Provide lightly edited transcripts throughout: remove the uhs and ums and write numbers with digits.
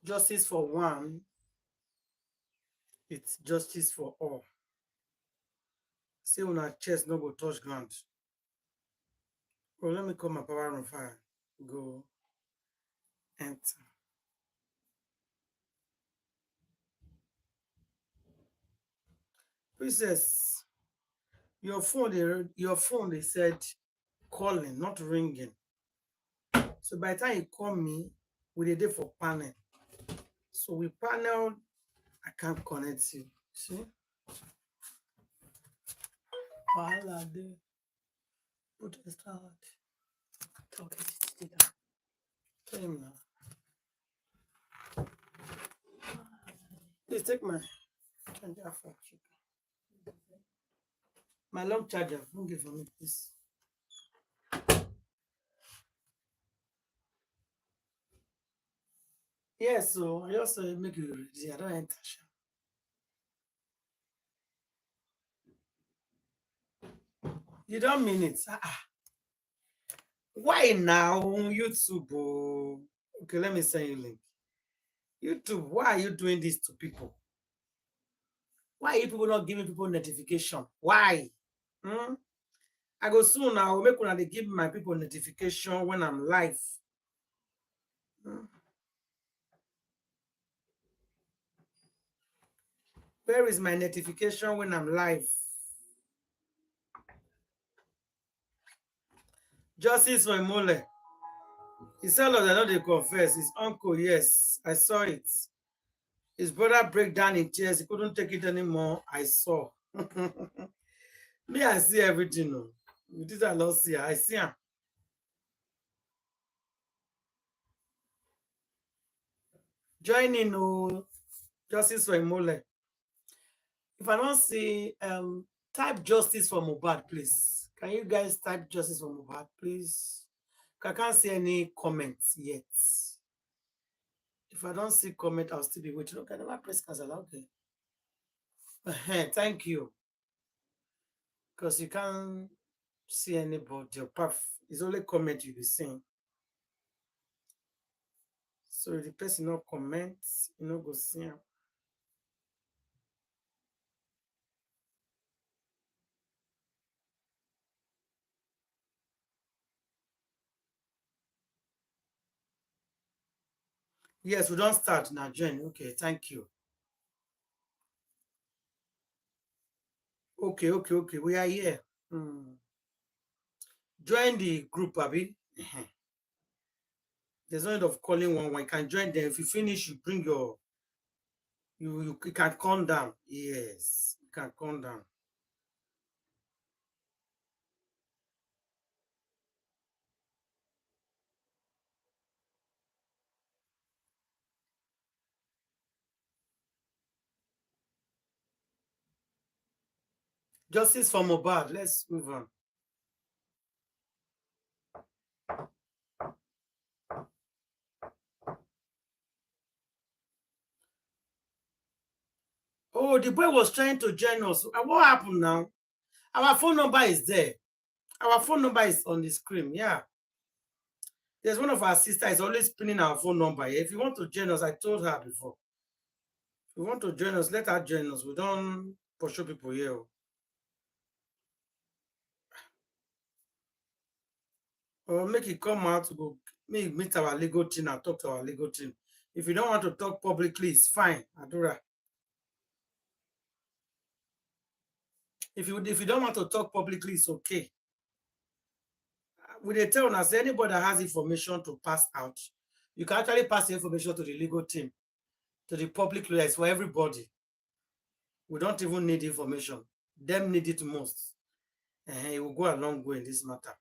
Justice for one, it's justice for all. See when our chest no go touch ground. Well, let me call my power on fire. Go enter. Princess, your phone they said calling, not ringing. So by the time you call me, we did it for panel. So we panel, I can't connect you. See? Voila, there. Put a start. Talk it. Tell him now. Please take my charger for you. My long charger. Don't give for me, please. Yes, so I just make you ready. I don't enter. You don't mean it. Why now? YouTube. Oh. Okay, let me send you a link. YouTube, why are you doing this to people? Why are you people not giving people notification? Why? I go soon now. Make when they give my people notification when I'm live. Where is my notification when I'm live? Justice for 𝗵𝗃𝗀𝗃𝗀𝗀. He said, Lord, I know they confess. His uncle, yes, I saw it. His brother break down in tears. He couldn't take it anymore. I saw. Me, I see everything. No. This I not see. I see him. Join in, no. Justice for 𝗵𝗃𝗀𝗃𝗀𝗀. If I don't see, type justice for Mohbad, please. Can you guys type justice for Mohbad, please? I can't see any comments yet. If I don't see comment, I'll still be waiting. Okay, I never press cancel. Okay. Thank you. Because you can't see anybody. Your path is only comment you'll be seeing. So if the person no comments, you know, go see him. Yes, we don't start now, Jen. Okay, thank you. Okay. We are here. Join the group, Abby. There's no need of calling one. You can join them. If you finish, you bring your you can calm down. Yes, you can calm down. Justice for Mohbad. Let's move on. Oh, the boy was trying to join us. What happened now? Our phone number is there. Our phone number is on the screen. Yeah. There's one of our sisters always pinning our phone number. If you want to join us, I told her before. If you want to join us, let her join us. We don't pursue people here. Or make it come out to go meet our legal team and talk to our legal team. If you don't want to talk publicly, it's fine. Adora. If you don't want to talk publicly, it's okay. With the tell us anybody that has information to pass out, you can actually pass the information to the legal team, to the public lawyers, for everybody. We don't even need information. Them need it most. It will go a long way in this matter.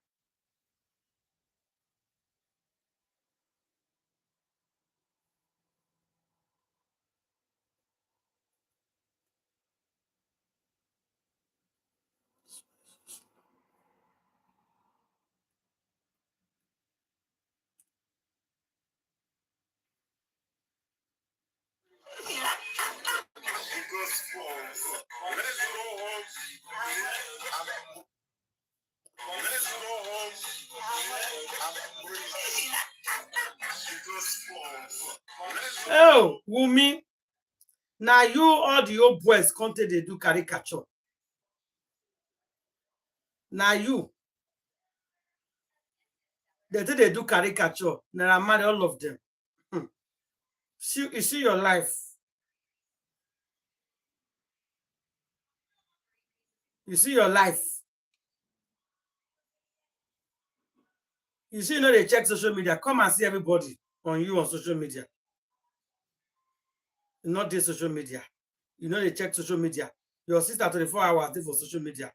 Oh, Wunmi. Now you all the old boys content they do caricature. Now you. They think they do caricature. Now I'm mad all of them. You see your life. You see your life. You see, they check social media. Come and see everybody on you on social media. Not this social media. They check social media. Your sister 24 hours for social media.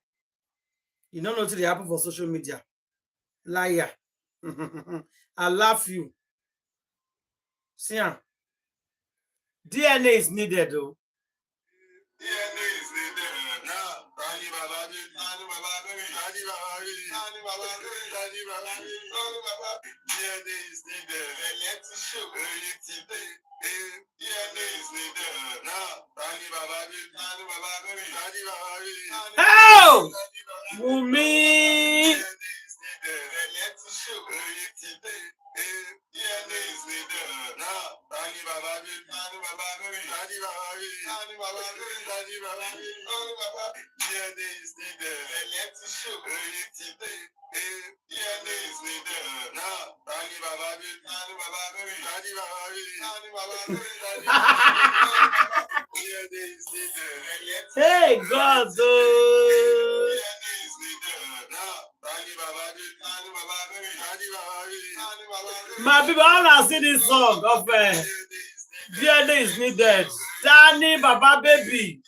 You don't know what they happen for social media. Liar. I love you. See, DNA is needed though. DNA is needed. DNA is needed. Oh! Wunmi! Hey, God! My people, all I see this song of DNA is needed. Danny Baba Baby.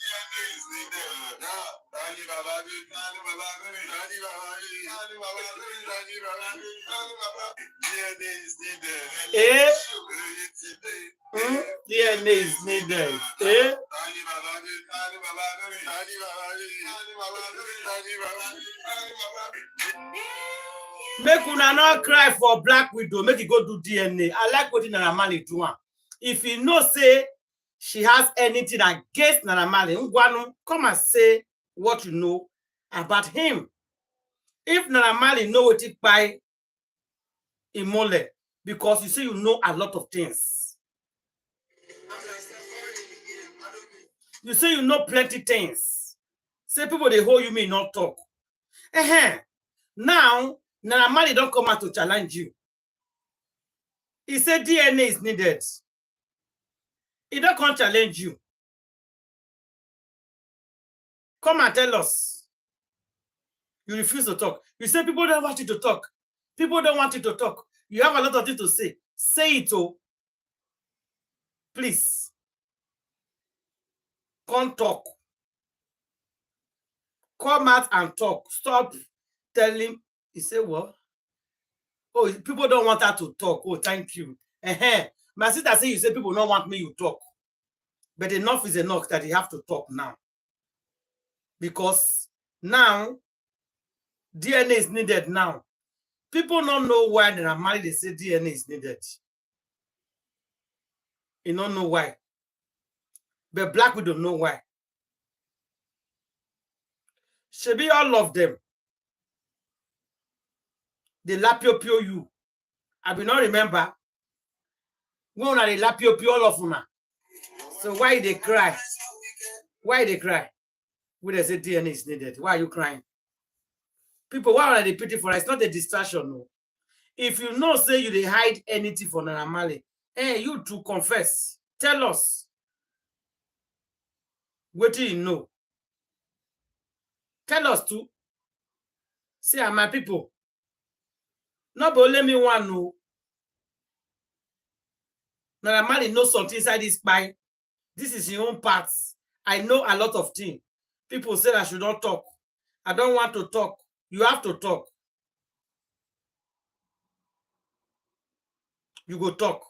Eh? DNA is needed. Eh? Make una not cry for Black Widow. Make it go do DNA. I like what Naira Marley do. If you know say she has anything against Naira Marley, come and say what you know about him. If Naira Marley know what it by Imole, because you say you know a lot of things. You say you know plenty things. Say people they hold you may not talk. Now Naira Marley don't come out to challenge you. He said DNA is needed. He don't come challenge you. Come and tell us. You refuse to talk. You say people don't want you to talk. People don't want you to talk. You have a lot of things to say. Say it, oh. Please. Come talk. Come out and talk. Stop telling. You say what? Oh, people don't want her to talk. Oh, thank you. My sister say you say people don't want me to talk. But enough is enough that you have to talk now. Because now, DNA is needed now. People don't know why they are married. They say DNA is needed. You don't know why. But Black, we don't know why. Should be all of them. They lapio you. I will not remember. When are they lapio all of them? So why they cry? Why they cry? When they say DNA is needed, why are you crying? People, why are they pity for? It's not a distraction, no. If you know, say you they hide anything for Naira Marley, you to confess. Tell us. What do you know? Tell us too. Say, my people. Not but let me one know. Naira Marley knows something inside this pie. This is your own parts. I know a lot of things. People say I should not talk. I don't want to talk. You have to talk. You go talk.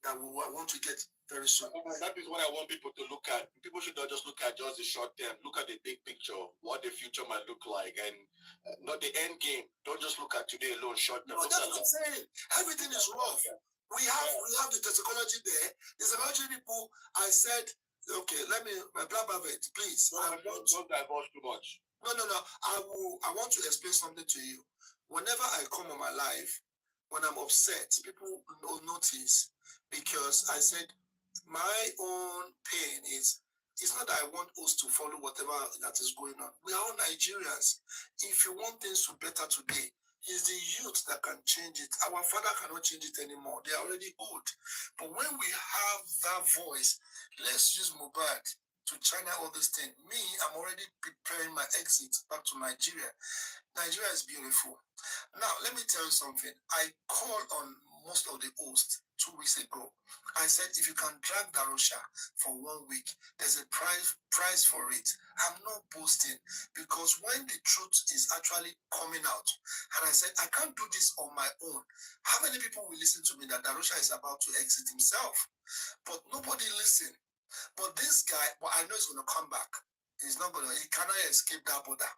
That we want to get very soon. That is what I want people to look at. People should not just look at just the short term. Look at the big picture, what the future might look like, and not the end game. Don't just look at today alone, short term. No, that's what I'm saying. Everything is rough. We have the technology there. The technology people, I said, Okay, let me, my 𝗵𝗃𝗏, please. Don't divulge too much. No. I want to explain something to you. Whenever I come on my life, when I'm upset, people will notice because I said my own pain is, it's not that I want us to follow whatever that is going on. We are all Nigerians. If you want things to better today, it's the youth that can change it. Our father cannot change it anymore. They are already old. But when we have that voice, let's use Mohbad to channel all this thing. Me, I'm already preparing my exit back to Nigeria. Nigeria is beautiful. Now, let me tell you something. I called on most of the hosts 2 weeks ago. I said, if you can drag 𝗵𝗏 for 1 week, there's a prize for it. I'm not boasting because when the truth is actually coming out, and I said, I can't do this on my own. How many people will listen to me that 𝗵𝗏 is about to exit himself? But nobody listened. But this guy, well, I know he's going to come back. He cannot escape that border.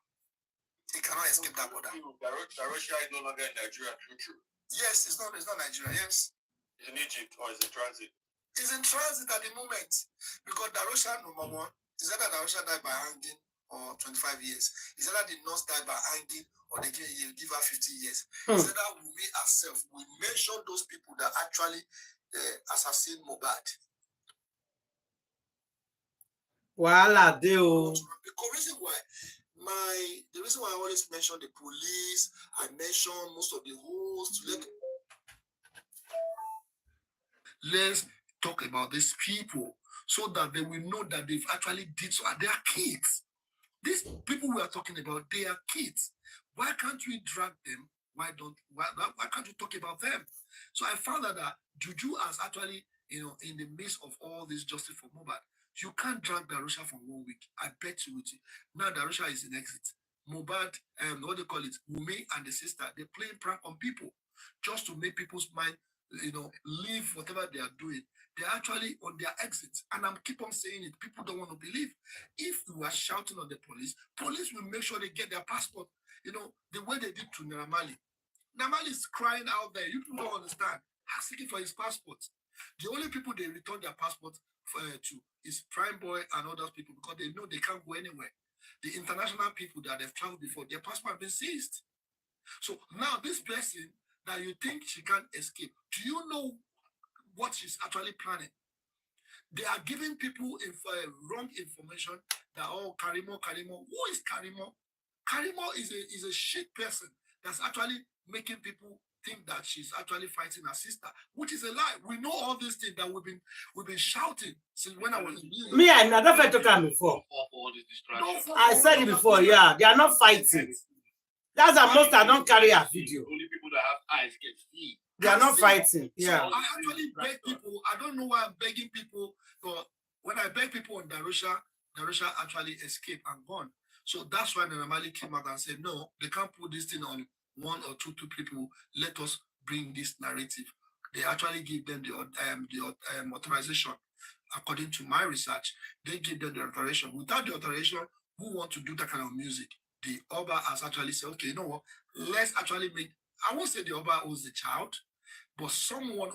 He cannot escape that border. 𝗵𝗏 is no longer in Nigeria, true. Yes, it's not Nigeria, yes. It's in Egypt or is it transit? He's in transit at the moment because 𝗵𝗏, number one, is either 𝗵𝗏 died by hanging or 25 years. Is either the nurse died by hanging or they give her 50 years. Is either Wunmi herself. We mention those people that actually assassinate Mohbad. Voila, deal. The reason why I always mention the police, I mention most of the hosts. Let's talk about these people so that they will know that they've actually did so. They are kids. These people we are talking about, they are kids. Why can't we drag them? Why can't we talk about them? So I found out that Juju has actually, in the midst of all this justice for Mohbad, you can't drag 𝗵𝗏 for 1 week. I bet you it. Now 𝗵𝗏 is in exit. Mohbad, what they call it, Wunmi and the sister, they're playing prank on people just to make people's mind, leave whatever they are doing. They're actually on their exit. And I'm keep on saying it. People don't want to believe. If we are shouting on the police will make sure they get their passport. The way they did to Naira Marley. Naira Marley is crying out there. You people don't understand. Asking for his passport. The only people they return their passport to is Prime Boy and other people because they know they can't go anywhere. The international people that have traveled before, their passport have been seized. So now this person that you think she can't escape, do you know what she's actually planning? They are giving people wrong information that, Karimo. Who is Karimo? Karimo is a shit person that's actually making people think that she's actually fighting her sister, which is a lie. We know all these things that we've been shouting since when I was in me. I never felt to come before. I said it before. Yeah, they are not fighting. That's a most I don't carry a video. Only people that have eyes can see. They are not fighting. Yeah. So I actually beg people. I don't know why I'm begging people, but when I beg people on 𝗵𝗏 actually escaped and gone. So that's why Naira Marley came out and said, no, they can't put this thing on one or two people. Let us bring this narrative. They actually give them the authorization. According to my research, they give them the authorization. Without the authorization, who want to do that kind of music? The Oba has actually said, okay, you know what? Let's actually make, I won't say the Oba owns the child, but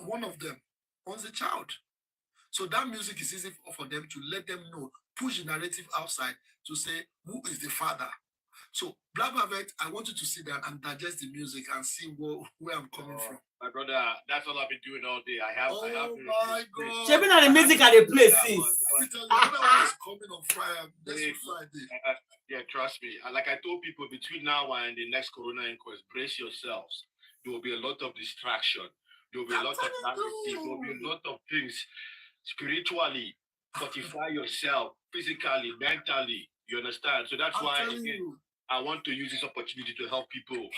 one of them owns the child. So that music is easy for them to let them know, push the narrative outside to say, who is the father? So, 𝗵𝗏𝗏, I want you to sit down and digest the music and see where I'm coming from. My brother, that's all I've been doing all day. I have my God. Checking out the music at the place. Let me tell you, another one is coming on Friday. Next Friday. Yeah, trust me. Like I told people, between now and the next Corona inquest, brace yourselves. There will be a lot of distraction. There will be a lot of narrative. There will be a lot of things. Spiritually, fortify yourself, physically, mentally. You understand? So that's why I want to use this opportunity to help people.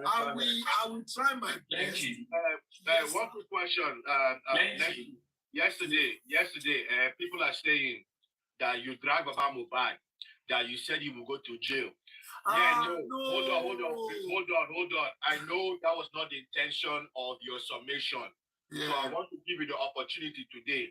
I will try my best. One quick question. Yesterday, people are saying that you drag about Mohbad, that you said you will go to jail. No. Hold on. I know that was not the intention of your summation. Yeah. So I want to give you the opportunity today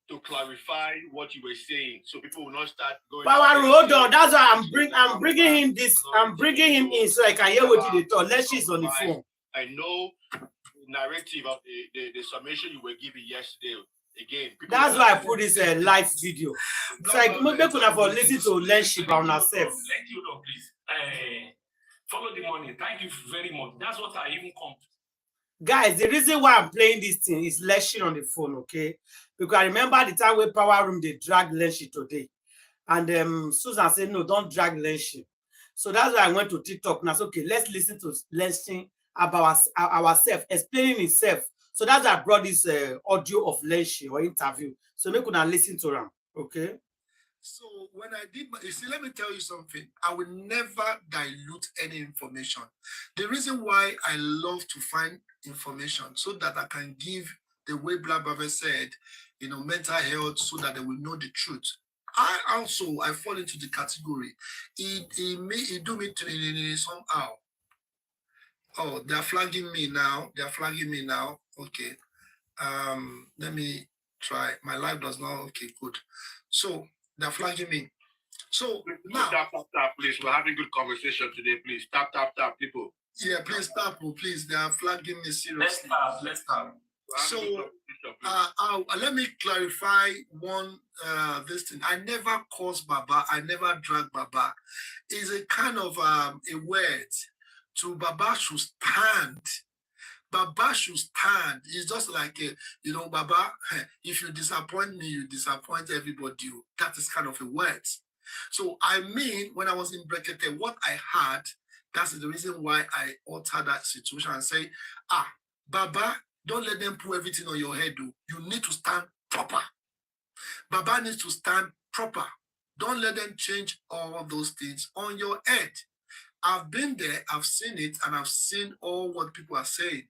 to clarify what you were saying, so people will not start going. Hold on. That's why I'm bringing him this. I'm bringing him in so I can hear what he told. Let's she's on the phone. I know the narrative of the summation you were giving yesterday Again, that's why I put this live video. It's like maybe could have listened to 𝗕𝗔𝗴𝗲𝗀𝗍 𝗵𝗲𝗧. Thank you, Lord, please. Follow the money. Thank you very much. That's what I even come. Guys, the reason why I'm playing this thing is 𝗕𝗔𝗴𝗲 on the phone, okay? Because I remember the time when Power Room they dragged 𝗕𝗔𝗴𝗲𝗀 today, and Susan said no, don't drag 𝗕𝗔𝗴𝗲𝗀. So that's why I went to TikTok. And I said, okay, let's listen to 𝗕𝗔𝗴𝗲𝗀 about ourselves, explaining himself. So that's why I brought this audio of 𝗕𝗔𝗴𝗲𝗀 or interview. So make una listen to them, okay? So when I did, you see, let me tell you something. I will never dilute any information. The reason why I love to find information so that I can give the way 𝗵𝗃𝗏 said, you know, mental health, so that they will know the truth. I fall into the category. It do me somehow. Oh, they are flagging me now. They are flagging me now. Okay. Let me try. My live does not. Okay, good. So they're flagging me. So now, tap, please. We're having good conversation today. Please tap, people. Yeah, please tap, please. They are flagging me seriously. Let's tap. So let me clarify one this thing. I never caused Baba. I never dragged Baba. It's a kind of a word to Baba should stand. Baba should stand. It's just like, you know, Baba, if you disappoint me, you disappoint everybody. That is kind of a word. So I mean, when I was in 𝗵𝗃𝗃𝗃, what I had, that's the reason why I altered that situation and say, Baba, don't let them put everything on your head. You need to stand proper. Baba needs to stand proper. Don't let them change all those things on your head. I've been there, I've seen it, and I've seen all what people are saying.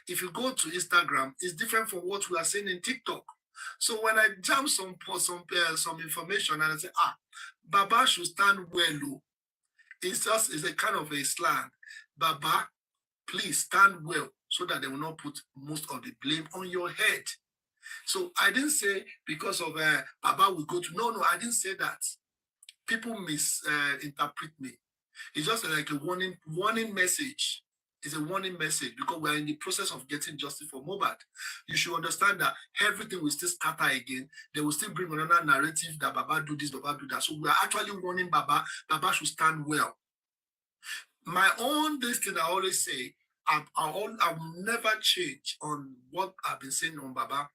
If you go to Instagram, it's different from what we are saying in TikTok. So when I jam some information and I say, Baba should stand well, it's a kind of a slang. Baba, please stand well, so that they will not put most of the blame on your head. So I didn't say because of Baba will go to, no, I didn't say that. People misinterpret me. It's just like a warning message. It's a warning message because we're in the process of getting justice for Mohbad. You should understand that everything will still scatter again. They will still bring another narrative that Baba do this, Baba do that. So we are actually warning Baba should stand well. My own thing I always say, I will never change on what I've been saying on Baba.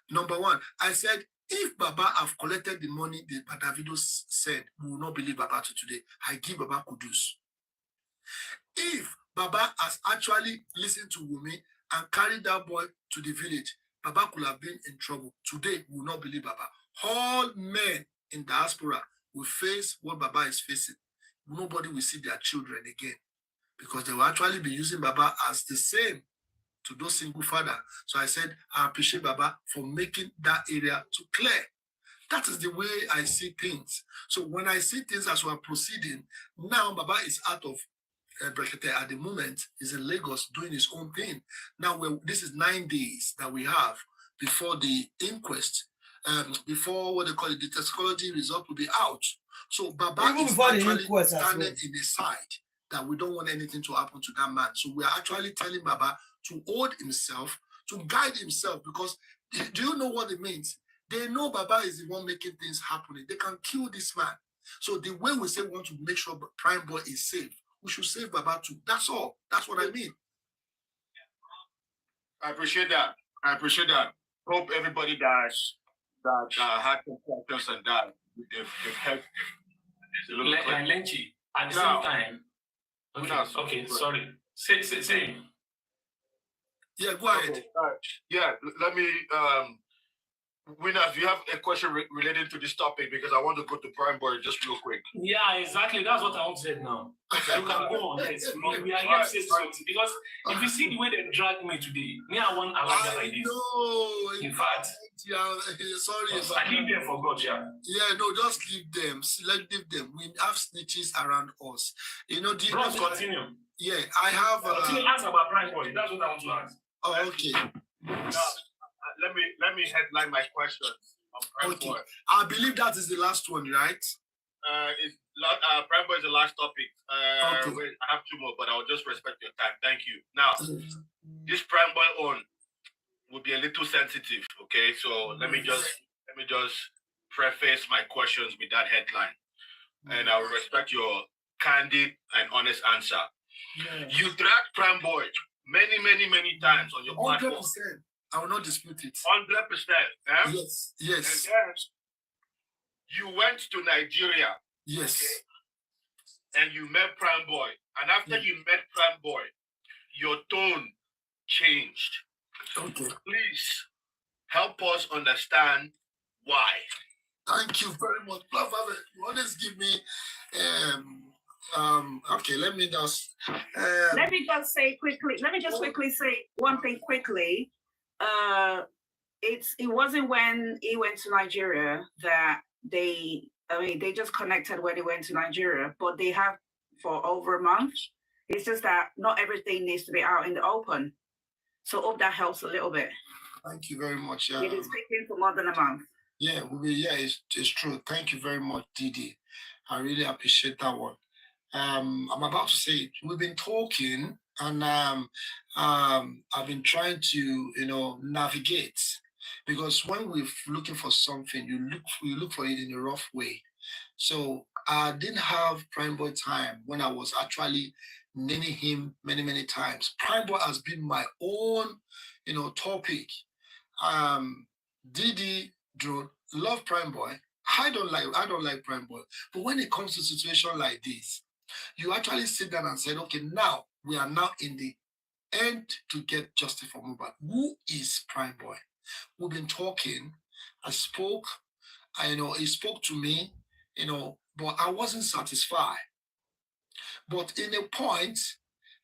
Number one, I said, if Baba have collected the money that Davido said, we will not believe Baba to today. I give Baba kudos. If Baba has actually listened to Wunmi and carried that boy to the village, Baba could have been in trouble. Today, we will not believe Baba. All men in diaspora will face what Baba is facing. Nobody will see their children again because they will actually be using Baba as the same to those single father. So I said, I appreciate Baba for making that area to clear. That is the way I see things. So when I see things as we are proceeding, now Baba is out of 𝗵𝗃𝗃𝗃 at the moment. He's in Lagos doing his own thing. Now this is 9 days that we have before the inquest, before what they call it, the toxicology result will be out. So Baba is actually standing in the side that we don't want anything to happen to that man. So we are actually telling Baba to hold himself, to guide himself, because do you know what it means? They know Baba is the one making things happening. They can kill this man. So the way we say we want to make sure Prime Boy is safe, we should save Baba too. That's all. That's what I mean. I appreciate that. Hope everybody that had compassion and that they've helped. 𝗕𝗔𝗴𝗃𝗃𝗃 at the same time. Okay, sorry. Say. Yeah, go ahead. Okay, yeah, let me Winners, you have a question related to this topic because I want to go to Prime Boy just real quick. Yeah, exactly. That's what I want to say now. Okay, you can go on. Yes, we are here to say something because if you see the way they dragged me today, I want a like this. No, in fact, sorry. I leave them for God, yeah. Yeah, no, just leave them. Leave them. We have snitches around us. You know, Bros, continue. Yeah, I have. Continue. Ask about Prime Boy. That's what I want to ask. Oh, okay. Let me headline my questions. Okay. I believe that is the last one, right? Prime Boy is the last topic. Okay. Wait, I have two more, but I'll just respect your time. Thank you. Now, this Prime Boy on, will be a little sensitive. Okay, so let me just preface my questions with that headline, and I will respect your candid and honest answer. You dragged Prime Boy many times on your platform. 100%. I will not dispute it. 100%. Yes. And then you went to Nigeria. Yes. Okay, and you met Prime Boy. And after you met Prime Boy, your tone changed. Okay. Please help us understand why. Thank you very much. You always give me okay, let me just quickly say one thing quickly. It wasn't when he went to Nigeria that they just connected when he went to Nigeria, but they have for over a month. It's just that not everything needs to be out in the open. So I hope that helps a little bit. Thank you very much. It is speaking for more than a month. Yeah, it's true. Thank you very much, Didi. I really appreciate that one. I'm about to say it. We've been talking, and I've been trying to navigate, because when we're looking for something, you look for it in a rough way. So I didn't have Prime Boy time when I was actually naming him many times. Prime Boy has been my own topic. Didi Drone love Prime Boy. I don't like Prime Boy. But when it comes to a situation like this, you actually sit down and say, okay, now we are now in the end to get justice for Mohbad. Who is Prime Boy? We've been talking. I spoke. He spoke to me, but I wasn't satisfied. But in a point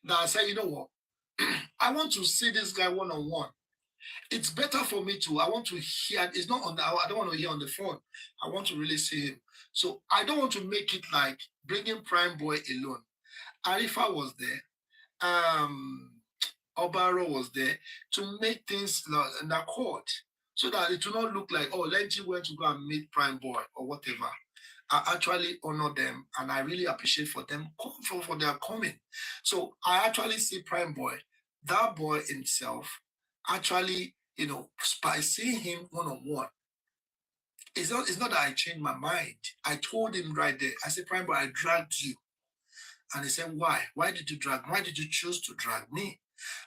that I said, you know what? I want to see this guy one-on-one. It's better for me to, I want to hear, it's not on, I don't want to hear on the phone. I want to really see him. So I don't want to make it like bringing Prime Boy alone. Arifa was there. Obaro was there to make things in accord, so that it will not look like, oh, 𝗫𝗔 went to go and meet Prime Boy or whatever. I actually honor them, and I really appreciate for them for their coming. So I actually see Prime Boy, that boy himself, actually, by seeing him one-on-one. It's not that I changed my mind. I told him right there, I said, Prime Boy, I dragged you. And he said, why? Why did you drag? Why did you choose to drag me?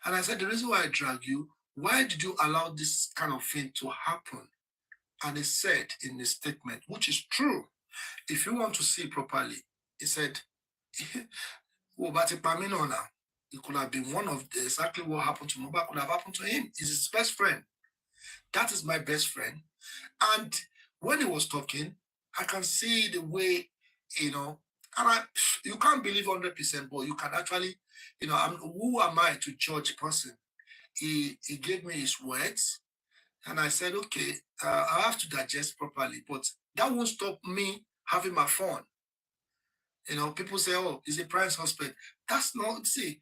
And I said, the reason why I dragged you, why did you allow this kind of thing to happen? And he said in his statement, which is true, if you want to see properly, he said, 𝗀𝗶𝗀𝗀𝗀𝗀 now. It could have been one of exactly what happened to Mohbad could have happened to him. He's his best friend. That is my best friend. And when he was talking, I can see the way, and you can't believe 100%, but you can actually, who am I to judge a person? He gave me his words, and I said, okay, I have to digest properly, but that won't stop me having my fun. People say, oh, he's a prime suspect. That's not, see,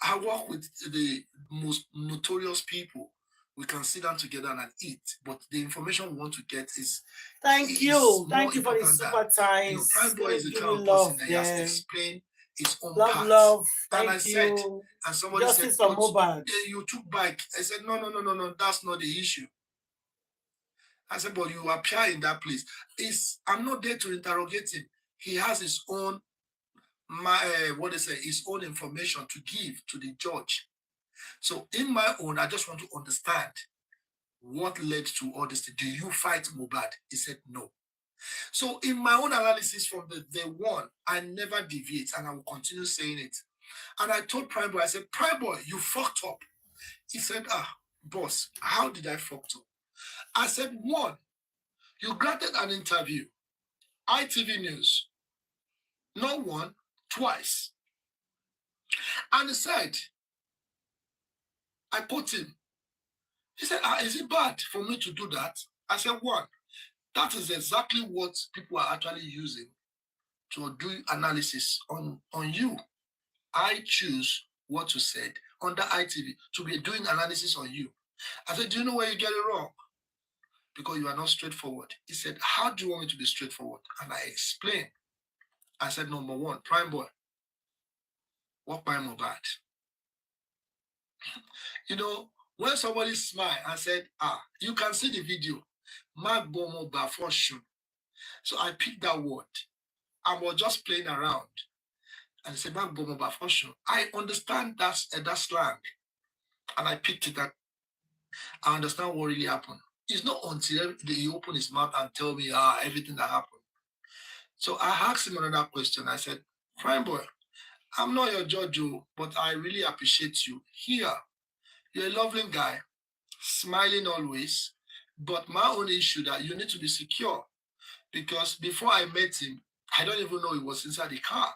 I work with the most notorious people. We can sit down together and eat, but the information we want to get is thank you for the super times. Prime Boy is the kind of person that he has to explain his own path. Love. And Thank I said, you. and somebody Justice said, for Mohbad. You took back. I said, no, that's not the issue. I said, but you appear in that place. I'm not there to interrogate him. He has his own, his own information to give to the judge. So in my own, I just want to understand what led to all this. Do you fight Mohbad? He said no. So in my own analysis from the day one, I never deviate, and I will continue saying it. And I told Prime Boy, I said, Prime Boy, you fucked up. He said, boss, how did I fuck up? I said, one, you granted an interview, ITV News, not one, twice. And he said, I put him. He said, is it bad for me to do that? I said, one, that is exactly what people are actually using to do analysis on you. I choose what you said under ITV to be doing analysis on you. I said, do you know where you get it wrong? Because you are not straightforward. He said, how do you want me to be straightforward? And I explained. I said, number one, Prime Boy, what by Mohbad? when somebody smiled and said, you can see the video, 𝗵𝘃𝗶𝗯𝗂𝘀. So I picked that word. I was just playing around. And said, 𝗵𝘃𝗶𝗯𝗂𝘀. I understand that slang. And I picked it up. I understand what really happened. It's not until he opened his mouth and tell me everything that happened. So I asked him another question. I said, fine boy, I'm not your judge, but I really appreciate you. Here, you're a lovely guy, smiling always. But my only issue that you need to be secure. Because before I met him, I don't even know he was inside the car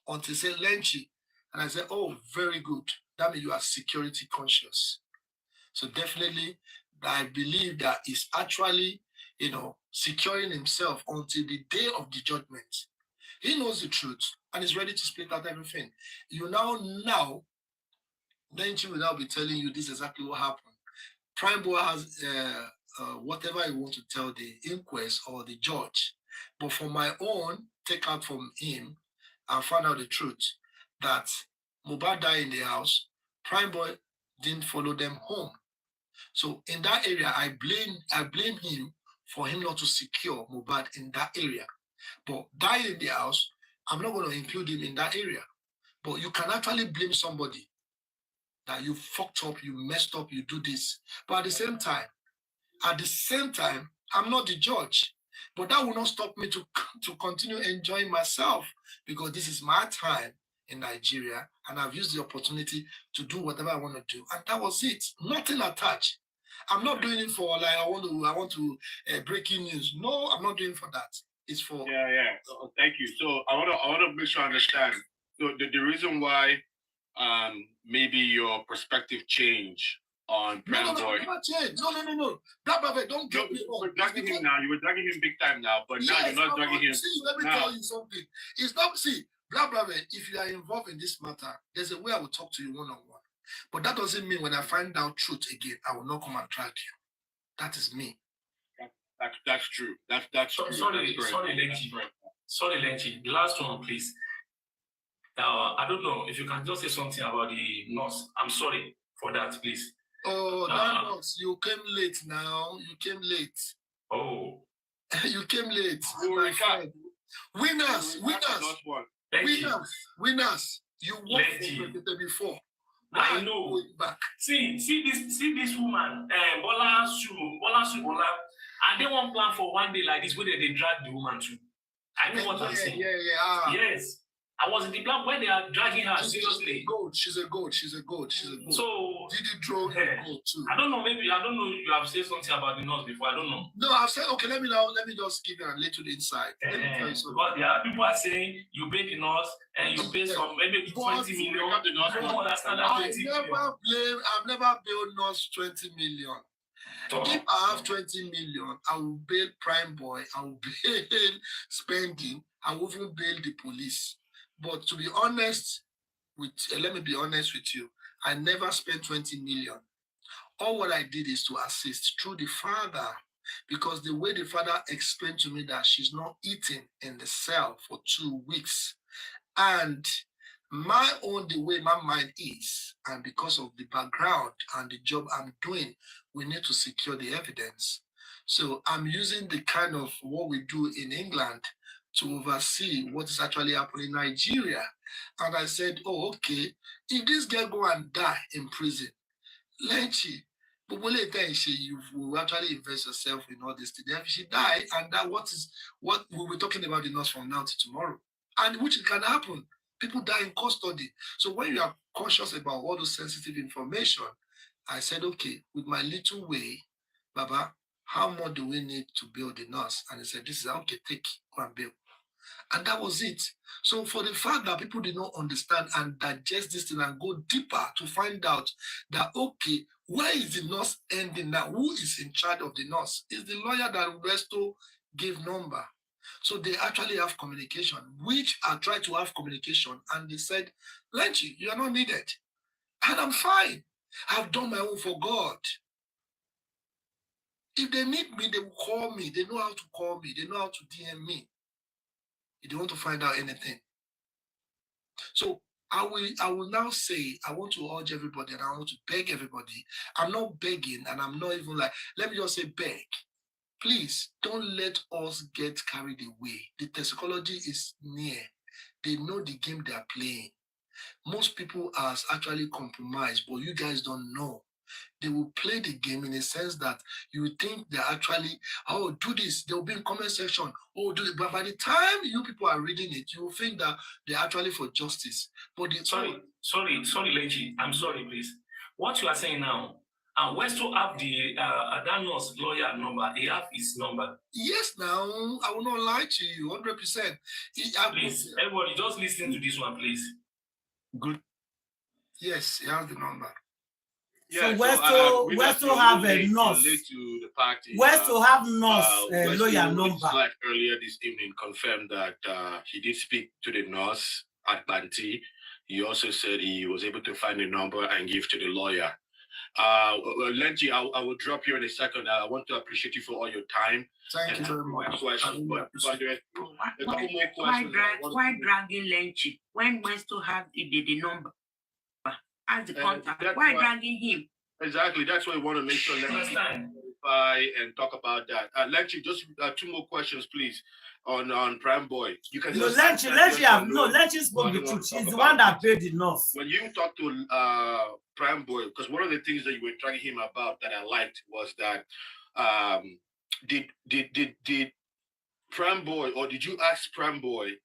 until he said 𝗕𝗁𝗁. And I said, oh, very good. That means you are security conscious. So definitely, I believe that he's actually, securing himself until the day of the judgment. He knows the truth and is ready to split out everything. You now, 𝗕𝗁𝗁 will now be telling you this is exactly what happened. Prime Boy has whatever he wants to tell the inquest or the judge. But for my own, take out from him and find out the truth that Mohbad died in the house. Prime Boy didn't follow them home. So in that area, I blame him for him not to secure Mohbad in that area. But dying in the house, I'm not going to include him in that area. But you can actually blame somebody that you fucked up, you messed up, you do this. But at the same time, I'm not the judge. But that will not stop me to continue enjoying myself, because this is my time in Nigeria and I've used the opportunity to do whatever I want to do. And that was it. Nothing attached. I'm not doing it for like I want to breaking news. No, I'm not doing it for that. It's for Thank you. So I want to make sure I understand. So the reason why maybe your perspective change on Prime Boy. No, 𝗵𝘃𝗶𝗶, don't get me wrong. You were dragging him now. You were dragging him big time now, but now you're not dragging him. See, let me tell you something. It's not, 𝗵𝘃𝗶𝗶, if you are involved in this matter, there's a way I will talk to you one-on-one. But that doesn't mean when I find out truth again, I will not come and drag you. That is me. That's true. That's true. Sorry, 𝗕𝗁𝗁𝗁. The last one, please. I don't know if you can just say something about the nurse. I'm sorry for that, please. Oh, that nurse, you came late now. You came late. Oh. You came late. Winners. You worked for before. I know. Back. See this woman, 𝗵𝘃𝗁𝗁𝗁, and they won't plan for one day like this where they drag the woman too. I know what I'm saying. Yes. I was in the plan when they are dragging her seriously. She's a goat. So did you draw her goat too? I don't know. Maybe I don't know. You have said something about the nurse before. I don't know. No, I've said okay. Let me just give you a little insight. Let me tell you something. But yeah, people are saying you pay the nurse and you pay some maybe 20 million. I don't understand that 20 million. I've never billed nurse 20 million. If I have 20 million, I will bail Prime Boy. I will bail spending. I will even bail the police. But to be honest, let me be honest with you, I never spent 20 million. All what I did is to assist through the father, because the way the father explained to me that she's not eating in the cell for 2 weeks, and the way my mind is, and because of the background and the job I'm doing, we need to secure the evidence. So I'm using the kind of what we do in England to oversee what is actually happening in Nigeria. And I said, oh, okay, if this girl go and die in prison, 𝗕𝗁𝗁𝗁, but you will actually invest yourself in all this. Then if she die, and that what we'll be talking about the nurse from now to tomorrow. And which can happen. People die in custody. So when you are conscious about all those sensitive information, I said, okay, with my little way, Baba, how much do we need to build the nurse? And he said, this is okay, take, go and build. And that was it. So for the fact that people did not understand and digest this thing and go deeper to find out that, okay, where is the nurse ending now? Who is in charge of the nurse? Is the lawyer that Resto gave number. So they actually have communication, which I tried to have communication, and they said, 𝗕𝗁𝗁𝗁, you are not needed. And I'm fine. I've done my own for God. If they need me, they will call me. They know how to call me. They know how to DM me. If they want to find out anything. So I will now say, I want to urge everybody and I want to beg everybody. I'm not begging and I'm not even like, let me just say beg. Please don't let us get carried away. The toxicology is near. They know the game they are playing. Most people are actually compromised, but you guys don't know. They will play the game in a sense that you would think they're actually, oh, do this. They'll be in comment section. Oh, do it. But by the time you people are reading it, you will think that they're actually for justice. But sorry, 𝗫𝗁. I'm sorry, please. What you are saying now, Westo have the that nurse lawyer number. He have his number. Yes, now I will not lie to you, 100%. Please, everybody, just listen to this one, please. Good. Yes, he has the number. Yeah, so Westo have a nurse. To the party. Westo have nurse lawyer number. Like earlier this evening, confirmed that he did speak to the nurse at Banti. He also said he was able to find the number and give to the lawyer. 𝗫𝗁, I will drop you in a second. I want to appreciate you for all your time. Thank you very much. Why dragging 𝗫𝗁 when Westo have the number as the contact? Why dragging him? Exactly. That's why we want to make sure. Let's clarify and talk about that. 𝗫𝗁, just 2 more questions, please. On Prime Boy, you can. No, 𝗫𝗁 spoke the truth. She's the one that paid the nurse. When you talk to Prime Boy, because one of the things that you were talking him about that I liked was that did Prime Boy, or did you ask Prime Boy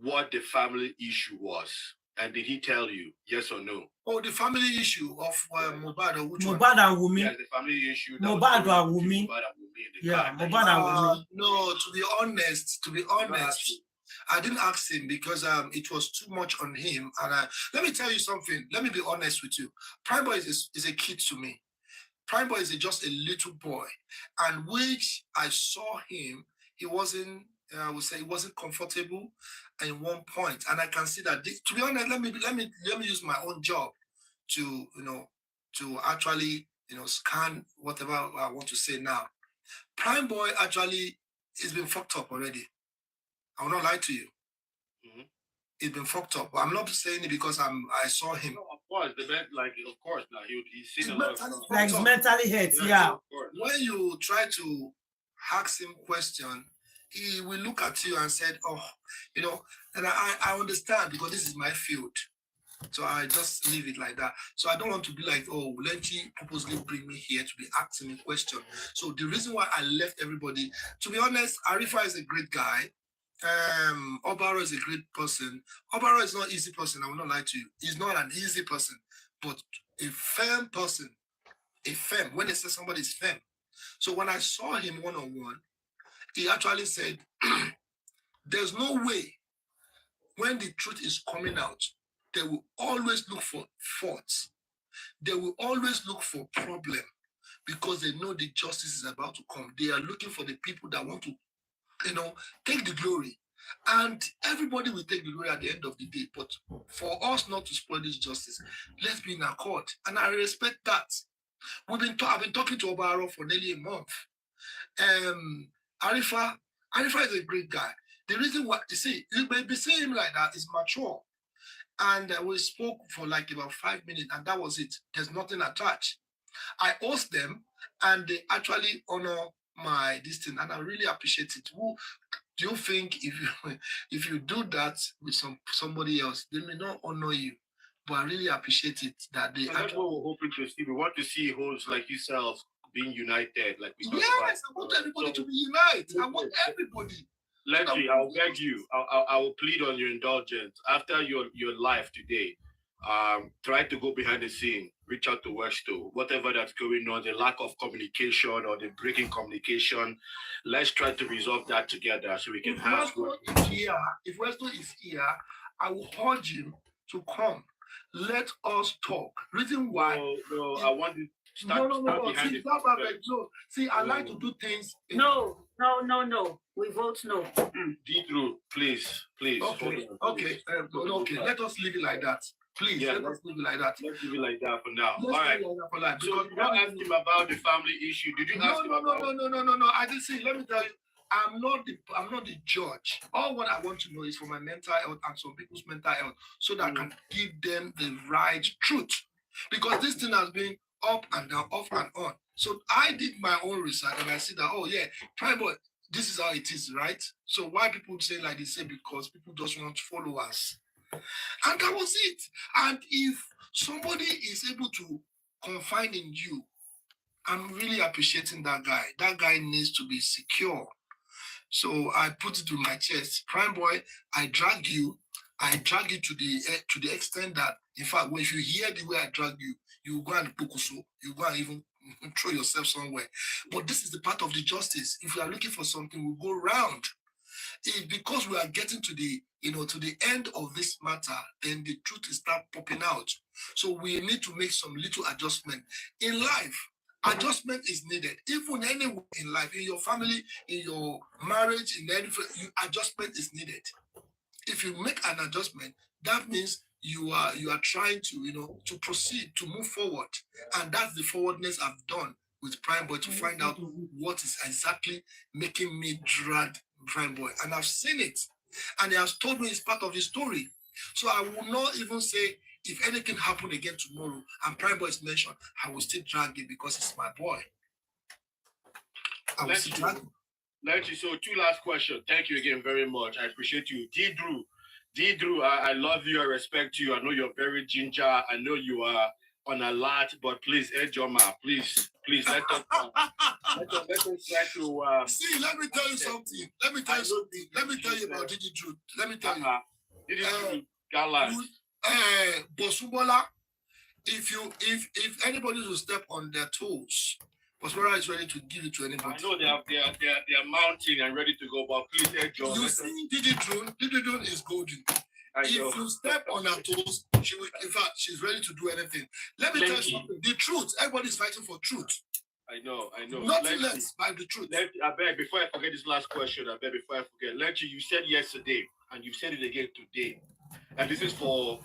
what the family issue was, and did he tell you yes or no? Oh, the family issue of Mohbad, or which one? Mohbad and Wunmi. Yeah, the family issue. Mohbad and Wunmi. Yeah, Mohbad and Wunmi. No, to be honest, I didn't ask him because it was too much on him. And let me tell you something. Let me be honest with you. Prime Boy is a kid to me. Prime Boy is just a little boy, and which I saw him, he wasn't. I would say he wasn't comfortable at one point, and I can see that. To be honest, let me use my own job to actually scan whatever I want to say now. Prime Boy actually has been fucked up already. I will not lie to you. It's been fucked up. I'm not saying it because I saw him. No, of course, of course, now he's seen a lot. Like he's mentally hurt. Yeah. When you try to ask him question, he will look at you and said, "Oh, and I understand because this is my field." So I just leave it like that. So I don't want to be like, oh, 𝗫𝗁 purposely bring me here to be asking me question. So the reason why I left everybody, to be honest, 𝗫𝗏 is a great guy. 𝗷𝗶𝗏 is a great person. 𝗷𝗶𝗏 is not an easy person. I will not lie to you. He's not an easy person, but a firm person. A firm. When they say somebody is firm. So when I saw him one-on-one, he actually said, there's no way when the truth is coming out, they will always look for faults. They will always look for problem because they know the justice is about to come. They are looking for the people that want to, take the glory. And everybody will take the glory at the end of the day. But for us not to spoil this justice, let's be in accord. And I respect that. I've been talking to Oba for nearly a month. 𝗫𝗏 is a great guy. The reason why, you may be saying him like that is mature. And we spoke for like about 5 minutes, and that was it. There's nothing attached. I asked them, and they actually honor my this thing, and I really appreciate it. Who do you think if you do that with somebody else, they may not honor you? But I really appreciate it that they. That's what we're hoping to see. We want to see hosts like yourself being united, like we. Yes, I want everybody to be united. I want everybody. 𝗫𝗁, I'll beg you. I will plead on your indulgence. After your live today, try to go behind the scene, reach out to Westo, whatever that's going on, the lack of communication or the breaking communication. Let's try to resolve that together so we can have. If Westo is here, I will urge him to come. Let us talk. Reason why? No, I want to start behind the scene. No. See, I like to do things. No. We vote no. Didru, please. Okay. Okay. Let us leave it like that. Please, let us leave it like that. Let's leave it like that for now. All right. So you don't ask him about the family issue. Did you ask him about? No. I didn't see. Let me tell you. I'm not the judge. All what I want to know is for my mental health and some people's mental health, so that I can give them the right truth. Because this thing has been up and down, off and on. So I did my own research and I see that, oh yeah, prime boy, this is how it is, right? So why people say like they say, because people just want followers. And that was it. And if somebody is able to confide in you, I'm really appreciating that guy. That guy needs to be secure. So I put it to my chest. Prime boy, I drag you to the extent that, in fact, when you hear the way I drag you, you go and pokuso, you go and even throw yourself somewhere. But this is the part of the justice. If we are looking for something, we'll go round. If because we are getting to the to the end of this matter, then the truth is start popping out. So we need to make some little adjustment in life. Adjustment is needed, even anywhere in life, in your family, in your marriage, in any adjustment is needed. If you make an adjustment, that means you are trying to to proceed, to move forward, and that's the forwardness I've done with Prime Boy to find out what is exactly making me drag Prime Boy, and I've seen it, and he has told me it's part of the story. So I will not even say if anything happened again tomorrow and Prime Boy is mentioned, I will still drag it because it's my boy. I will still drag him. 𝗫𝗫, so two last questions. Thank you again very much. I appreciate you. 𝗫𝗫, I love you. I respect you. I know you're very ginger. I know you are on a lot, but please, 𝗃𝗁𝗲, please, let us try to. See, let me tell you something. Let me tell you about 𝗫𝗫. Let me tell you. 𝗫𝗫 gallant. Bosumbola, if anybody will step on their toes, Bosumbola is ready to give it to anybody. I know they are mounting and ready to go, but please, 𝗃𝗁𝗲. You see, 𝗫𝗫 is golden. If you step on her toes, she will, in fact, she's ready to do anything. Let me tell you something. The truth. Everybody's fighting for truth. I know. Nothing less by the truth. I beg, before I forget this last question, 𝗫𝗫, you said yesterday, and you've said it again today, and this is for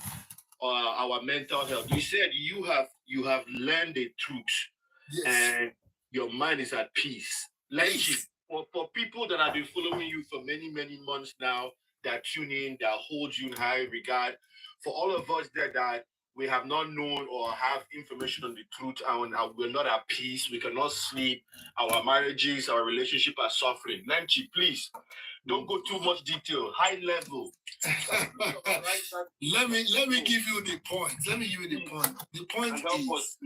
our mental health. You said you have learned the truth, yes, and your mind is at peace. 𝗫𝗫, for people that have been following you for many months now, that tune in, that hold you in high regard, for all of us that we have not known or have information on the truth and we're not at peace, we cannot sleep, our marriages, our relationship are suffering. 𝗫𝗫, please, don't go too much detail, high level. Let me give you the point. The point is,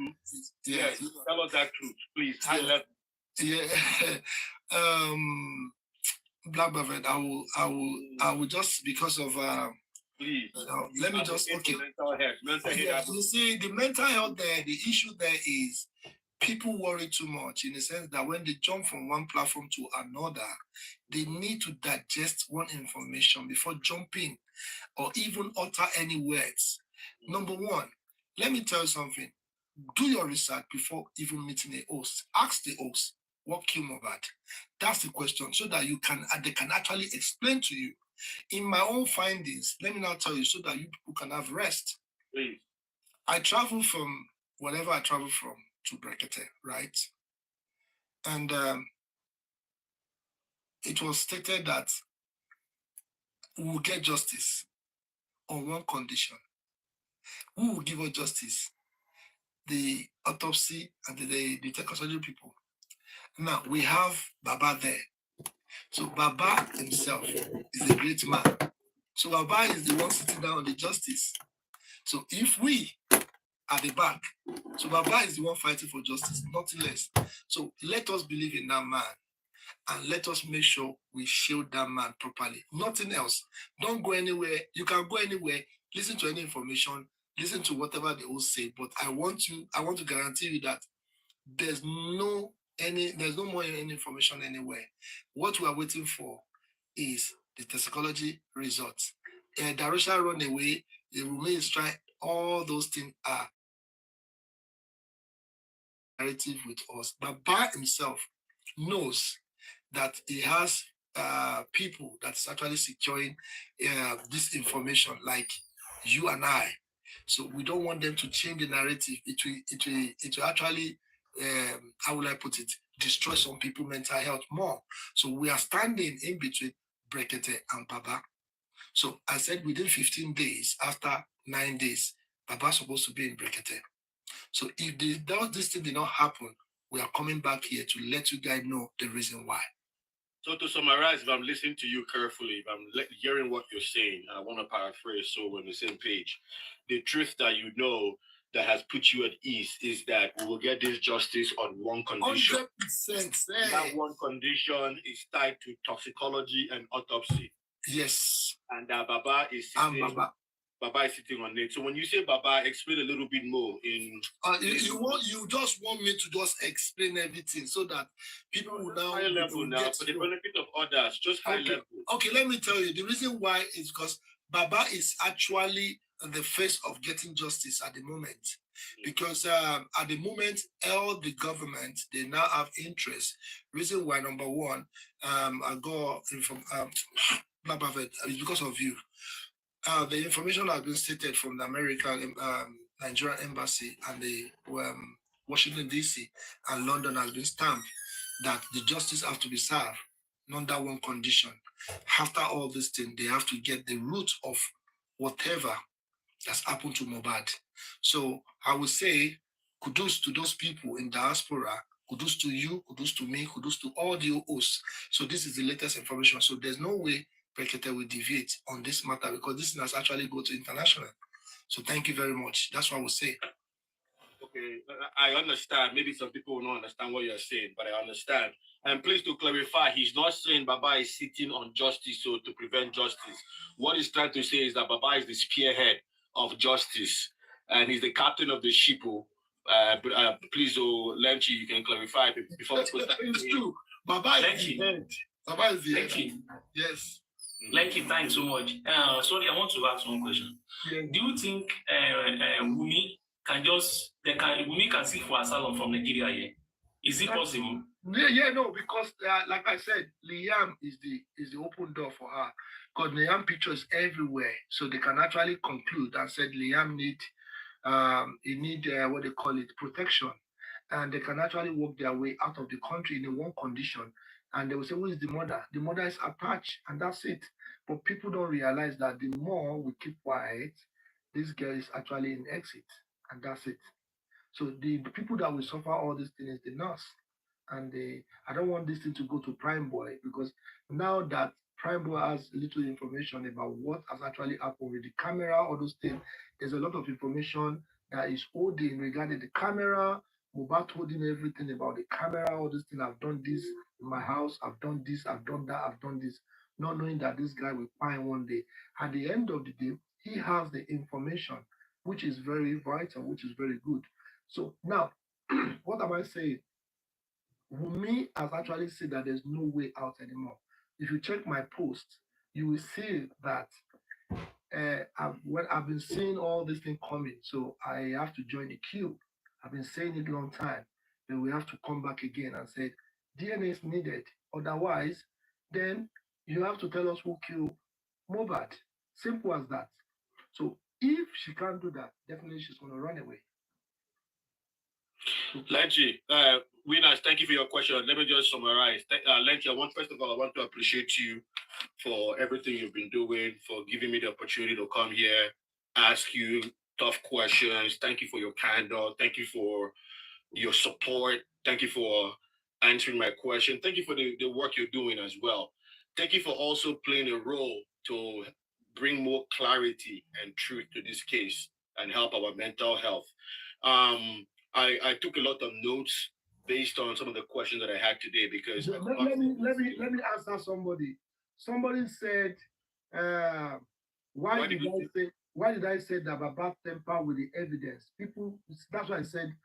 tell us that truth, please, high level. Black Buffett, I will just because of please. Let me just mental health. You see, the mental health there, the issue there is people worry too much in the sense that when they jump from one platform to another, they need to digest one information before jumping or even utter any words. Number one, let me tell you something. Do your research before even meeting a host. Ask the host what killed Mohbad. That's the question, so that they can actually explain to you. In my own findings, let me now tell you so that you people can have rest. Please. I traveled from wherever I traveled from to 𝗵𝗫𝗃, right? And it was stated that we will get justice on one condition. Who will give us justice? The autopsy and the 𝗃𝗁𝗃 people. Now we have Baba there. So Baba himself is a great man. So Baba is the one sitting down on the justice. So if we at the back, so Baba is the one fighting for justice, nothing less. So let us believe in that man and let us make sure we shield that man properly. Nothing else. Don't go anywhere. You can go anywhere, listen to any information, listen to whatever they all say. But I want to guarantee you that there's no more any information anywhere. What we are waiting for is the toxicology results. 𝗫𝗫𝗃 run away, the Wunmi is trying, all those things are narrative with us. Baba himself knows that he has people that's actually securing this information, like you and I. So we don't want them to change the narrative. It will actually, how will I put it? destroy some people's mental health more. So we are standing in between Brekete and Baba. So I said within 15 days, after 9 days, Baba's supposed to be in Brekete. So if this thing did not happen, we are coming back here to let you guys know the reason why. So to summarize, if I'm listening to you carefully, if I'm hearing what you're saying, and I want to paraphrase so we're on the same page, the truth that you know that has put you at ease is that we will get this justice on one condition. 100%. That one condition is tied to toxicology and autopsy. Yes. And Baba is sitting on it. So when you say Baba, explain a little bit more in. You just want me to just explain everything so that people will now high level now for the benefit of others, just high level. Okay, let me tell you the reason why is because Baba is actually the face of getting justice at the moment. Because at the moment, all the government, they now have interest. Reason why, number one, I go from it's because of you. The information has been stated from the American Nigerian embassy and the Washington DC and London has been stamped that the justice have to be served under one condition. After all this thing, they have to get the root of whatever that's happened to Mohbad. So I would say kudos to those people in diaspora, kudos to you, kudos to me, kudos to all the hosts. So this is the latest information. So there's no way Brekete will deviate on this matter because this has actually go to international. So thank you very much. That's what I would say. Okay, I understand. Maybe some people will not understand what you're saying, but I understand. And please to clarify, he's not saying Baba is sitting on justice so to prevent justice. What he's trying to say is that Baba is the spearhead of justice and he's the captain of the ship. Please, 𝗕𝗁𝗁𝗃, you can clarify before we put that. It's true. Baba is the head. Baba is the head. Yes. 𝗕𝗁𝗁𝗃, thanks so much. Sorry, I want to ask one question. Yeah. Do you think Wunmi can seek for asylum from Nigeria here? Is it possible? Yeah, no, because like I said, Liam is the open door for her. Because Liam pictures everywhere, so they can actually conclude and said Liam need what they call it, protection, and they can actually work their way out of the country in one condition. And they will say, who is the mother? The mother is attached, and that's it. But people don't realize that the more we keep quiet, this girl is actually in exit, and that's it. So the people that will suffer all these things is the nurse. And I don't want this thing to go to Prime Boy because now that Prime Boy has little information about what has actually happened with the camera, all those things, there's a lot of information that is holding regarding the camera. Mohbad told him everything about the camera, all these things. I've done this in my house, I've done this, I've done that, I've done this, not knowing that this guy will find one day. At the end of the day, he has the information, which is very vital, which is very good. So now, what am I saying? Wunmi has actually said that there's no way out anymore. If you check my post, you will see that I've been seeing all this thing coming, so I have to join the queue. I've been saying it a long time. Then we have to come back again and say DNA is needed. Otherwise, then you have to tell us who killed Mohbad. Simple as that. So if she can't do that, definitely she's going to run away. 𝗕𝗁𝗁𝗃, winners, thank you for your question. Let me just summarize. 𝗕𝗁𝗁𝗃, first of all, I want to appreciate you for everything you've been doing, for giving me the opportunity to come here, ask you tough questions. Thank you for your candor. Thank you for your support. Thank you for answering my question. Thank you for the work you're doing as well. Thank you for also playing a role to bring more clarity and truth to this case and help our mental health. I took a lot of notes based on some of the questions that I had today because let me answer somebody. Somebody said, why did I say that Baba temper with the evidence? People, that's why I said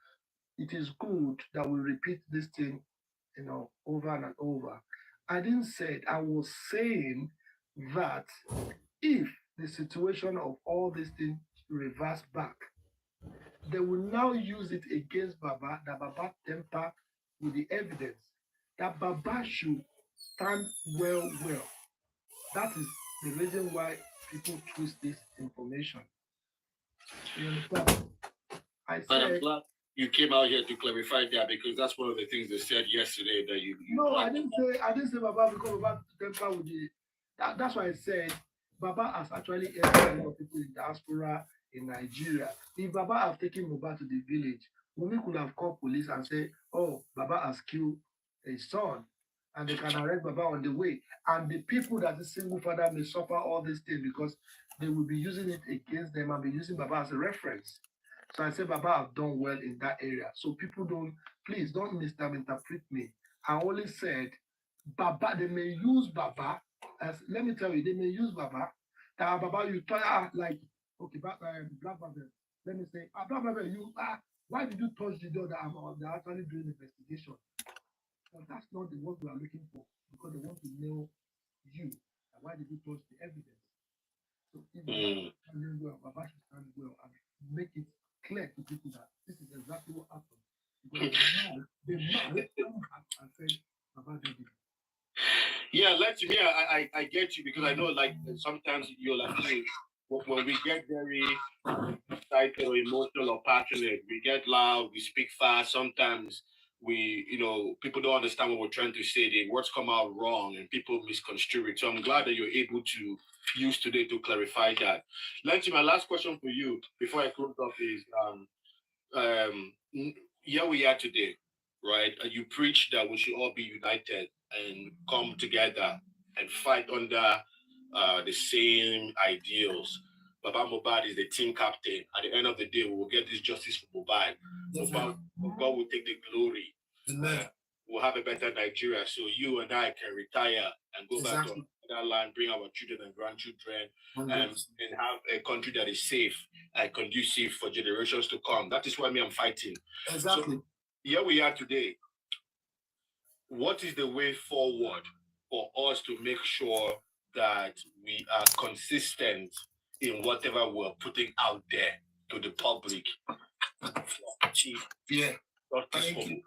it is good that we repeat this thing, over and over. I didn't say it. I was saying that if the situation of all these things reverse back, they will now use it against Baba, that Baba temper with the evidence, that Baba should stand well. That is the reason why people twist this information. You understand? I said, you came out here to clarify that because that's one of the things they said yesterday that you no, I didn't say Baba because Baba temper with the that's why I said Baba has actually helped a lot of people in diaspora in Nigeria. If Baba have taken Mohbad to the village, Wunmi could have called police and say, oh, Baba has killed his son, and they can arrest Baba on the way. And the people that the single father may suffer all these things because they will be using it against them and be using Baba as a reference. So I said Baba have done well in that area. So people please don't misinterpret me. I only said Baba, they may use Baba as, let me tell you, they may use Baba. That Baba, you try like, okay, Black Baba, let me say, Black Baba, why did you touch the door that they're actually doing investigation? But that's not the work we are looking for because they want to know you. And why did you touch the evidence? So if Baba is standing well, Baba should stand well and make it clear to people that this is exactly what happened. Because the man and said, Baba did it. Yeah, I get you because I know like sometimes you're like, hey, when we get very excited or emotional or passionate, we get loud, we speak fast. Sometimes people don't understand what we're trying to say. The words come out wrong and people misconstrue it. So I'm glad that you're able to use today to clarify that. Lenchi, my last question for you before I close up is, here we are today, right? You preach that we should all be united and come together and fight under the same ideals. Baba Mohbad is the team captain. At the end of the day, we will get this justice for Mohbad. Mohbad will take the glory. We'll have a better Nigeria. So you and I can retire and go back to that land, bring our children and grandchildren, and have a country that is safe and conducive for generations to come. That is why I'm fighting. Exactly. So here we are today. What is the way forward for us to make sure that we are consistent in whatever we're putting out there to the public? Yeah. Thank you.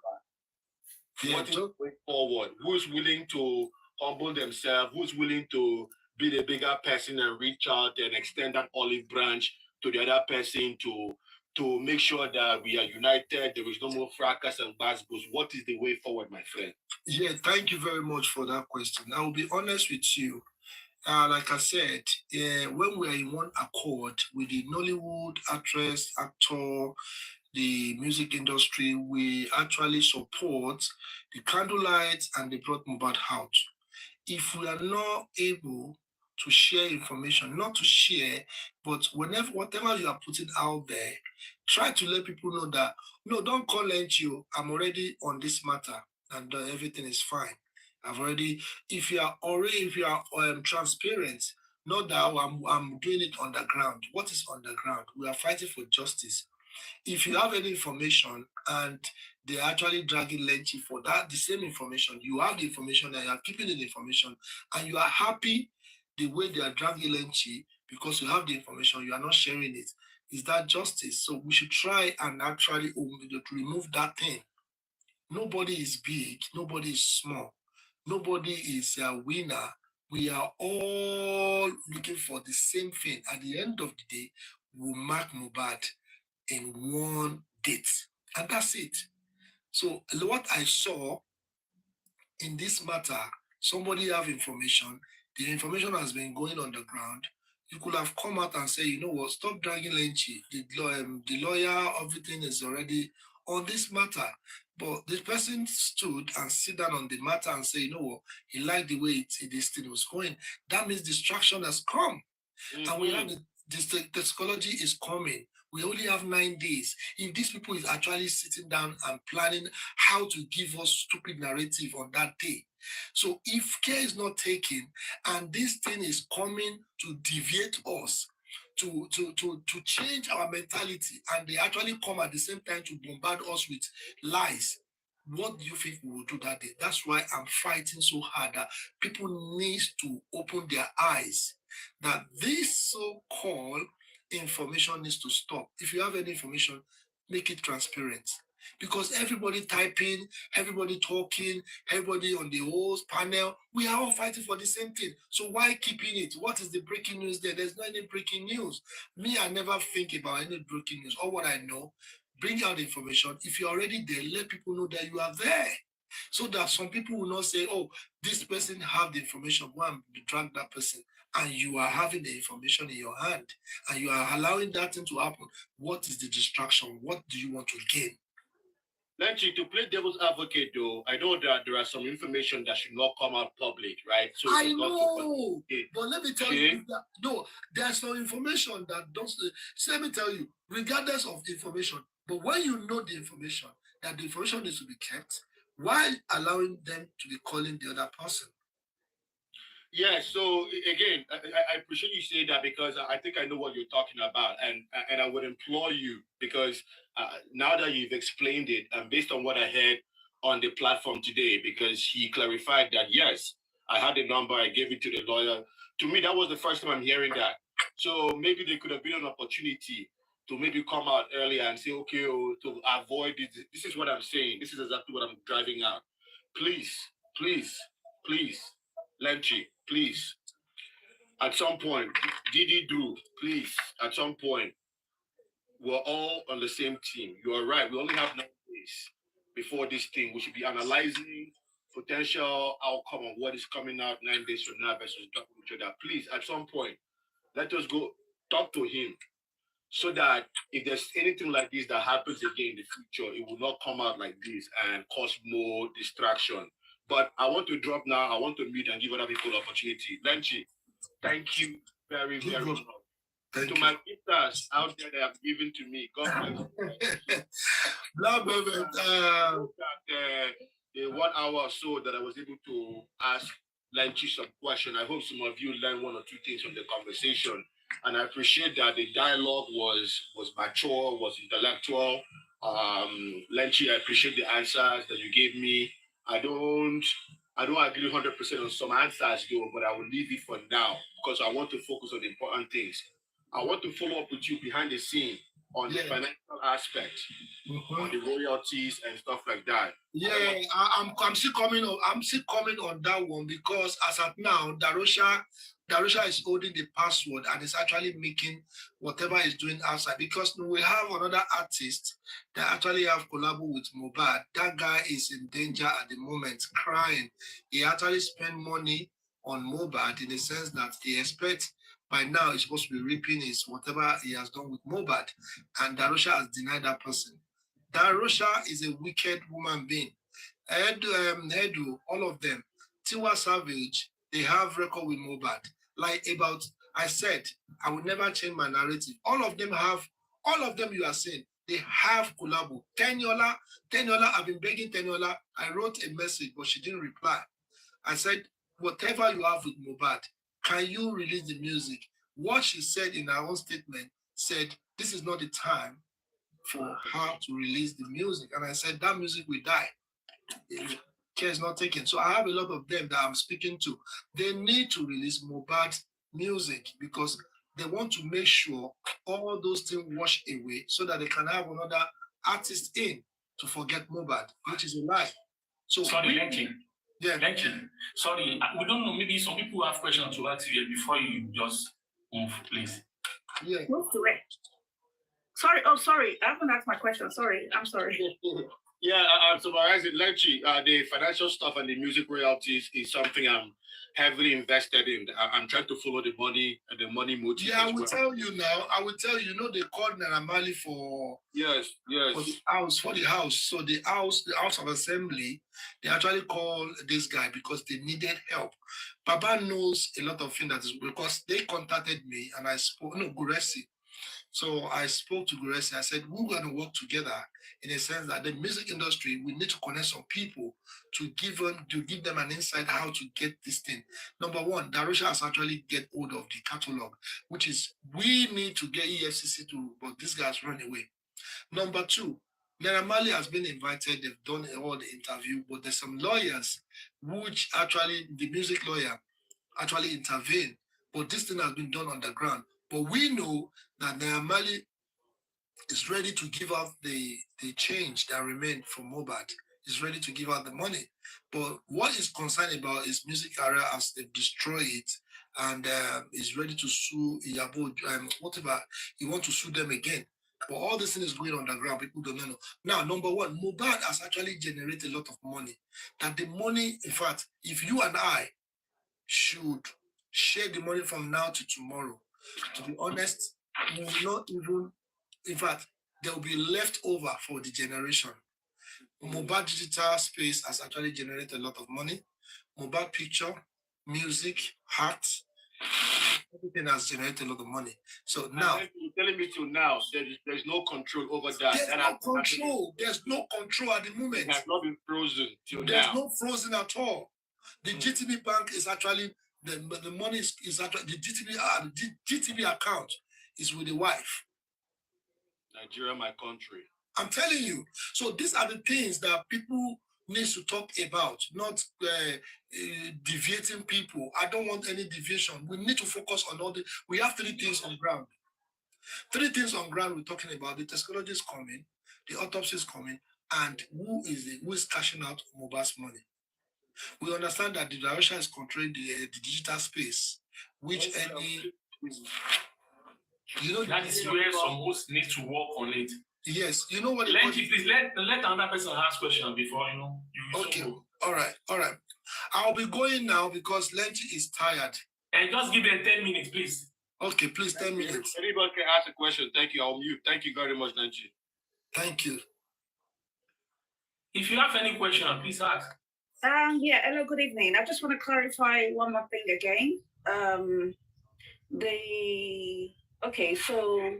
What is the way forward? Who's willing to humble themselves? Who's willing to be the bigger person and reach out and extend that olive branch to the other person to make sure that we are united, there is no more fracas and basbos? What is the way forward, my friend? Yeah, thank you very much for that question. I will be honest with you. Like I said, when we are in one accord with the Nollywood actress, actor, the music industry, we actually support the candlelight and they brought Mohbad out. If we are not able to share information, not to share, but whatever you are putting out there, try to let people know that, no, don't call 𝗀𝗁, I'm already on this matter and everything is fine. If you are transparent, not that I'm doing it underground. What is underground? We are fighting for justice. If you have any information and they're actually dragging 𝗀𝗁 for that, the same information, you have the information and you are keeping the information and you are happy the way they are dragging 𝗀𝗁 because you have the information, you are not sharing it. Is that justice? So we should try and actually remove that thing. Nobody is big, nobody is small, nobody is a winner. We are all looking for the same thing. At the end of the day, we'll mark Mohbad in one date, and that's it. So what I saw in this matter, somebody have information, the information has been going on the ground. You could have come out and say, you know what, stop dragging 𝗀𝗁. The lawyer, everything is already on this matter. But the person stood and sit down on the matter and say, you know what, he liked the way this thing was going. That means distraction has come. And we have the psychology is coming. We only have 9 days. If these people is actually sitting down and planning how to give us stupid narrative on that day. So if care is not taken and this thing is coming to deviate us, to change our mentality, and they actually come at the same time to bombard us with lies, what do you think we will do that day? That's why I'm fighting so hard that people need to open their eyes that this so-called information needs to stop. If you have any information, make it transparent. Because everybody typing, everybody talking, everybody on the whole panel, we are all fighting for the same thing. So why keeping it? What is the breaking news there? There's no any breaking news. Me, I never think about any breaking news. All what I know, bring out the information. If you're already there, let people know that you are there. So that some people will not say, oh, this person have the information, go and drag that person. And you are having the information in your hand and you are allowing that thing to happen. What is the distraction? What do you want to gain? 𝗫𝗁, to play devil's advocate, though, I know that there are some information that should not come out public, right? So I know, but let me tell you, that, no, there's some information that does. So let me tell you, regardless of the information, but when you know the information, that the information needs to be kept, why allowing them to be calling the other person? Yeah, so again, I appreciate you saying that because I think I know what you're talking about, and I would implore you because now that you've explained it, and based on what I heard on the platform today, because he clarified that yes, I had the number, I gave it to the lawyer. To me, that was the first time I'm hearing that. So maybe there could have been an opportunity to maybe come out earlier and say, okay, to avoid this. This is what I'm saying. This is exactly what I'm driving out. Please, please, please, 𝗫𝗁, please, at some point, 𝗷𝗔𝗫𝗃, please, at some point, we're all on the same team. You are right. We only have 9 days before this thing. We should be analyzing potential outcome of what is coming out 9 days from now versus talking to each other. Please, at some point, let us go talk to him so that if there's anything like this that happens again in the future, it will not come out like this and cause more distraction. But I want to drop now. I want to meet and give other people the opportunity. 𝗫𝗁, thank you very, very much. To my gifts out there that have given to me, God bless you. The 1 hour or so that I was able to ask 𝗫𝗁 some question, I hope some of you learned 1 or 2 things from the conversation. And I appreciate that the dialogue was mature, was intellectual. 𝗫𝗁, I appreciate the answers that you gave me. I don't agree 100% on some answers though, but I will leave it for now because I want to focus on the important things. I want to follow up with you behind the scene on the financial aspect, on the royalties and stuff like that. Yeah, I'm still coming on that one because as at now, 𝗫𝗏 is holding the password and is actually making whatever he's doing outside because we have another artist that actually have collaborated with Mohbad. That guy is in danger at the moment, crying. He actually spent money on Mohbad in the sense that he expects by now he's supposed to be reaping his whatever he has done with Mohbad, and 𝗫𝗏 has denied that person. 𝗫𝗏 is a wicked woman being. 𝗫𝗏, all of them. 𝗫𝗏 Savage, they have record with Mohbad. Like I said, I will never change my narrative. All of them you are saying, they have collabo. Teniola, I've been begging Teniola. I wrote a message, but she didn't reply. I said, whatever you have with Mohbad, can you release the music? What she said in her own statement said, this is not the time for her to release the music. And I said, that music will die. Care is not taken. So I have a lot of them that I'm speaking to. They need to release Mohbad's music because they want to make sure all those things wash away so that they can have another artist in to forget Mohbad, which is a lie. So sorry, 𝗫𝗁. Yeah. 𝗫𝗁. Sorry, we don't know. Maybe some people have questions to ask you before you just move, please. Yeah. Move to it. Sorry. Oh, sorry. I haven't asked my question. Sorry. I'm sorry. Yeah, I'm summarizing. 𝗫𝗁, the financial stuff and the music royalties is something I'm heavily invested in. I'm trying to follow the money and the money motive. Yeah, I will tell you now. You know, they called Naira Marley for for the house. So the house of assembly, they actually called this guy because they needed help. Baba knows a lot of things that is because they contacted me and I spoke. No, 𝗀𝗏. So I spoke to 𝗀𝗏. I said, we're going to work together in a sense that the music industry, we need to connect some people to give them an insight how to get this thing. Number one, 𝗫𝗏 has actually get hold of the catalog, which is we need to get EFCC to, but this guy's run away. Number two, Naira Marley has been invited. They've done all the interview, but there's some lawyers which actually, the music lawyer actually intervened, but this thing has been done on the ground. But we know that Naira Marley is ready to give out the change that remained from Mohbad. Is ready to give out the money. But what is concerned about is music career as they destroy it and is ready to sue whatever. He wants to sue them again. But all this thing is going underground. People don't know. Now, number one, Mohbad has actually generated a lot of money. That the money, in fact, if you and I should share the money from now to tomorrow, to be honest, we will not even, in fact, there will be left over for the generation. Mohbad digital space has actually generated a lot of money. Mohbad picture, music, art, everything has generated a lot of money. So now you're telling me till now there's no control over that. There's no control. There's no control at the moment. It has not been frozen till There's now. no frozen at all. The GTB bank is actually the money is actually the GTB account is with the wife. Nigeria, my country. I'm telling you. So these are the things that people need to talk about, not deviating people. I don't want any deviation. We need to focus on all the. We have 3 things on ground. 3 things on ground we're talking about. The toxicology is coming, the autopsy is coming, and who is cashing out Mohbad's money. We understand that the direction is controlling the digital space, which that is where some hosts need to work on it. Yes, you know what? 𝗕𝗁𝗁𝗁, please let another person ask question before you. Okay, all right. I'll be going now because 𝗕𝗁𝗁 is tired. And just give them 10 minutes, please. Okay, please 10 minutes. Anybody can ask a question. Thank you. I'll mute. Thank you very much, 𝗕𝗁𝗁𝗁. Thank you. If you have any question, please ask. Yeah, hello, good evening. I just want to clarify one more thing again. So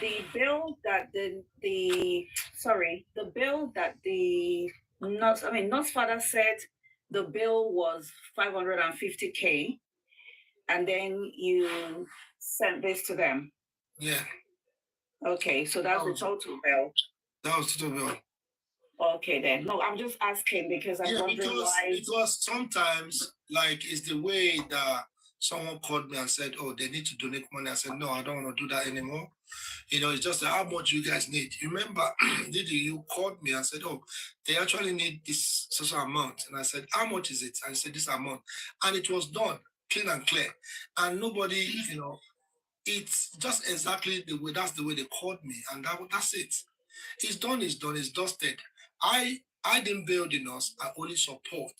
the bill that the bill that the Not's father said the bill was 550K, and then you sent this to them. Yeah. Okay, so that's the total bill. That was the total bill. Okay then. No, I'm just asking because I'm wondering why. Because sometimes, like, it's the way that someone called me and said, oh, they need to donate money. I said, no, I don't want to do that anymore. It's just how much you guys need. You remember, you called me and said, oh, they actually need this social amount. And I said, how much is it? And I said, this amount. And it was done, clean and clear. And nobody, it's just exactly the way, that's the way they called me. And that's it. It's done, it's dusted. I didn't build in us, I only support.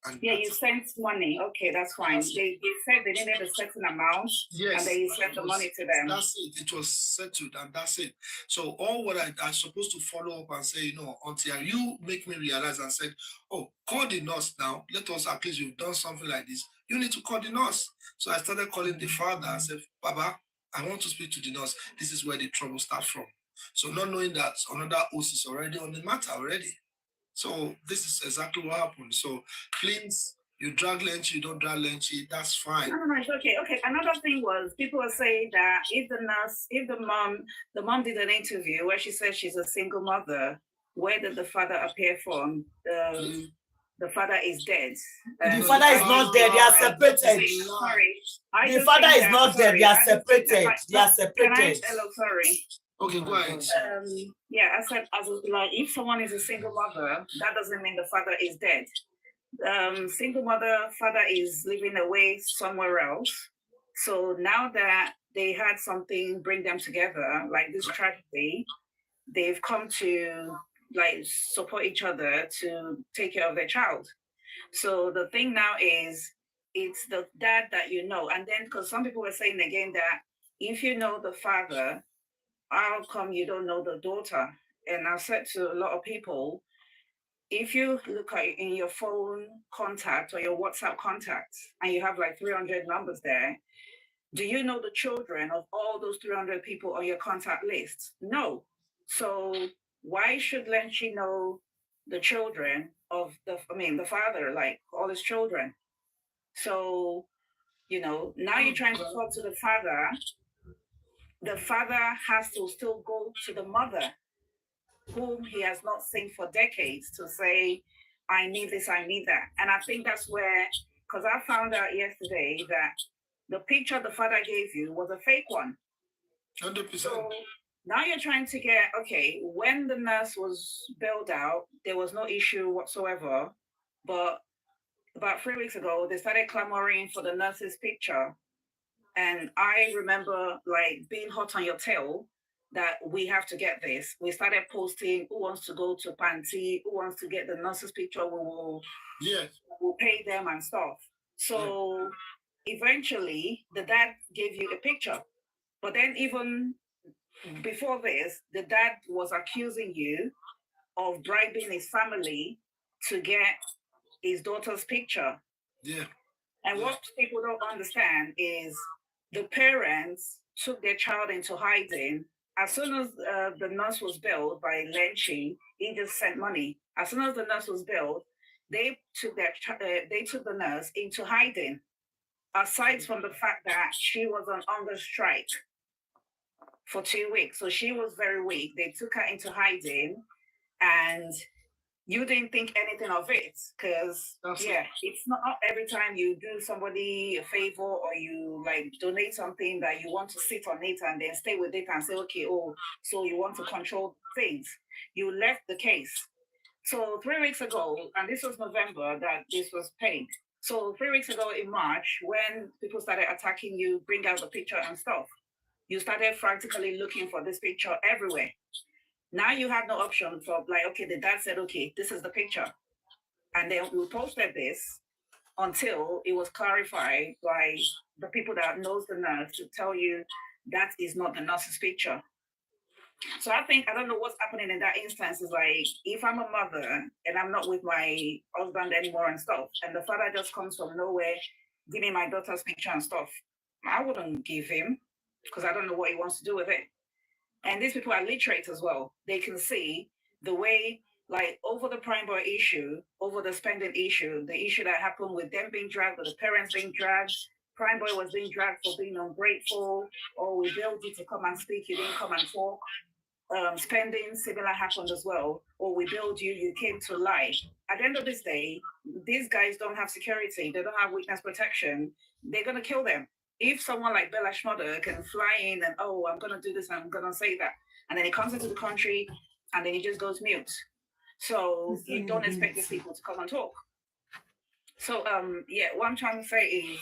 And yeah, you sent money. Okay, that's fine. They said they needed a certain amount, yes, and then you sent the money to them. That's it. It was settled, and that's it. So all what I'm supposed to follow up and say, until you make me realize and said, oh, call the nurse now. Let us, at least you've done something like this. You need to call the nurse. So I started calling the father and said, Baba, I want to speak to the nurse. This is where the trouble starts from. So not knowing that another host is already on the matter already. So this is exactly what happened. So please, you drag 𝗕𝗁𝗁𝗁, you don't drag 𝗕𝗁𝗁𝗁, that's fine. No, it's okay. Okay, another thing was people were saying that if the mom did an interview where she said she's a single mother, where did the father appear from? The father is dead. The father is not dead, they are separated. Sorry. The father is not dead, they are separated. They are separated. Sorry. Okay, go ahead. Yeah, I said, if someone is a single mother, that doesn't mean the father is dead. Single mother, father is living away somewhere else. So now that they had something bring them together, like this tragedy, they've come to support each other to take care of their child. So the thing now is, it's the dad that and then because some people were saying again that if you know the father, how come you don't know the daughter? And I said to a lot of people, if you look at in your phone contact or your WhatsApp contacts and you have 300 numbers there, do you know the children of all those 300 people on your contact list? No. So why should 𝗕𝗁𝗁𝗁𝗁 know the children of the father, all his children? So, now you're trying to talk to the father. The father has to still go to the mother, whom he has not seen for decades, to say, I need this, I need that. And I think that's where, because I found out yesterday that the picture the father gave you was a fake one. 100%. So now you're trying to get, when the nurse was bailed out, there was no issue whatsoever. But about 3 weeks ago, they started clamoring for the nurse's picture. And I remember being hot on your tail that we have to get this. We started posting who wants to go to Panti, who wants to get the nurse's picture, we'll pay them and stuff. So eventually the dad gave you a picture. But then even before this, the dad was accusing you of bribing his family to get his daughter's picture. Yeah. And what people don't understand is the parents took their child into hiding. As soon as the nurse was billed by 𝗫𝗫𝗁, he just sent money. As soon as the nurse was billed, they took the nurse into hiding. Aside from the fact that she was on hunger strike for 2 weeks, so she was very weak. They took her into hiding, and you didn't think anything of it, because it's not every time you do somebody a favor or you like donate something that you want to sit on it and then stay with it and say, okay, oh, so you want to control things. You left the case. So 3 weeks ago, and this was November that this was paid. So 3 weeks ago in March, when people started attacking you, bring out the picture and stuff, you started frantically looking for this picture everywhere. Now you had no option for like, okay, the dad said, okay, this is the picture. And then we posted this until it was clarified by the people that knows the nurse to tell you that is not the nurse's picture. So I don't know what's happening in that instance is like, if I'm a mother and I'm not with my husband anymore and stuff, and the father just comes from nowhere, give me my daughter's picture and stuff, I wouldn't give him because I don't know what he wants to do with it. And these people are literate as well. They can see the way, like over the prime boy issue, over the spending issue, the issue that happened with them being dragged, with the parents being dragged, prime boy was being dragged for being ungrateful, or we billed you to come and speak, you didn't come and talk. Spending, similar happened as well, or we billed you, you came to lie. At the end of this day, these guys don't have security, they don't have witness protection, they're gonna kill them. If someone like Bella Schmother can fly in and, oh, I'm going to do this, I'm going to say that, and then he comes into the country and then he just goes mute. So you don't expect these people to come and talk. So, what I'm trying to say is,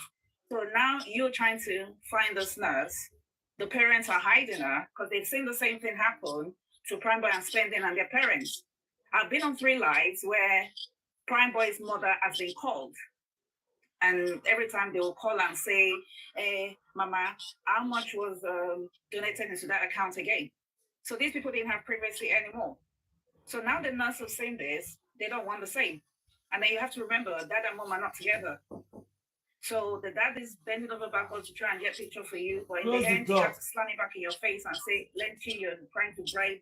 so now you're trying to find this nurse. The parents are hiding her because they've seen the same thing happen to Prime Boy and Spending and their parents. I've been on 3 lives where Prime Boy's mother has been called. And every time they will call and say, hey, Mama, how much was donated into that account again? So these people didn't have privacy anymore. So now the nurse have seen this, they don't want the same. And then you have to remember, dad and mom are not together. So the dad is bending over backwards to try and get a picture for you, but in the end, you have to slam it back in your face and say, 𝗫𝗫𝗁, you're trying to bribe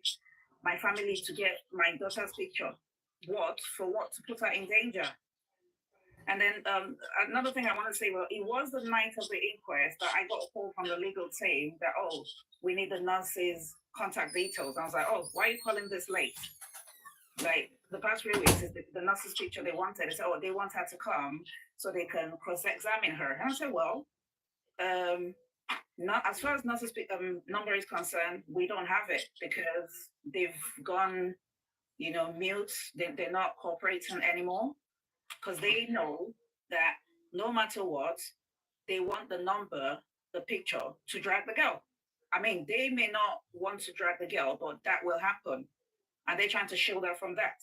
my family to get my daughter's picture. What? For what? To put her in danger. And then another thing I want to say, well, it was the night of the inquest that I got a call from the legal team that, oh, we need the nurse's contact details. I was like, oh, why are you calling this late? Like the past 3 weeks is the nurse's picture they wanted. They said, oh, they want her to come so they can cross-examine her. And I said, well, not as far as nurse's number is concerned, we don't have it because they've gone, mute. They're not cooperating anymore. Because they know that no matter what, they want the number, the picture, to drag the girl. I mean, they may not want to drag the girl, but that will happen. And they're trying to shield her from that.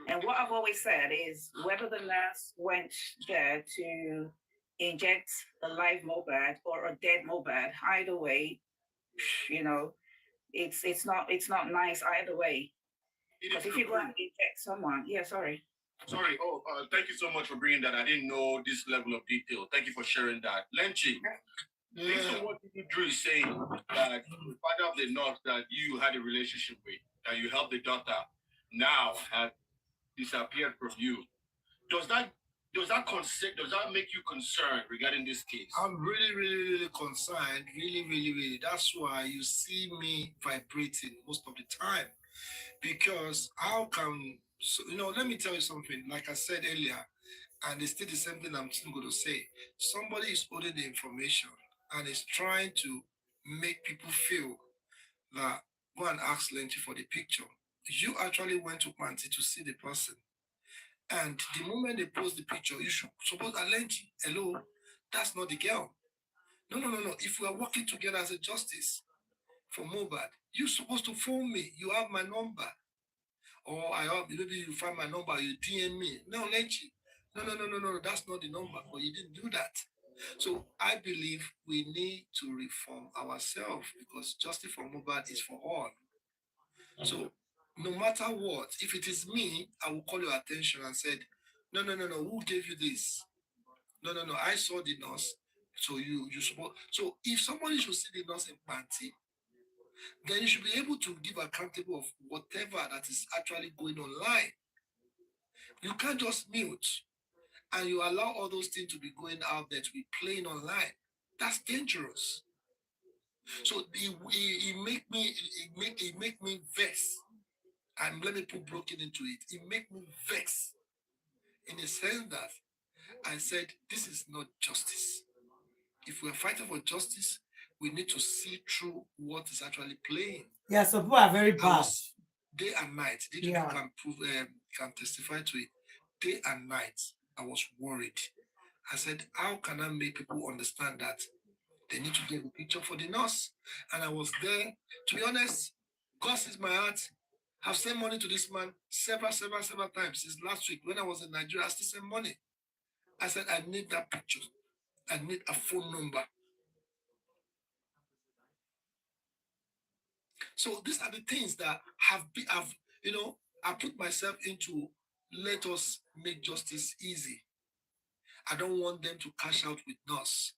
And what I've always said is whether the nurse went there to inject a live Mohbad or a dead Mohbad, either way, it's not nice either way. Because if you go and inject someone, Sorry. Thank you so much for bringing that. I didn't know this level of detail. Thank you for sharing that. 𝗫𝗫𝗁, based on what Drew is saying, that the father of the nurse that you had a relationship with, that you helped the daughter, now has disappeared from you. Does that make you concerned regarding this case? I'm really, really, really concerned. Really, really, really. That's why you see me vibrating most of the time. Because how can... So, let me tell you something. Like I said earlier, and it's still the same thing I'm still going to say. Somebody is holding the information and is trying to make people feel that go and ask 𝗫𝗫𝗁 for the picture. You actually went to Panti to see the person. And the moment they post the picture, you should suppose that 𝗫𝗫𝗁, hello, that's not the girl. No. If we are working together as a justice, for Mohbad. You're supposed to phone me. You have my number. Or I have, maybe you find my number, you DM me. No, 𝗕𝗁𝗁. No. That's not the number. But you didn't do that. So I believe we need to reform ourselves because justice for Mohbad is for all. So no matter what, if it is me, I will call your attention and said, no, who gave you this? No, I saw the nurse. So you support. So if somebody should see the nurse in panty, then you should be able to give accountable of whatever that is actually going online. You can't just mute and you allow all those things to be going out there to be playing online. That's dangerous. So it make me vex. And let me put broken into it. It make me vex in the sense that I said, this is not justice. If we're fighting for justice, we need to see through what is actually playing. Yeah, so people are very bad. Day and night. You can prove, can testify to it. Day and night, I was worried. I said, how can I make people understand that they need to get the picture for the nurse? And I was there. To be honest, God sees my heart. I've sent money to this man several times since last week. When I was in Nigeria, I still sent money. I said, I need that picture. I need a phone number. So these are the things that I put myself into. Let us make justice easy. I don't want them to cash out with us.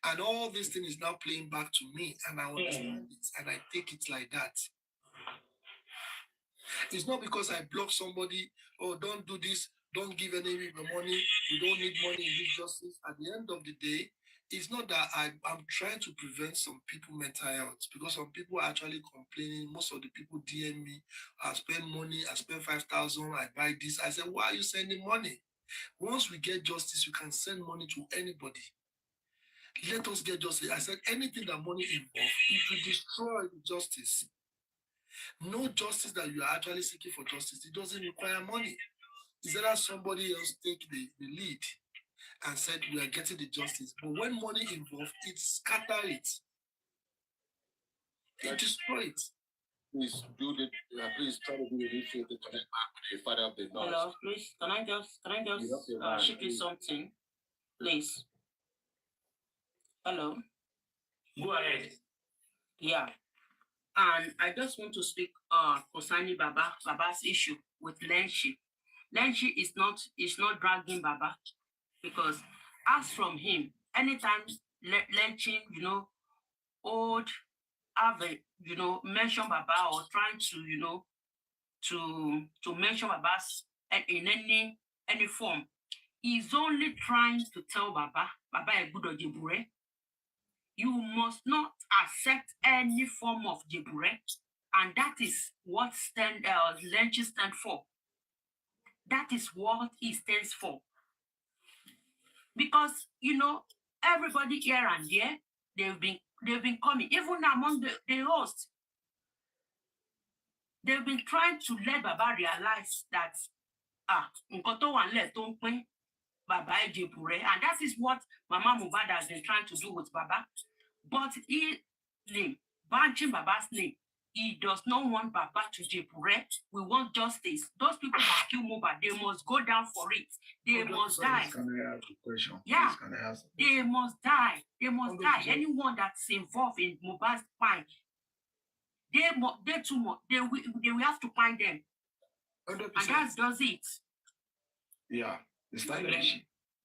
And all this thing is now playing back to me, and I understand it, and I take it like that. It's not because I block somebody, or don't do this, don't give any money, you don't need money in this justice. At the end of the day, it's not that I'm trying to prevent some people mental health, because some people are actually complaining. Most of the people DM me, I spend money, I spend 5,000, I buy this. I said, why are you sending money? Once we get justice, you can send money to anybody. Let us get justice. I said, anything that money involves, it will destroy the justice. No justice that you are actually seeking for justice, it doesn't require money. Is that somebody else take the lead and said we are getting the justice? But when money involved, it scatters it. It destroys it. Please build it. Please try to do it if you connect back with the father of the nurse. Hello, please. Can I just ship you something, please? Hello. Go ahead. Yeah. And I just want to speak concerning Baba's issue with 𝗕𝗁𝗁𝗁. 𝗕𝗁𝗁𝗁 is not dragging Baba, because as from him, anytime 𝗕𝗁𝗁𝗁𝗁, mention Baba or trying to, to mention Baba's in any form, he's only trying to tell Baba 𝗵𝗃𝗲𝗀. You must not accept any form of 𝗵𝗃𝗲, and that is what 𝗕𝗁𝗁𝗁𝗁 stand for. That is what he stands for. Because everybody here and there, they've been coming, even among the hosts. They've been trying to let Baba realize that Baba 𝗵𝗃𝗲𝗀, and that is what Mama Mohbad has been trying to do with Baba. But banching Baba's name, he does not want Baba to 𝗵𝗃𝗲. We want justice. Those people that kill Mohbad, they must go down for it. They must die. Can I ask a question? Yeah, can I ask they must die. They must die. Anyone that's involved in Mohbad's crime, they will have to find them. 100%. And that does it. Yeah. Mr.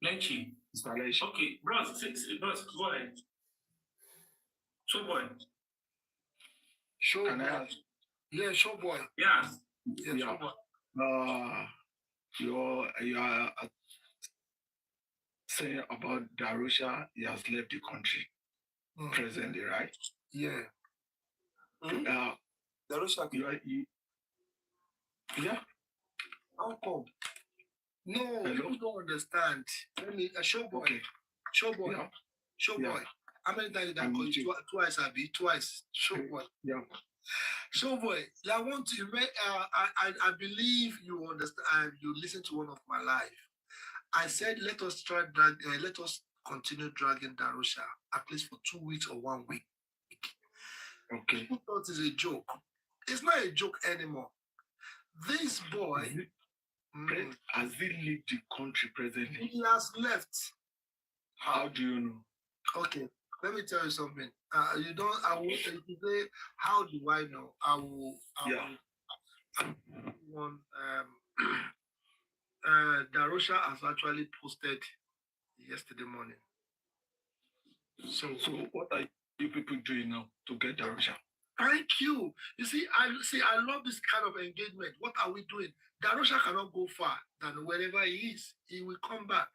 𝗕𝗁𝗁𝗁𝗁. Okay, bros, go ahead. Show boy. Can I ask? Yeah, show boy. Yeah. Show boy. You are saying about 𝗵𝗃𝗃𝗢, he has left the country presently, right? Yeah. 𝗵𝗃𝗃𝗢. Yeah. How come? No, Hello? you don't understand. Let me show boy. Okay. Show boy. Yeah. Show Yeah. boy. How many times did I call you? Twice, Abi. Twice. Show boy. Yeah. Show boy. I want to. I believe you understand. You listen to one of my live. I said, let us continue dragging 𝗵𝗃𝗃𝗢 at least for 2 weeks or 1 week. Okay. People thought it's a joke. It's not a joke anymore. This boy has he left the country presently? He has left. How do you know? Okay, let me tell you something. You don't. I will say. How do I know? I will. 𝗵𝘃𝗲𝗀𝗀𝗀𝗀 has actually posted yesterday morning. So what are you people doing now to get 𝗃𝘀? Thank you. You see, I love this kind of engagement. What are we doing? 𝗃𝘀 cannot go far than wherever he is. He will come back.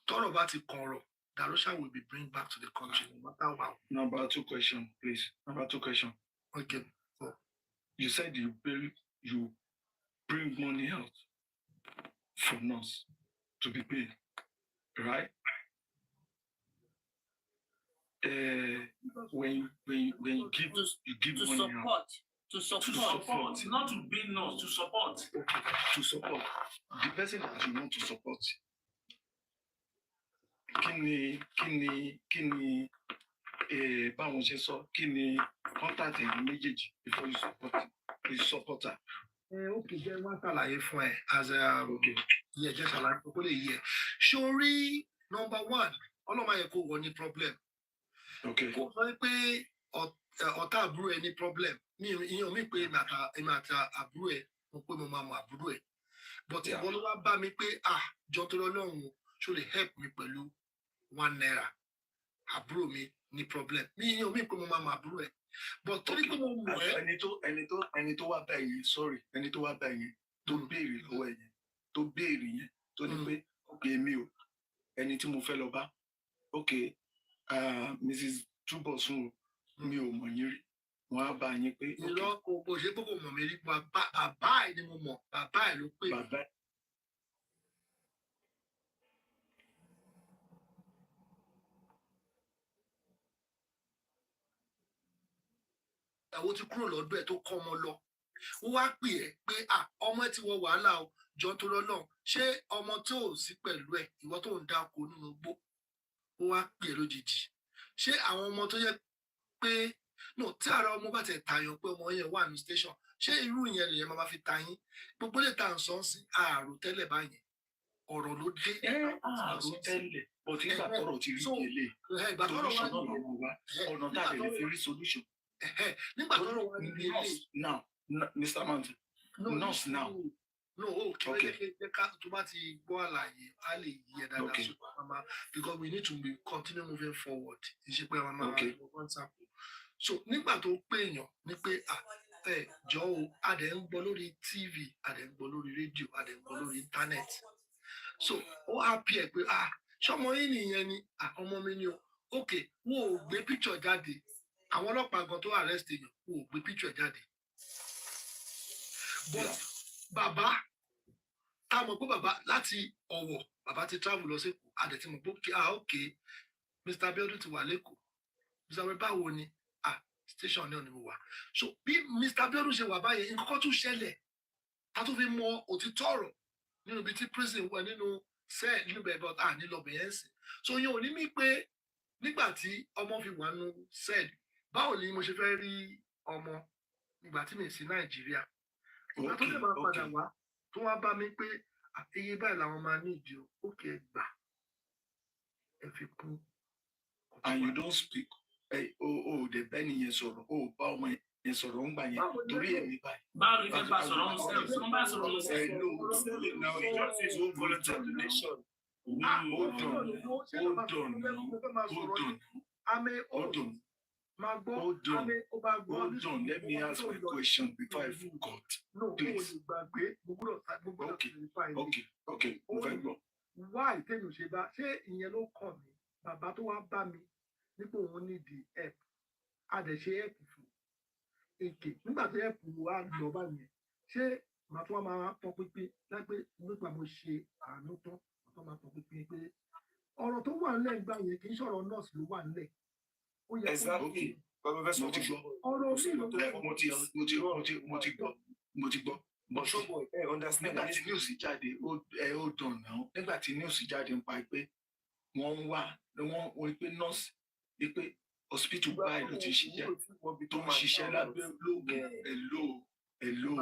𝗃𝘀𝗲𝗃𝗀𝗃, 𝗃𝘀 will be bring back to the country no matter what. Number 2 question, please. Number 2 question. Okay. So, you said you bring money out for us to be paid, right? When you give to money support, out. To support, not to be no, to support. Okay, to support. The person that you want to support. Kini báwọn ṣe sọ, kini contact méjèèjì before you support her. Okay, jẹ́ wọ́n ṣàlàyé fún ẹ as okay. Yeah, jẹ́ ṣàlàyé fún kó lè yẹ. Sórí number 1, ọlọ́mọ yẹ kó wọ ní problem. Okay. Kò sọ pé ọ̀tá àbúrò ẹ ní problem. Ìyẹn mi pé èmi àti àbúrò ẹ mo pé mo máa mọ àbúrò ẹ. But ìwọ ló wá bá mi pé jọ tó lọ́lọ́run ṣó lè help mi pẹ̀lú 1 naira. Àbúrò mi ní problem. Ìyẹn mi pé mo máa mọ àbúrò ẹ. But torí pé mo mọ̀ ẹ́. Ẹni tó wá bá yẹn, sorry, ẹni tó wá bá yẹn tó béèrè lọ́wọ́ yẹn, tó béèrè yẹn, tó ní pé okay mi o, ẹni tí mo fẹ́ lọ bá, okay, Mrs. Túbọ̀sún mi ò mọ̀ yín rí. Wọ́n á bá yín pé irọ́ kò ṣe pé kò mọ̀ mí rí, bàbá ẹ̀ ni mo mọ̀, bàbá ẹ̀ ló pè. Bàbá ẹ̀. Àwọn ti kúrò lọ́dọ̀ ẹ̀ tó kọ́ ọmọ lọ. Ó wá pè ẹ́ pé ọmọ ẹ ti wọ wàhálà o, jọ tó lọ́lọ́. Ṣé ọmọ tó ò sí pẹ̀lú ẹ̀, ìwọ tó ń dáko nínú igbó, ó wá pè é lójijì. Ṣé àwọn ọmọ tó yẹ pé tí ara ọmọ bá tẹ̀ tàyàn pé ọmọ yẹn wà ní station, ṣé irú ìyẹn lèyẹn máa fi ta yín? Gbogbo lè ta ǹsán sí ààrò tẹ́lẹ̀ báyẹn. Ọ̀rọ̀ ló dé. Ààrò tẹ́lẹ̀, but nígbà tọ́rọ̀ ti rí ilé. Solution náà ló wá. Ọ̀nà tá a lè fi rí solution. Nígbà tó rọ̀ wá ní ilé. Now, Mr. Mountain, nurse now. No, okay. Tó bá ti gbọ́ àlàyé, a lè yí ẹ dáadáa sọ́kọ̀ mama, because we need to continue moving forward. Ìṣe pé mama WhatsApp. So nígbà tó pé èèyàn ní pé jọ o, a dẹ̀ ń gbọ́ lórí TV, a dẹ̀ ń gbọ́ lórí rédíò, a dẹ̀ ń gbọ́ lórí internet. So ó happy ẹ pé ṣọmọ yín nìyẹn ni ọmọ mi ni o. Okay, wo ò gbé picture jáde. Àwọn ọlọ́pàá gan tó arrest èèyàn wò gbé picture jáde. But bàbá tá mọ̀ pé bàbá láti Ọ̀wọ̀ bàbá ti travel lọ sí Èkó, àdẹ̀ tí mo gbó kí okay, Mr. Abiodun ti wà lẹ́kọ̀ọ́. Mr. Abiodun báwo ni station náà ni mo wà. So bí Mr. Abiodun ṣe wà báyẹn, nǹkan tún ṣẹlẹ̀ tá tó fi mọ òtítọ́ ọ̀rọ̀ nínú ibi tí prison wà nínú cell nínú bẹ̀rẹ̀ but nílò bẹ̀yẹn sí. So yẹn ò ní mí pé nígbà tí ọmọ fi wà nínú cell, báwo ni mo ṣe fẹ́ rí ọmọ nígbà tí mi sí Nàìjíríà? Ìgbà tó lè máa padà wá tó wá bá mi pé iye báyìí làwọn máa ní ìdí o, ókè gbà ẹ fi kún. And you don't speak. The bẹ́ẹ̀ yẹn sọ̀rọ̀, bá ọmọ yẹn sọ̀rọ̀ ń gbà yẹn torí ẹ̀mí báyìí. Báwo ni fẹ́ bá sọ̀rọ̀ ń sẹ́yìn? Tí wọ́n bá sọ̀rọ̀ ń sẹ́yìn. Now he just says no volunteer donation. Hold on. Let me ask my question before I forgot. Please. Okay. Why tẹ́lẹ̀ ṣe bá ṣé ìyẹn ló kàn mí? Bàbá tó wá bá mi nípò òun ní di help. A dẹ̀ ṣe help fún. Èkè nígbà tí help wá lọ bá yẹn, ṣé màá tún wá máa tọ́ pínpín lápẹ́ nígbà mo ṣe àánú tán, màá tún máa tọ́ pínpín pé ọ̀rọ̀ tó wà nílẹ̀ ìgbà yẹn kì í ṣọ̀rọ̀ nọ́ọ̀sì ló wà nílẹ̀. Ó yẹ kó okay. Mo ti gbọ́. Mo ti gbọ́. But understand that news jáde ó dùn náà. Nígbà tí news jáde ń pa pé wọ́n ń wá wọ́n pé nọ́ọ̀sì pé hospital báyìí ló ti ṣiṣẹ́ tó ń ṣiṣẹ́ lábẹ́ lóògùn hello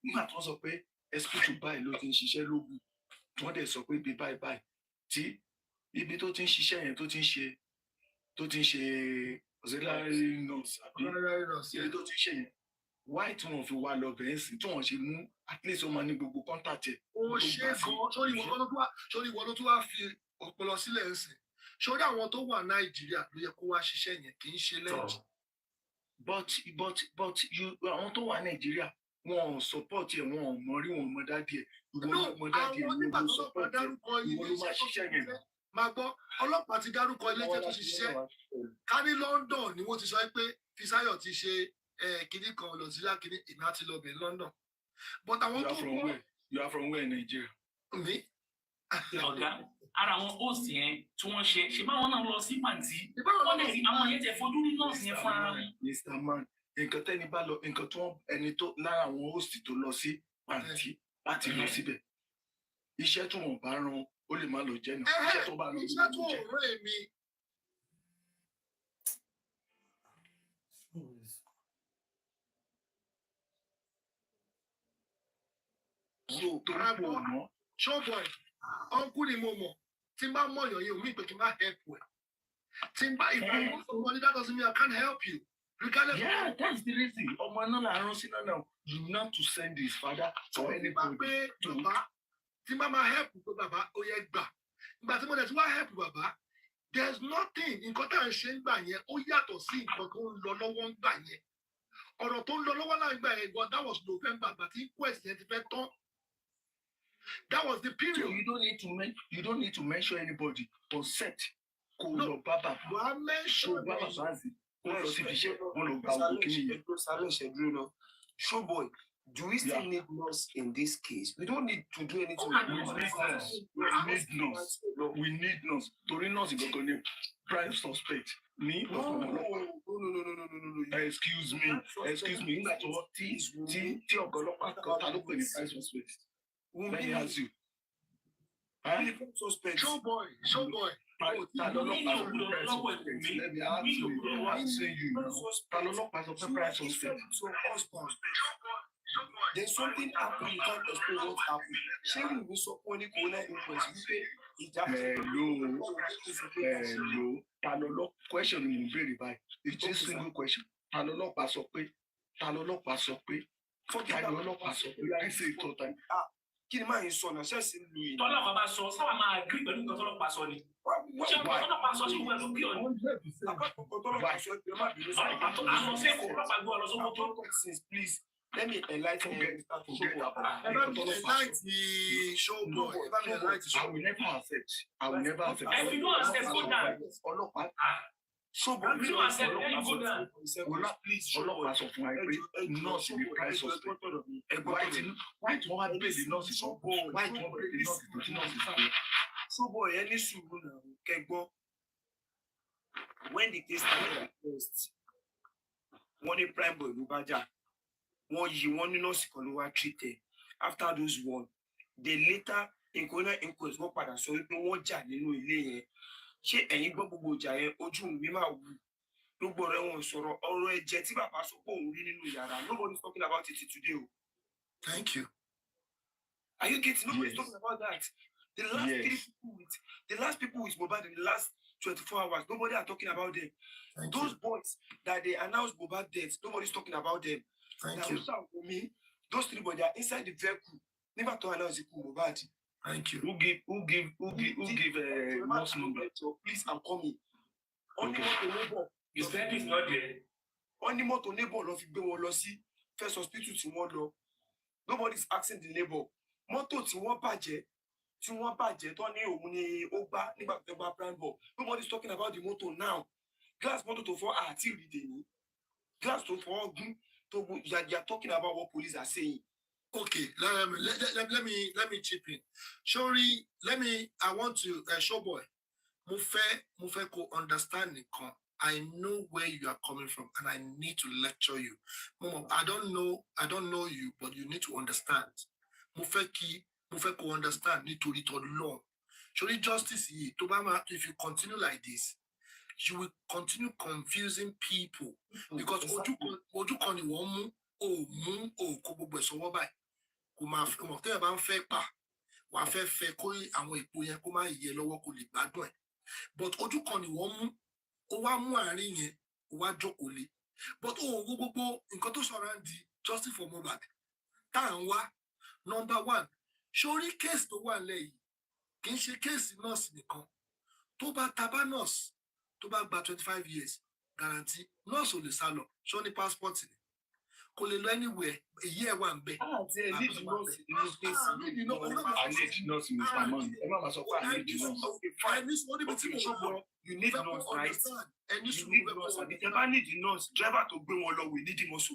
nígbà tó ń sọ pé hospital báyìí ló ti ń ṣiṣẹ́ lóògùn tí wọ́n dẹ̀ sọ pé bí báyìí tí ibi tó ti ń ṣiṣẹ́ yẹn tó ti ń ṣe auxiliary nurse àbí ibi tó ti ń ṣe yẹn why tí wọ́n fi wá lọ bẹ̀rẹ̀ sí tí wọ́n ṣe mú at least ó máa ní gbogbo contact ẹ̀. ó ṣe gan sórí ìwọ ló tún wá fi ọpọlọ sílẹ̀ ń sìn sórí àwọn tó wà Nàìjíríà ló yẹ kó wá ṣiṣẹ́ yẹn kì í ṣe lẹ́yìn. but àwọn tó wà Nàìjíríà wọn ò support ẹ wọn ò mọ rí wọn mọ dádì ẹ ìwọ mọ dádì ẹ ìwọ ló support ẹ ìwọ ló máa ṣiṣẹ́ yẹn. máa gbọ́ ọlọ́pàá ti dárúkọ ilé iṣẹ́ tó ti ṣiṣẹ́ ká ní London ni wọ́n ti sọ pé Fisáyọ̀ ti ṣe kinní kan lọ sí lákinní èmi àti lọ bẹ̀ London but àwọn tó kọ́. You are from where in Nigeria? Mi. Ọ̀gá ara àwọn host yẹn tí wọ́n ṣe báwọn náà lọ sí pàǹtí wọ́n lè rí àwọn yẹn tẹ fojú ní nọ́ọ̀sì yẹn fún ara wọn. Mr. Man nǹkan tẹ́ni bá lọ nǹkan tó ẹni tó lára àwọn host tó lọ sí pàǹtí láti lọ síbẹ̀ iṣẹ́ tó wọ́n bá ran ó lè má lọ jẹ́ náà iṣẹ́ tó bá lọ iṣẹ́ tó rán èmi. Showboy uncle ni mo mọ̀ tí n bá mọ̀yàn yìí omi ìpè kí n bá help ẹ̀ tí n bá ìpè money that doesn't mean I can't help you. Yeah, that's the reason. Ọmọ náà la rán sí náà now. You not to send his father to anybody. Bàbá tí n bá máa help pé bàbá ó yẹ gbà ìgbà tí mo dẹ̀ tí wá help bàbá there's nothing nǹkan tá à ń ṣe ń gbà yẹn ó yàtọ̀ sí nǹkan tó ń lọ lọ́wọ́ ń gbà yẹn ọ̀rọ̀ tó ń lọ lọ́wọ́ láì gbà yẹn gan that was November àgbà tí quest yẹn ti fẹ́ tán. That was the period. So you don't need to mention anybody but set kó lọ bàbá wàá mention bàbá báàzì kó lọ sí iṣẹ́ wọn lọ gba owó kìíní. Showboy, do we still need nurse in this case? We don't need to do anything. We need nurse. Torí nurse gangan ni prime suspect. Me? No. Excuse me. Nígbà tó tí ọ̀gá ọlọ́pàá kan ta ló pè ní prime suspect. Let me ask you. Showboy. Let me ask you. I'm saying you. Ta ló lọ́pàá sọ pé prime suspect. There's something happened, you can't explain what happened. Sharing with someone who can influence Hello. Ta ló lọ question ni mo béèrè báyìí. It's just a single question. Ta ló lọ́pàá sọ pé. Ta ló lọ́pàá sọ pé. I say it all time. Kí ni máa ń sọ náà ṣẹ́ẹ̀sì ń lu yìí. Tọ́lọ́pàá bá sọ sábà máa agree pẹ̀lú nǹkan tọ́lọ́pàá sọ ni. Ṣé tọ́lọ́pàá sọ sí ìwé ẹ̀rọ bí ọ̀nà? Please, let me enlighten you. Showboy. I will never accept. If you don't accept, go down. Showboy. If you don't accept, then you go down. Ọlọ́pàá sọ fún wa pé nọ́ọ̀sì ni prime suspect. Why tí wọ́n wá bèèrè nọ́ọ̀sì sọ? Why tí wọ́n bèèrè nọ́ọ̀sì sọ? Showboy, any sùúrù náà kẹgbọ́n. When the case started first, wọ́n ní prime boy ló bá jà. Wọ́n ní nọ́ọ̀sì kan ló wá treated. After those one, they later coroner inquest wọ́n padà sọ wípé wọ́n jà nínú ilé yẹn. Ṣé ẹ̀yin gbọ́ gbogbo ìjà yẹn ojú mi máa wù? Gbogbo rẹ̀ wọ́n sọ̀rọ̀ ọ̀rọ̀ ẹ̀jẹ̀ tí bàbá sọ pé òun rí nínú yàrá. Nobody's talking about it today. Thank you. Are you getting? Nobody's talking about that. The last people with Mohbad in the last 24 hours, nobody are talking about them. Those boys that they announced Mohbad death, nobody's talking about them. Thank you. Those three boys, they are inside the vehicle. Never to announce the Mohbad. Thank you. Who give nurse number? Please, I'm coming. Only motor neighbor. His friend is not there. Only motor neighbor lọ fi gbé wọn lọ sí first hospital tí wọ́n lọ. Nobody's asking the neighbor. Motor tí wọ́n bàjẹ́ tó ní òun ni ó gbá nígbà tó gba prime ball. Nobody's talking about the motor now. Glass motor tó fọ́ àti ìrìdè ní. Glass tó fọ́ gún tó gbó. You are talking about what police are saying. Okay, let me chip in. Sorry, I want to Showboy. Mo fẹ́ kó understand nìkan. I know where you are coming from, and I need to lecture you. Mom, I don't know you, but you need to understand. Mo fẹ́ kó understand nítorí tó lọ. Sorry, justice yìí tó bá máa if you continue like this, you will continue confusing people because ojú kan ni wọ́n mú kó gbogbo ẹ̀ sọ́wọ́ báyìí kò máa fi ọmọ tẹ́yẹ̀ bá ń fẹ́ pa wàá fẹ́ kó àwọn èpo yẹn kó má yẹ lọ́wọ́ kó lè gbádùn ẹ̀ but ojú kan ni wọ́n mú ó wá mú àárín yẹn ó wá jókòó lé but ó wo gbogbo nǹkan tó sọ̀rọ̀ di justice for Mohbad tá à ń wá number one sórí kéèsì tó wà lẹ́yìn kì í ṣe kéèsì nọ́ọ̀sì nìkan tó bá tabá nọ́ọ̀sì tó bá gba 25 years guarantee nọ́ọ̀sì ò lè sá lọ ṣó ní passport ni kò lè lọ anywhere èyí ẹ̀ wà ń bẹ̀. I need nọ́ọ̀sì Mr. Man ẹ má máa sọ pé I need nọ́ọ̀sì. You need nurse, right? You need nurse. Àbí tẹ́ bá need nurse, driver tó gbé wọn lọ, we need him also.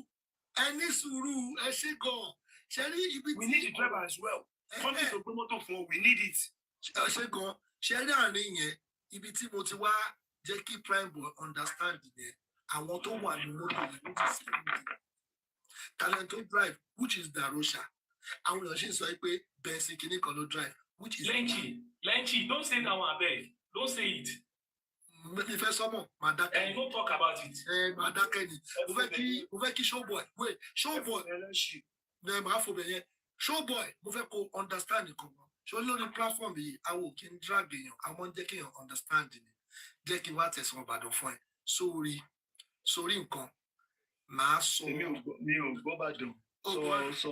Ẹni sùúrù ẹ ṣe gan-an. Ṣé rí ibi tí. We need the driver as well. Company tó gbé mọ́tò fún ọ, we need it. Ẹ ṣe gan-an. Ṣé rí àárín yẹn, ibi tí mo ti wá jẹ́ kí prime boy understand yẹn, àwọn tó wà ní mọ́tò yẹn ló ti sẹ́yìn. Talent to drive, which is Darosha. Àwọn èèyàn ṣì ń sọ pé Bẹ́ẹ̀sì kìíní kan ló drive, which is. Ленчи, don't say that one, abeg. Don't say it. If I someone, my dad, don't talk about it. My dad, mo fẹ́ kí showboy, wait, showboy, showboy, mo fẹ́ kó understand nǹkan mọ́. Ṣé lórí platform yìí, àwọn kì í drag èèyàn, àwọn jẹ́ kí èèyàn understand ni. Jẹ́ kí n wá tẹ̀sán Ìbàdàn fún ẹ. Sórí nǹkan, màá sọ. Mi ò gbọ́ Ìbàdàn, sọ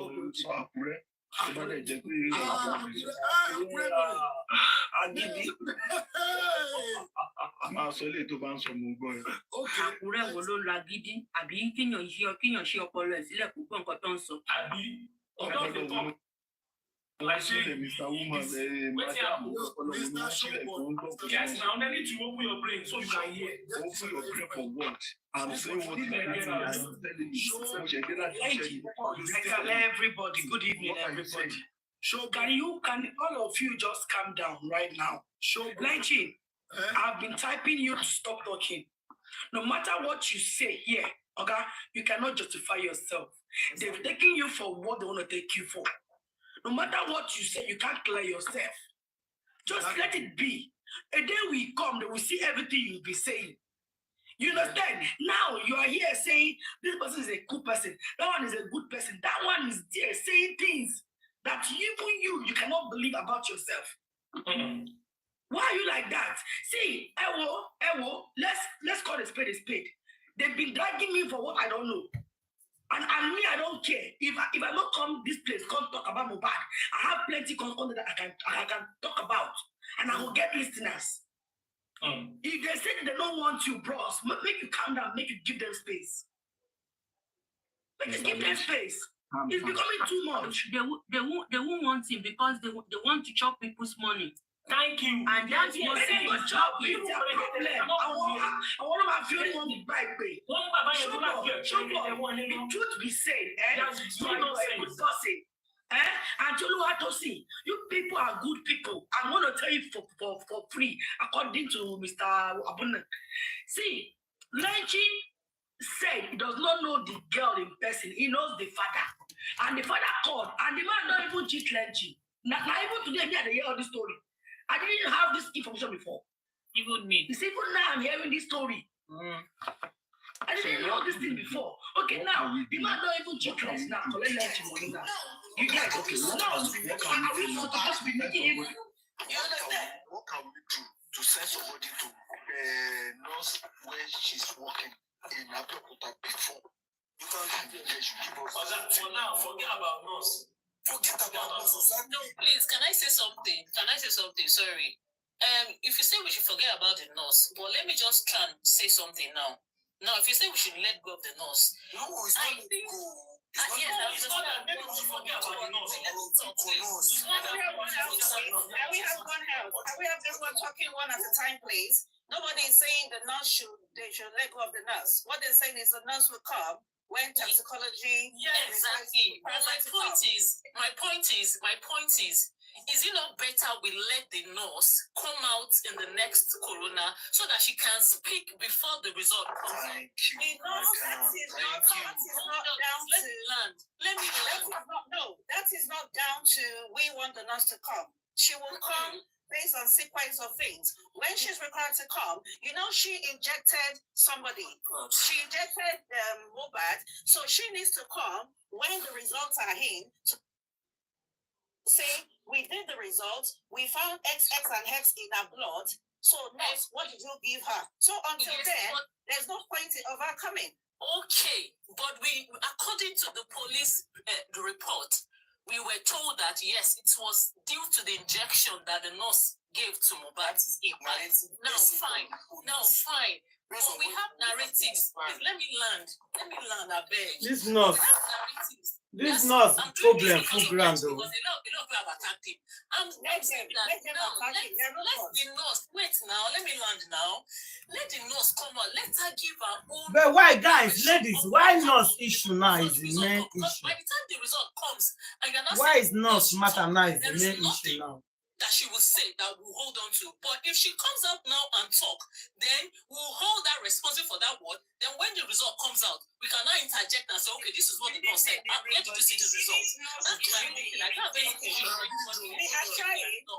Àkúrẹ́. Máa sọ ilé tó bá ń sọ mo gbọ́ ẹ. Àkúrẹ́ wo ló la gidi àbí kíyàn ṣe ọpọlọ ẹ̀ sílẹ̀ kó gbọ́ nǹkan tó ń sọ. Àbí ọ̀dọ́ fi tọ́. Mr. Woman, Mr. Showboy. Yes, now I need to open your brain so you can hear. Open your brain for what? I'm saying what I'm telling you. Everybody, good evening, everybody. Can all of you just calm down right now? Ленчи, I've been typing you to stop talking. No matter what you say here, okay, you cannot justify yourself. They've taken you for what they want to take you for. No matter what you say, you can't clear yourself. Just let it be. A day will come, they will see everything you'll be saying. You understand? Now you are here saying this person is a good person, that one is a good person, that one is there saying things that even you cannot believe about yourself. Why are you like that? See, Ewo, let's call a spade a spade. They've been dragging me for what I don't know. And me, I don't care. If I don't come this place, come talk about Mohbad, I have plenty content that I can talk about. And I will get listeners. If they say they don't want you, bros, make you calm down, make you give them space. Make you give them space. It's becoming too much. They won't want him because they want to chop people's money. Thank you. And that's what they want to chop you. I want to have feeling on the right way. The truth be said, you know a good person. And 𝗙𝗏𝗃, you people are good people. I'm going to tell you for free, according to Mr. Abuna. See, Ленчи said he does not know the girl in person. He knows the father. And the father called, and the man don't even cheat Ленчi. Now even today, me, I hear all this story. I didn't have this information before. Even me. It's even now I'm hearing this story. I didn't know this thing before. Okay, now, the man don't even cheat Ленчi now. Collect Ленchi money now. You guys, okay, now, are we supposed to be making him? You understand? What can we do to send somebody to nurse where she's working in Abeokuta before? You can't give us. For now, forget about nurse. Forget about nurse. No, please, can I say something? Sorry. If you say we should forget about the nurse, but let me just try and say something now. Now, if you say we should let go of the nurse, no, it's not let go. It's not that maybe we should forget about the nurse. Can we have one help? Can we have everyone talking one at a time, please? Nobody is saying the nurse should let go of the nurse. What they're saying is the nurse will come when toxicology. Yeah, exactly. But my point is, is it not better we let the nurse come out in the next corona so that she can speak before the result comes out? That is not down to we want the nurse to come. She will come based on sequence of things. when she's required to come, you know, she injected somebody. She injected Mohbad, so she needs to come when the results are in to say, we did the results, we found XX and Hex in her blood, so next, what did you give her? So until then, there's no point of her coming. Okay, but according to the police report, we were told that, yes, it was due to the injection that the nurse gave to Mohbad. Now, fine. But we have narratives. Please, let me land, I beg. This nurse. This nurse problem for grand though. Because a lot of people have attacked him. Let the nurse, wait now, let me land now. Let the nurse come on, let her give her own. But why, guys, ladies, why nurse issue now is the main issue? By the time the result comes, and you're not why is nurse matter now is the main issue now? That she will say that we'll hold on to. But if she comes out now and talk, then we'll hold that responsible for that word. Then when the result comes out, we can now interject and say, okay, this is what the nurse said. Where did you see this result? That's my opinion. I can't have anything.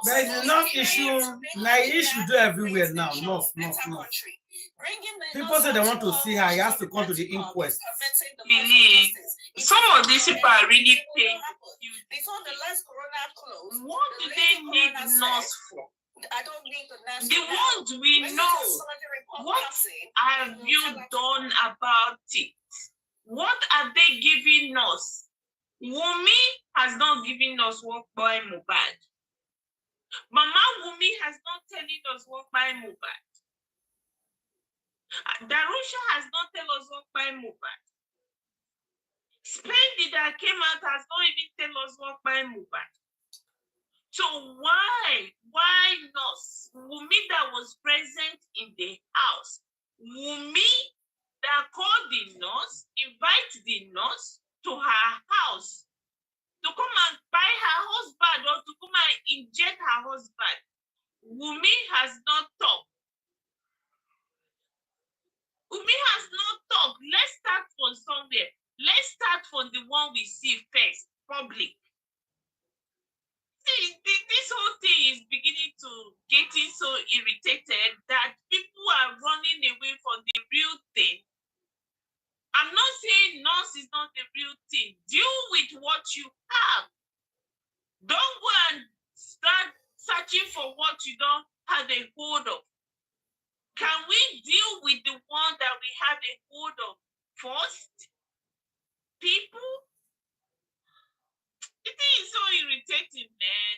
There is enough issue. My issue do everywhere now. No. People say they want to see her. He has to come to the inquest. Believe some of these people are really paid. Before the last corona closed, what do they need nurse for? I don't need the nurse. The ones we know. What have you done about it? What are they giving us? Wunmi has not given us work by Mohbad. Mama Wunmi has not telling us work by Mohbad. Darusha has not tell us work by Mohbad. Splendid that came out has not even tell us work by Mohbad. So why nurse? Wunmi that was present in the house. Wunmi that called the nurse, invite the nurse to her house to come and buy her husband or to come and inject her husband. Wunmi has not talked. Wunmi has not talked. Let's start from somewhere. Let's start from the one we see first, public. See, this whole thing is beginning to getting so irritated that people are running away from the real thing. I'm not saying nurse is not the real thing. Deal with what you have. Don't go and start searching for what you don't have a hold of. Can we deal with the one that we have a hold of first? People, it is so irritating, man.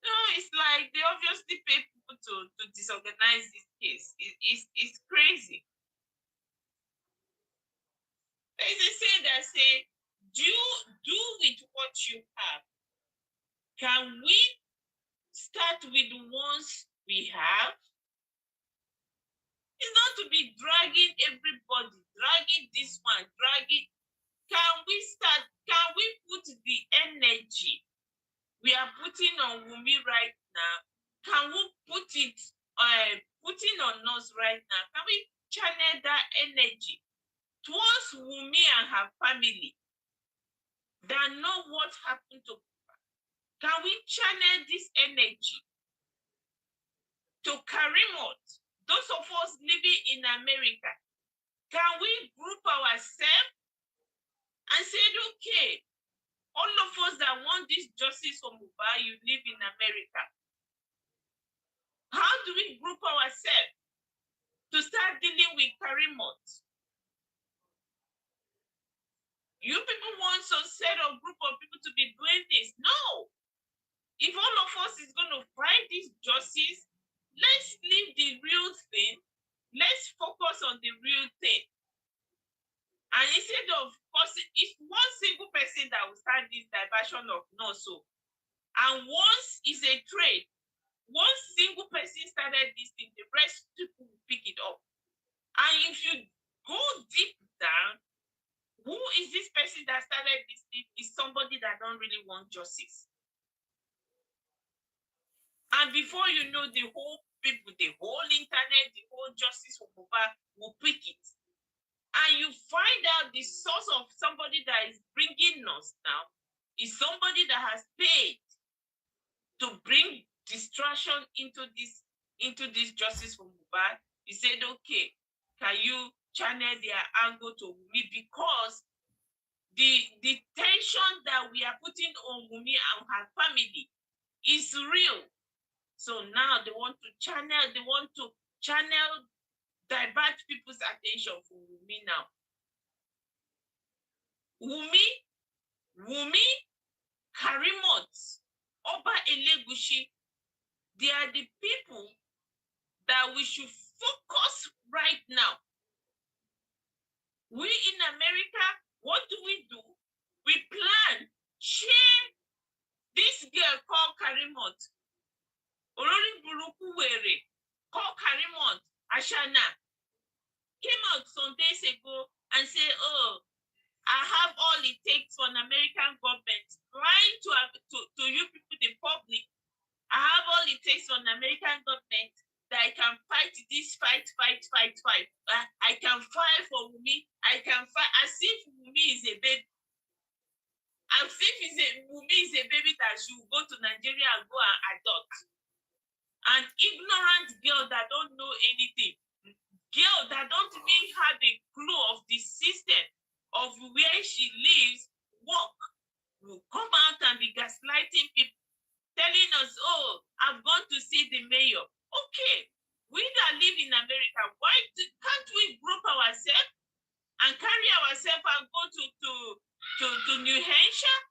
No, it's like they obviously pay people to disorganize this case. It's crazy. There's a saying that say, do with what you have. Can we start with the ones we have? It's not to be dragging everybody, dragging this one, dragging. Can we start? Can we put the energy we are putting on Wunmi right now? Can we put it, putting on us right now? Can we channel that energy towards Wunmi and her family that know what happened to her? Can we channel this energy to Karimot? Those of us living in America, can we group ourselves and say, okay, all of us that want this justice for Mohbad, you live in America. How do we group ourselves to start dealing with Karimot? You people want some set of group of people to be doing this? No. If all of us is going to find this justice, let's leave the real thing. Let's focus on the real thing. And instead of, it's one single person that will start this diversion of no-so. And once it's a trade, one single person started this thing, the rest people will pick it up. And if you go deep down, who is this person that started this thing? Is somebody that don't really want justice. And before you know, the whole people, the whole internet, the whole justice for Mohbad will pick it. And you find out the source of somebody that is bringing us now is somebody that has paid bring distraction into this justice for Mohbad. He said, okay, can you channel their angle to Wunmi, because the tension that we are putting on Wunmi and her family is real. So now they want to divert people's attention from Wunmi now. Wunmi, 𝗵𝗵𝗀𝗃𝗧𝗩, Oba Elegushi, they are the people that we should focus right now. We in America, what do? We plan, share this girl called 𝗵𝗵𝗀𝗃𝗧𝗩, Olori Buruku Were, called 𝗵𝗵𝗀𝗃𝗢 Ashana, came out some days ago and said, oh, I have all it takes for an American government, lying to you people, the public. I have all it takes for an American government that I can fight this fight. I can fight for Wunmi. I can fight as if Wunmi is a baby. As if Wunmi is a baby that should go to Nigeria and go and adopt. An ignorant girl that don't know anything. Girl that don't even have a clue of the system of where she lives, work, will come out and be gaslighting people, telling us, oh, I've gone to see the mayor. Okay, we that live in America, why can't we group ourselves and carry ourselves and go to New Hampshire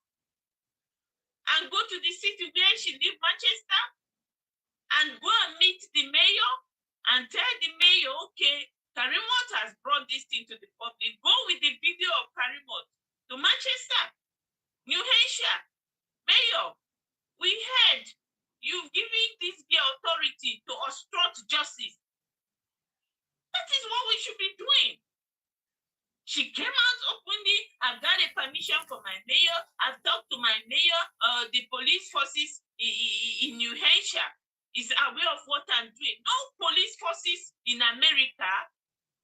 and go to the city where she lives, Manchester, and go and meet the mayor and tell the mayor, okay, 𝗵𝗵𝗀𝗃𝗧𝗏 has brought this thing to the public. Go with the video of 𝗵𝗵𝗀𝗃𝗏 to Manchester, New Hampshire. Mayor, we heard you've given this girl authority to obstruct justice. That is what we should be doing. She came out openly. I've got a permission from my mayor. I've talked to my mayor. The police forces in New Hampshire is aware of what I'm doing. No police forces in America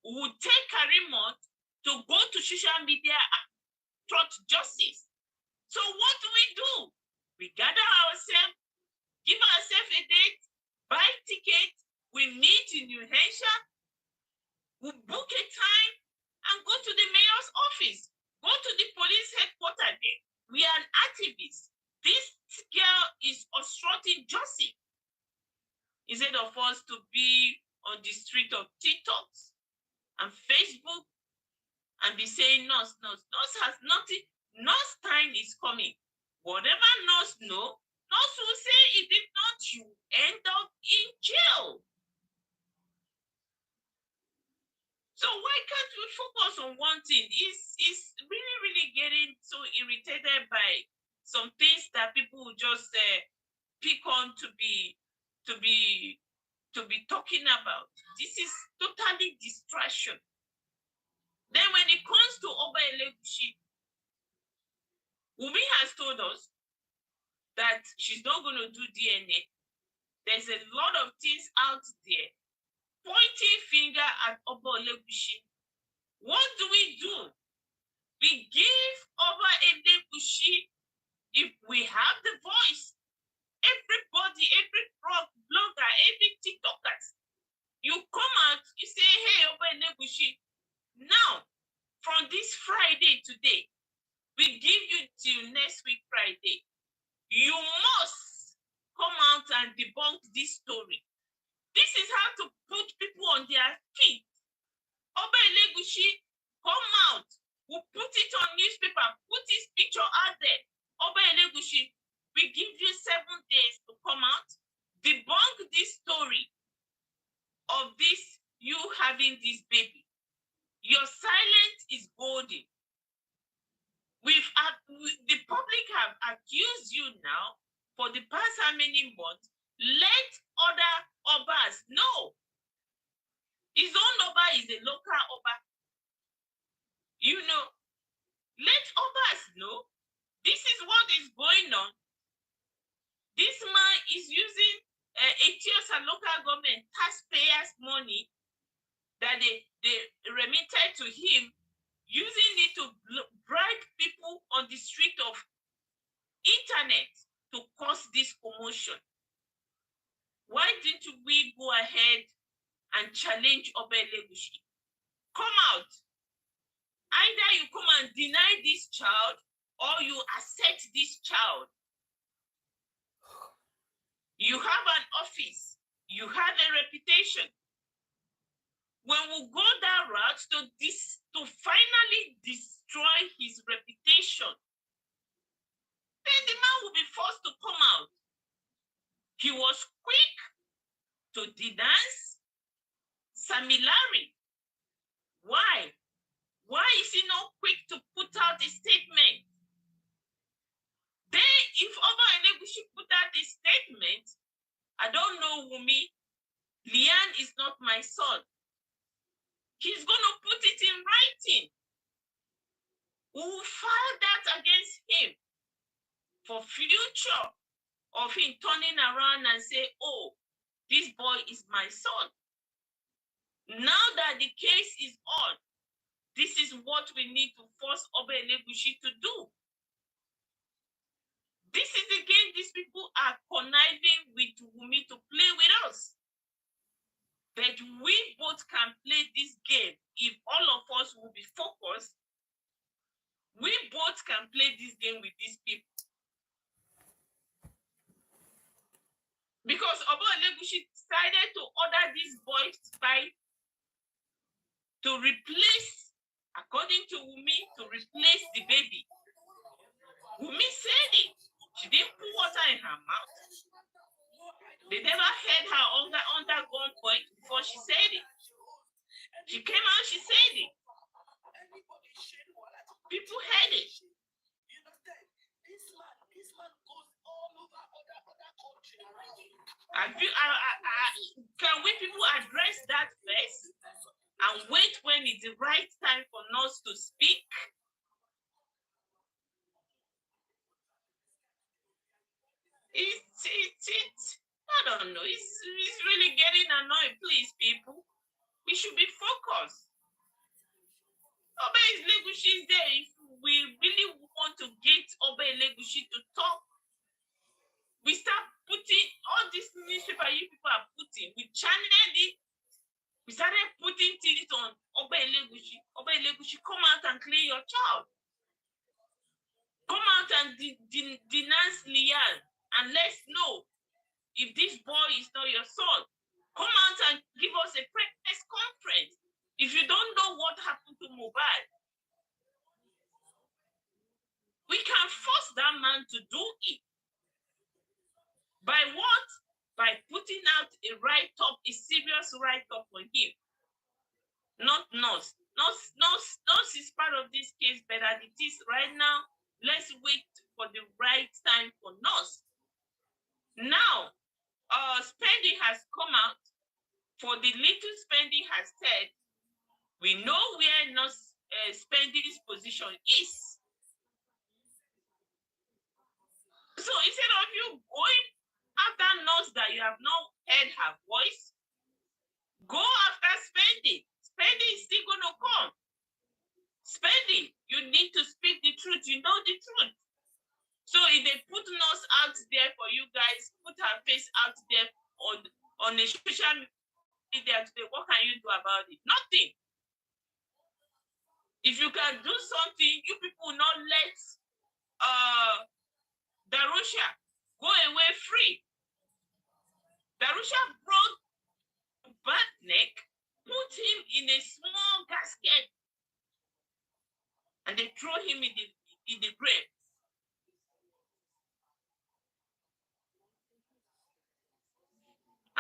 would take 𝗵𝗵𝗀𝗃𝗧𝗏 to go to social media and obstruct justice. So what do? We gather ourselves, give ourselves a date, buy tickets, we meet in New Hampshire, we book a time and go to the mayor's office, go to the police headquarters there. We are an activist. This girl is obstructing justice. Instead of us to be on the street of TikToks and Facebook and be saying, nurse has nothing, nurse time is coming. Whatever nurse know, nurse will say, if it not, you end up in jail. So why can't we focus on one thing? It's really, really getting so irritated by some things that people will just pick on to be talking about. This is totally distraction. Then when it comes to Oba Elegushi, Wunmi has told us that she's not going to do DNA. There's a lot of things out there pointing finger at Oba Elegushi. What do? We give Oba Elegushi, if we have the voice, everybody, every blogger, every TikToker, you come out, you say, hey, Oba Elegushi, now, from this Friday today, we give you till next week Friday. You must come out and debunk this story. This is how to put people on their feet. Oba Elegushi, come out. We'll put it on newspaper, put his picture out there. Oba Elegushi, we give you 7 days to come out, debunk this story of this, you having this baby. Your silence is golden. The public have accused you now for the past how many months. Let other Obas know. His own Oba is a local Oba. You know, let Obas know this is what is going on. This man is using a local government taxpayers' money that they remitted to him, using it to bribe people on the street of internet to cause this commotion? Why didn't we go ahead and challenge Oba Elegushi? Come out. Either you come and deny this child or you accept this child. You have an office. You have a reputation. When we go that route to finally destroy his reputation, then the man will be forced to come out. He was quick to denounce Samilari. Why? Why is he not quick to put out a statement? Then, if Oba Elegushi put out a statement, I don't know, Wunmi, Lian is not my son. He's going to put it in writing. We will file that against him for future of him turning around and say, oh, this boy is my son. Now that the case is on, this is what we need to force Oba Elegushi to do. This is the game these people are conniving with Wunmi to play with us. But we both can play this game if all of us will be focused. We both can play this game with these people. Because Oba Elegushi decided to order this boy to replace, according to Wunmi, to replace the baby. Wunmi said it. She didn't put water in her mouth. They never heard her under gunpoint before she said it. She came out, she said it. People heard it. Can we people address that first and wait when it's the right time for us to speak? I don't know. It's really getting annoying. Please, people, we should be focused. Oba Elegushi is there. If we really want to get Oba Elegushi to talk, we start putting all this newspaper you people are putting. We channeled it. We started putting things on Oba Elegushi. Oba Elegushi, come out and clear your child. Come out and denounce Lian and let's know if this boy is not your son. Come out and give us a press conference. If you don't know what happened to Mohbad, we can force that man to do it. By what? By putting out a write-up, a serious write-up on him. Not Nurse. Nurse is part of this case, but as it is right now, let's wait for the right time for Nurse. Now, spending has come out. For the little spending has said, we know where Nurse spending's position is. So instead of you going after Nurse that you have not heard her voice, go after Spending. Spending is still going to come. Spending, you need to speak the truth. You know the truth. So if they put Nurse out there for you guys, put her face out there on the social media today, what can you do about it? Nothing. If you can do something, you people will not let Darusha go away free. Darusha brought back neck, put him in a small casket, and they throw him in the grave.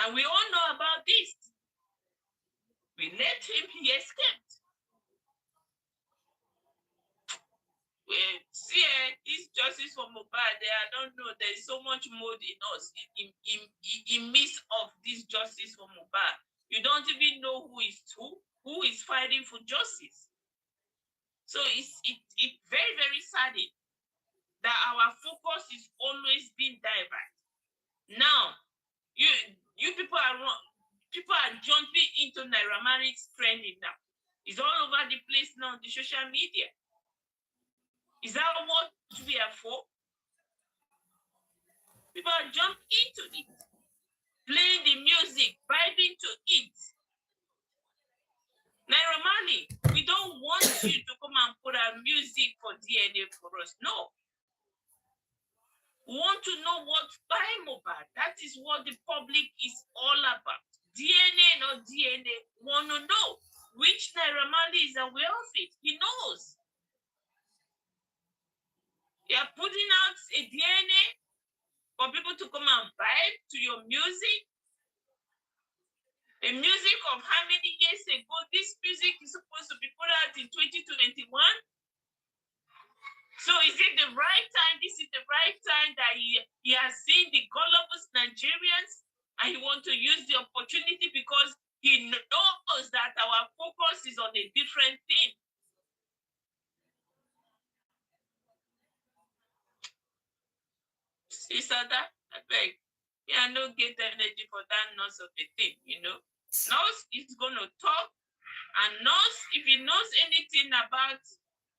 And we all know about this. We let him, he escaped. See, this justice for Mohbad, I don't know, there is so much more in us in midst of this justice for Mohbad. You don't even know who is fighting for justice. So it's very, very saddening that our focus is always being diverted. Now, you people are jumping into Naira Marley's trending now. It's all over the place now on the social media. Is that what we are for? People are jumping into it, playing the music, vibing to it. Naira Marley, we don't want you to come and put our music for DNA for us. No. We want to know what's by Mohbad. That is what the public is all about. DNA, not DNA. We want to know which Naira Marley is aware of it. He knows. They are putting out a DNA for people to come and vibe to your music. A music of how many years ago? This music is supposed to be put out in 2021. So is it the right time? This is the right time that he has seen the gullible Nigerians and he wants to use the opportunity because he knows that our focus is on a different thing. Sister, that I beg. Yeah, no get energy for that nurse of a thing, you know. Nurse is going to talk, and nurse, if he knows anything about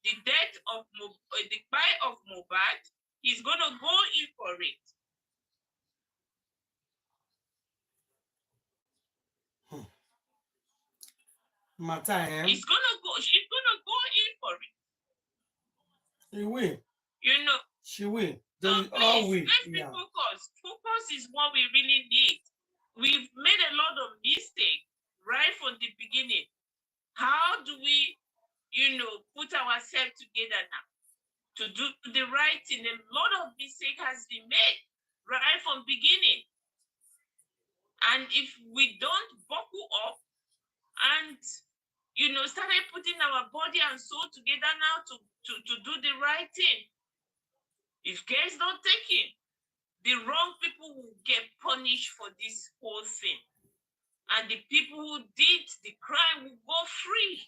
the death of the kpai of Mohbad, he's going to go in for it. He's going to go, she's going to go in for it. She will. You know. She will. So please, let's be focused. Focus is what we really need. We've made a lot of mistakes right from the beginning. How do we, you know, put ourselves together now to do the right thing? A lot of mistake has been made right from beginning. And if we don't buckle up and, you know, started putting our body and soul together now to do the right thing, if care is not taken, the wrong people will get punished for this whole thing. And the people who did the crime will go free,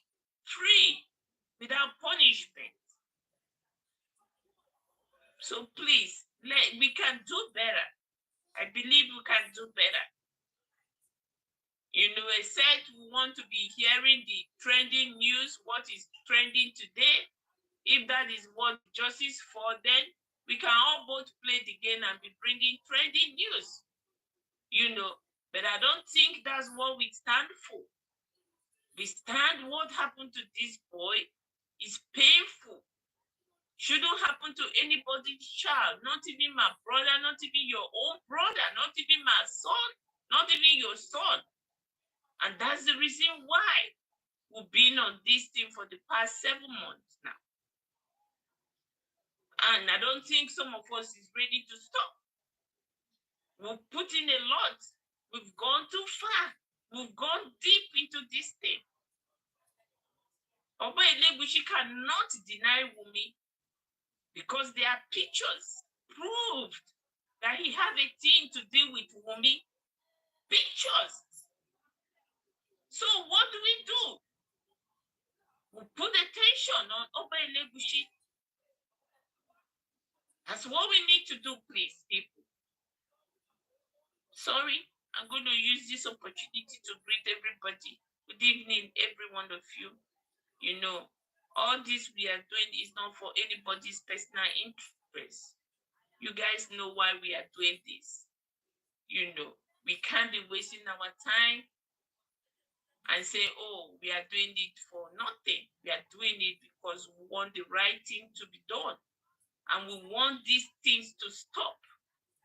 without punishment. So please, we can do better. I believe we can do better. You know, I said we want to be hearing the trending news, what is trending today. If that is what justice for, then we can all both play the game and be bringing trending news, you know. But I don't think that's what we stand for. We stand what happened to this boy is painful. Shouldn't happen to anybody's child, not even my brother, not even your own brother, not even my son, not even your son. And that's the reason why we've been on this thing for the past 7 months now. And I don't think some of us is ready to stop. We've put in a lot. We've gone too far. We've gone deep into this thing. Oba Elegushi cannot deny Wunmi because there are pictures proved that he had a thing to do with Wunmi. Pictures. So what do? We put attention on Oba Elegushi. That's what we need to do, please, people. Sorry, I'm going to use this opportunity to greet everybody. Good evening, every one of you. You know, all this we are doing is not for anybody's personal interest. You guys know why we are doing this. You know, we can't be wasting our time and say, oh, we are doing it for nothing. We are doing it because we want the right thing to be done. And we want these things to stop.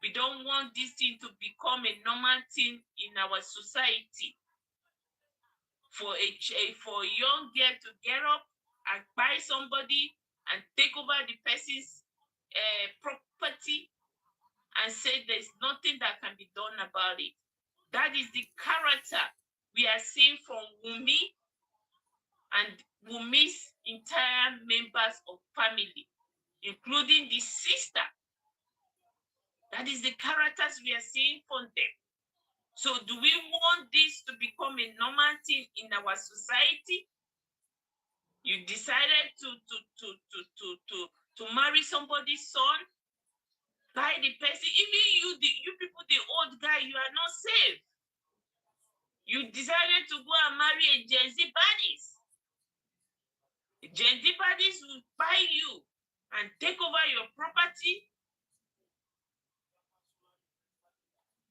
We don't want this thing to become a normal thing in our society. For a young girl to get up and buy somebody and take over the person's property and say there's nothing that can be done about it. That is the character we are seeing from Wunmi and Wunmi's entire members of family, including the sister. That is the characters we are seeing from them. So do we want this to become a normal thing in our society? You decided to marry somebody's son, buy the person, even you people, the old guy, you are not safe. You decided to go and marry a 𝗫𝗫𝗍 baddies. 𝗫𝗫𝗍 baddies will buy you and take over your property.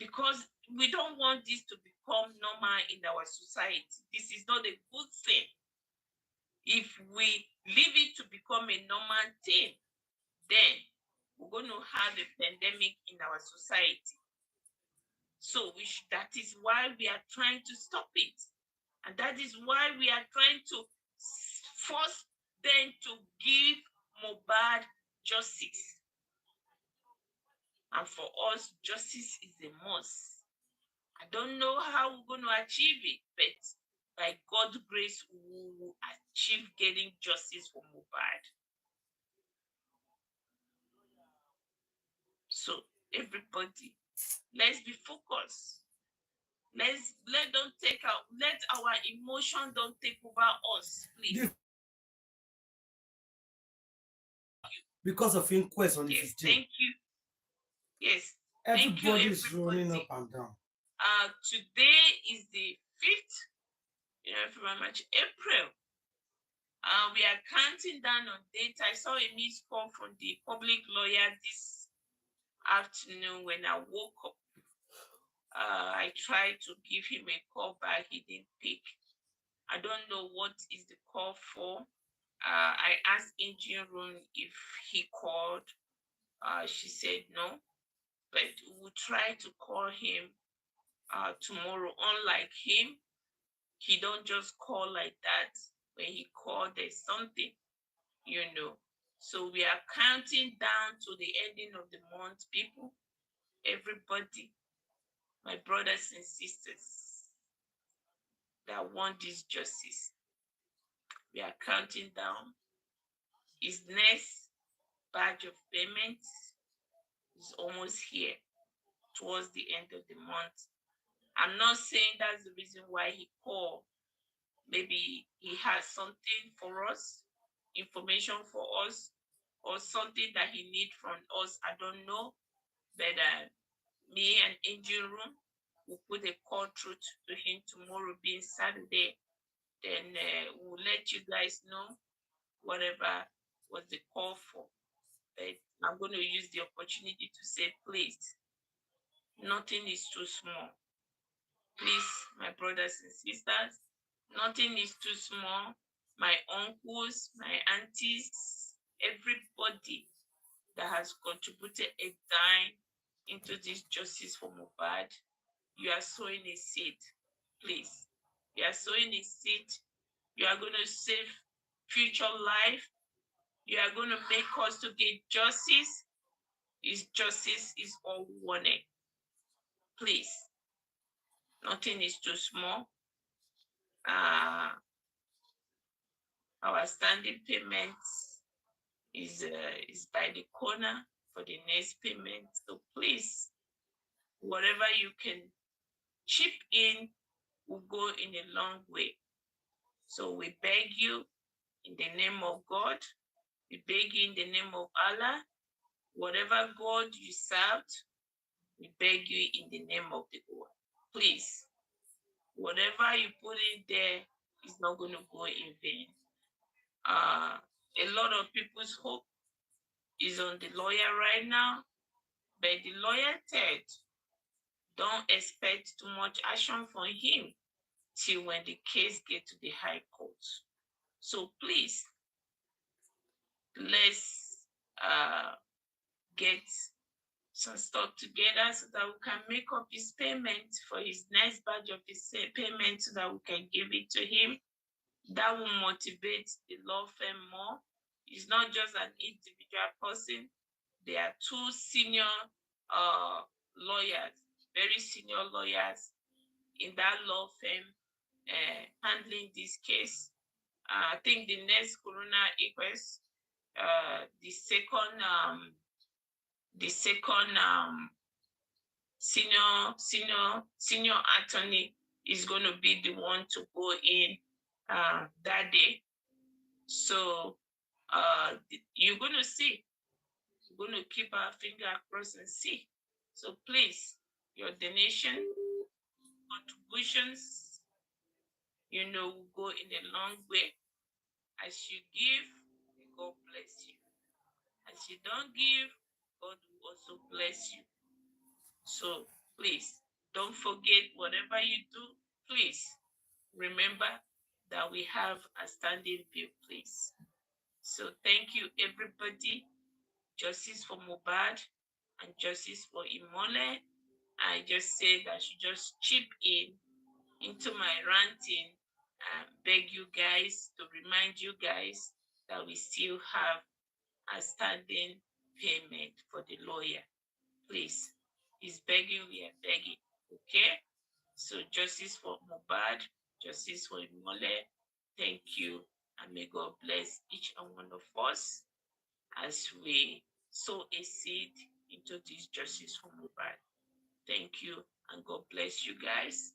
because we don't want this to become normal in our society. This is not a good thing. If we leave it to become a normal thing, then we're going to have a pandemic in our society. So that is why we are trying to stop it. And that is why we are trying to force them to give Mohbad justice. And for us, justice is a must. I don't know how we're going to achieve it, but by God's grace, we will achieve getting justice for Mohbad. So everybody, let's be focused. Let our emotion don't take over us, please. Because of inquest on the Yes, 15th. thank you. Yes. Everybody is running up and down. Today is the 5th, very much April. We are counting down on data. I saw a missed call from the public lawyer this afternoon when I woke up. I tried to give him a call back, he didn't pick. I don't know what is the call for. I asked Engine Room if he called. She said no, but we'll try to call him tomorrow. Unlike him, he don't just call like that. When he called, there's something, So we are counting down to the ending of the month, people. Everybody, my brothers and sisters that want this justice, we are counting down. His next batch of payments is almost here, towards the end of the month. I'm not saying that's the reason why he called. Maybe he has something for us, information for us, or something that he needs from us. I don't know. But me and Engine Room will put a call through to him tomorrow, being Saturday. Then we'll let you guys know whatever was the call for. But I'm going to use the opportunity to say, please, nothing is too small. Please, my brothers and sisters, nothing is too small. My uncles, my aunties, everybody that has contributed a dime into this justice for Mohbad, you are sowing a seed. Please, you are sowing a seed. You are going to save future life. You are going to make us to get justice. His justice is all we wanted. Please, nothing is too small. Our standing payments is by the corner for the next payment. So please, whatever you can chip in will go in a long way. So we beg you in the name of God. We beg you in the name of Allah. Whatever God you served, we beg you in the name of the God. Please, whatever you put in there is not going to go in vain. A lot of people's hope is on the lawyer right now, but the lawyer said, don't expect too much action from him till when the case gets to the High Court. So please, let's get some stuff together so that we can make up his payment for his next batch of his payment so that we can give it to him. That will motivate the law firm more. It's not just an individual person. There are two senior lawyers, very senior lawyers in that law firm handling this case. I think the next coroner inquest, the second senior attorney is going to be the one to go in that day. So you're going to see. We're going to keep our finger across and see. So please, your donation, contributions, will go in a long way. As you give, God bless you. As you don't give, God will also bless you. So please don't forget whatever you do, please remember that we have a standing bill, please. So thank you, everybody. Justice for Mohbad and justice for 𝗵𝗁. I just said I should just chip into my ranting and beg you guys to remind you guys that we still have a standing payment for the lawyer. Please, he's begging, we are begging, okay? So justice for Mohbad, justice for 𝗵𝗁. Thank you, and may God bless each and one of us as we sow a seed into this justice for Mohbad. Thank you, and God bless you guys.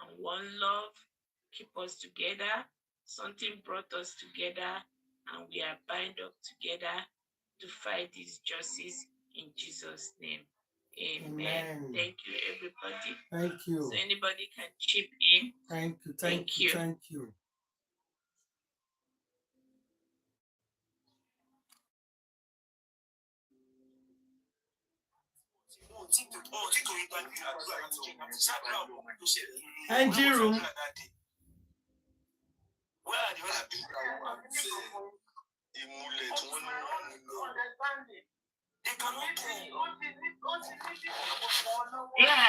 And one love, keep us together. Something brought us together, and we are bound up together to fight this justice in Jesus' name. Amen. Thank you, everybody. Thank you. So anybody can chip in. Thank you. Thank you. Thank you. Engine room. Where are the other people that they cannot go. Yeah.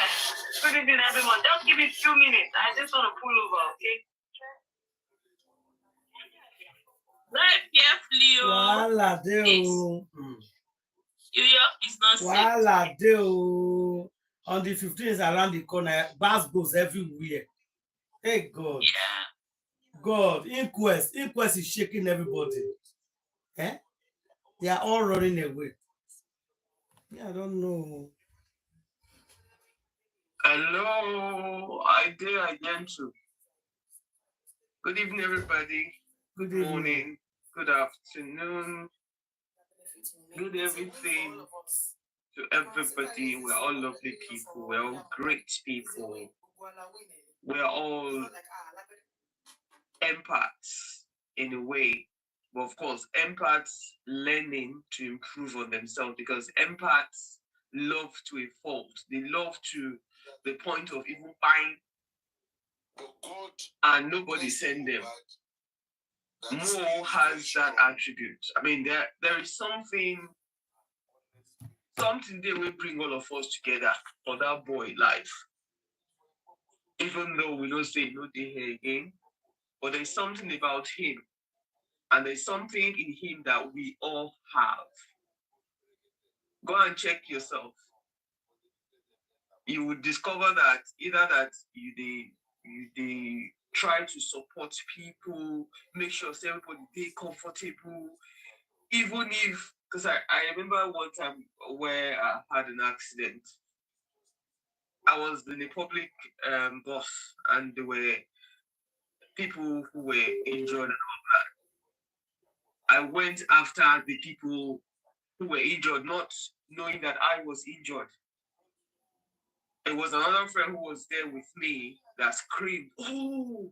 Good evening, everyone. Just give me 2 minutes. I just want to pull over, okay? Drive carefully, Voila, deal. New York is not safe. Voila, deal. On the 15th around the corner, bus goes everywhere. Hey, God. Yeah. God, inquest is shaking everybody. Eh? They are all running away. Yeah, I don't know. Hello, I dare again too. Good evening, everybody. Good evening. Morning, good afternoon, good everything to everybody. We're all lovely people. We're all great people. We're all empaths in a way. But of course, empaths learning to improve on themselves, because empaths love to a fault. They love to the point of even buying, and nobody send them. Mo has that attribute. I mean, there is something they will bring all of us together for that boy life. Even though we don't say no day here again, but there's something about him, and there's something in him that we all have. Go and check yourself. You would discover that either that you try to support people, make sure everybody be comfortable, even if, because I remember one time where I had an accident. I was in a public bus, and there were people who were injured and all that. I went after the people who were injured, not knowing that I was injured. It was another friend who was there with me that screamed, "Oh!"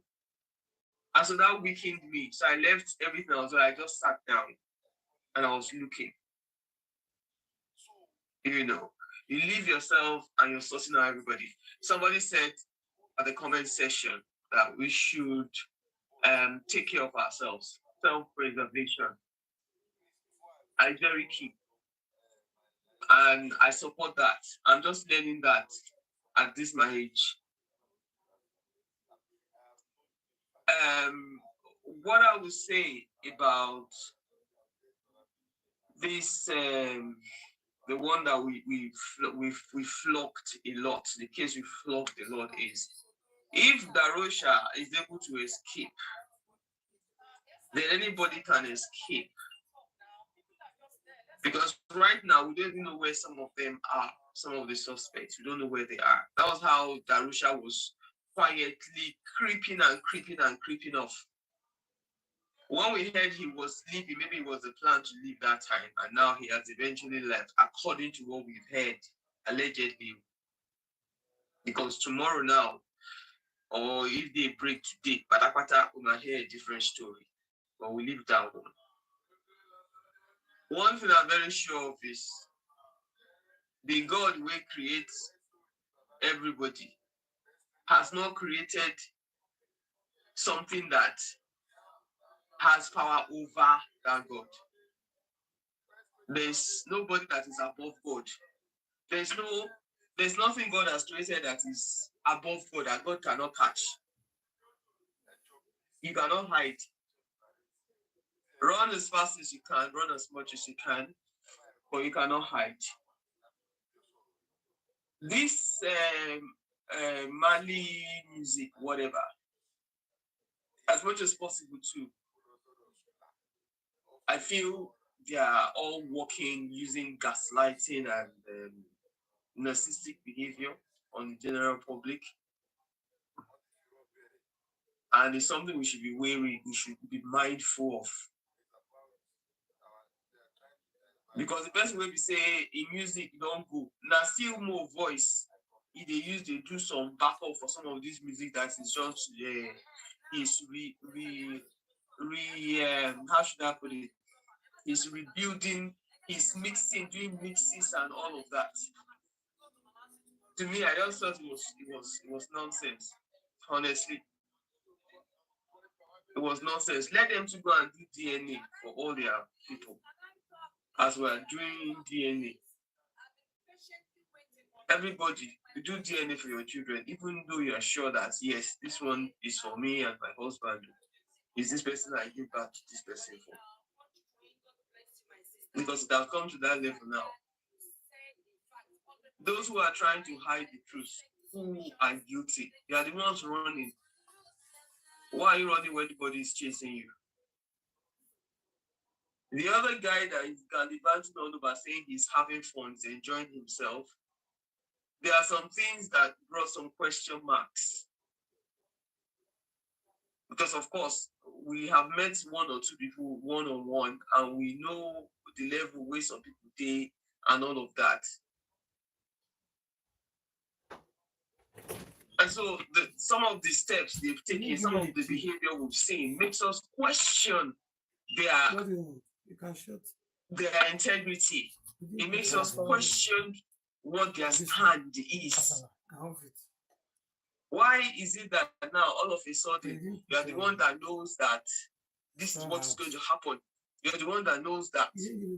And so that weakened me. So I left everything else. So I just sat down and I was looking. You know, you leave yourself and you're sorting out everybody. Somebody said at the comment section that we should take care of ourselves. Self-preservation. I very key. And I support that. I'm just learning that at this my age. What I would say about this, the one that we flocked a lot, the case we flocked a lot is, if 𝗵𝗏 is able to escape, then anybody can escape. Because right now, we don't even know where some of them are, some of the suspects. We don't know where they are. That was how 𝗵𝗏 was quietly creeping off. When we heard he was leaving, maybe it was a plan to leave that time, and now he has eventually left, according to what we've heard, allegedly. Because tomorrow now, or if they break today, patapata, we might hear a different story. But we leave that one. One thing I'm very sure of is the God will create everybody, has not created something that has power over that God. There's nobody that is above God. There's nothing God has created that is above God that God cannot catch. You cannot hide. Run as fast as you can, run as much as you can, but you cannot hide. This Mali music, whatever, as much as possible too, I feel they are all working using gaslighting and narcissistic behavior on the general public. And it's something we should be wary, we should be mindful of. Because the best way we say in music don't go. Now still more voice. If they do some backup for some of this music that is just how should I put it? He's rebuilding, he's mixing, doing mixes and all of that. To me, I just thought it was nonsense. Honestly. It was nonsense. Let them to go and do DNA for all their people. As we are doing DNA. Everybody, you do DNA for your children, even though you are sure that, yes, this one is for me and my husband. Is this person I give back to this person for? Because it has come to that level now. Those who are trying to hide the truth, who are guilty, they are the ones running. Why are you running when everybody is chasing you? The other guy that is gallivanting all over saying he's having fun, he's enjoying himself, there are some things that brought some question marks. Because of course, we have met one or two people one-on-one and we know the level where some people stay and all of that. And so some of the steps they've taken, some of the behavior we've seen makes us question their integrity. It makes us question what their stand is. Why is it that now all of a sudden you are the one that knows that this is what is going to happen? You're the one that knows that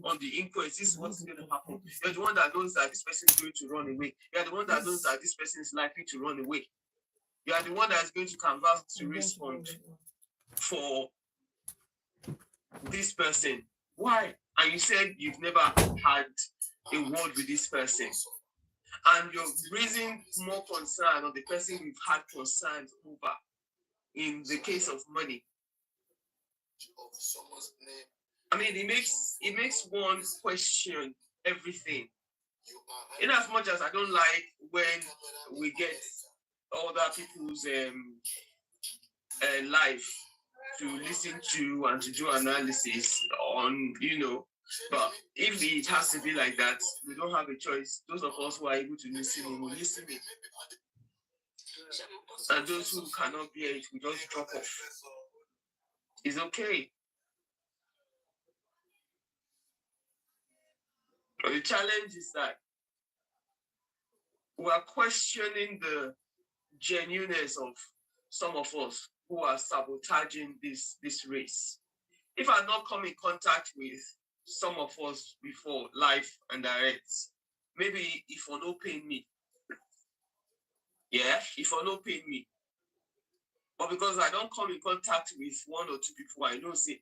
on the inquest, this is what's going to happen. You're the one that knows that this person is going to run away. You're the one that knows that this person is likely to run away. You are the one that is going to canvass to respond for this person. Why? And you said you've never had a word with this person. And you're raising more concern on the person you've had concerns over in the case of money. I mean, it makes one question everything. In as much as I don't like when we get other people's life to listen to and to do analysis on, but if it has to be like that, we don't have a choice. Those of us who are able to listen, will listen in. And those who cannot bear it, we just drop off. It's okay. But the challenge is that we are questioning the genuineness of some of us who are sabotaging this race. If I've not come in contact with some of us before, live and direct, maybe if you no pay me. Yeah, if you no pay me. But because I don't come in contact with one or two people, I know say,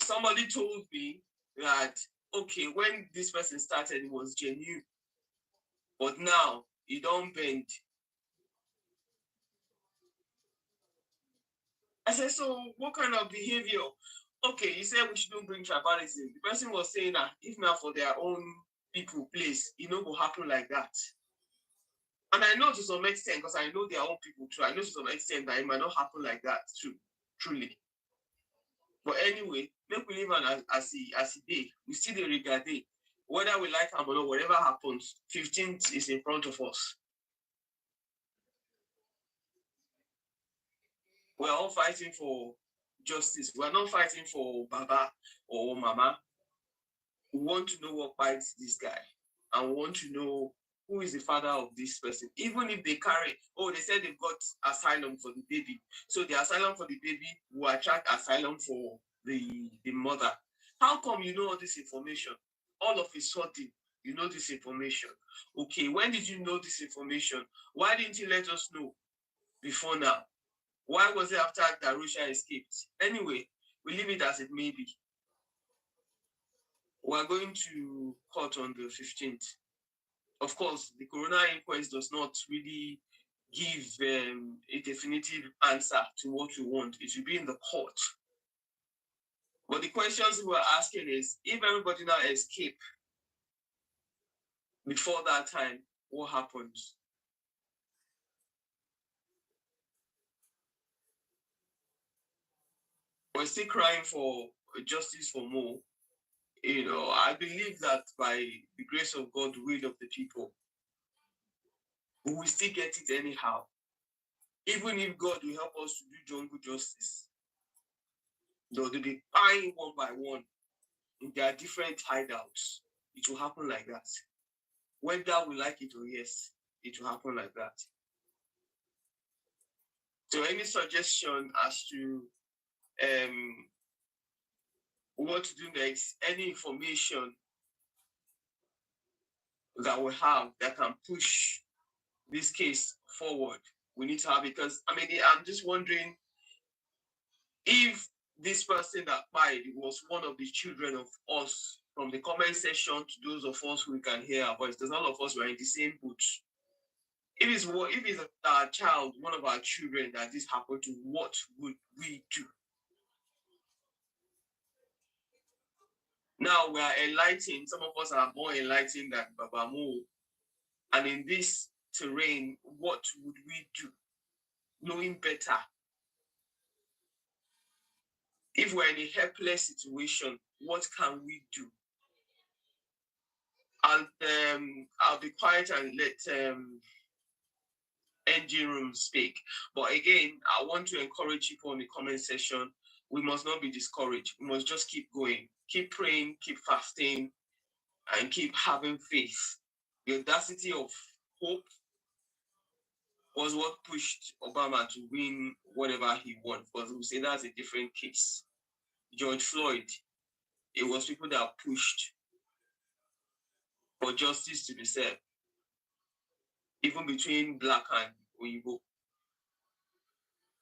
Somebody told me that, okay, when this person started, it was genuine. But now, you don't bend. I said, so what kind of behavior? Okay, you said we shouldn't bring tribalism. The person was saying that if not for their own people place, it will happen like that. And I know to some extent, because I know their own people too, I know to some extent that it might not happen like that too, truly. But anyway, make we live on as a day. We see the regard day. Whether we like them or not, whatever happens, 15th is in front of us. We're all fighting for justice. We're not fighting for Baba or Mama. We want to know what bites this guy. and want to know who is the father of this person. Even if they carry, they said they've got asylum for the baby. So the asylum for the baby will attract asylum for the mother. How come you know all this information? All of a sudden, you know this information. Okay, when did you know this information? Why didn't you let us know before now? Why was it after 𝗙𝗲𝗃 escaped? Anyway, we leave it as it may be. We're going to court on the 15th. Of course, the coroner inquest does not really give a definitive answer to what we want. It will be in the court. But the questions we're asking is, if everybody now escape before that time, what happens? We're still crying for justice for Mo. I believe that by the grace of God, the will of the people, we will still get it anyhow. Even if God will help us to do jungle justice, they'll be buying one by one in their different hideouts. It will happen like that. Whether we like it or yes, it will happen like that. So any suggestion as to what to do next, any information that we have that can push this case forward, we need to have it. Because I'm just wondering if this person that died was one of the children of us, from the comment section to those of us who can hear our voice, because all of us were in the same boat. If it's our child, one of our children that this happened to, what would we do? Now we are enlightened. Some of us are more enlightened than Baba Mo. And in this terrain, what would we do? Knowing better. If we're in a helpless situation, what can we do? I'll be quiet and let engine room speak. But again, I want to encourage people in the comment section. We must not be discouraged. We must just keep going, keep praying, keep fasting, and keep having faith. The audacity of hope was what pushed Obama to win whatever he won. Because we say that's a different case. George Floyd, it was people that pushed for justice to be served, even between black and Oyibo.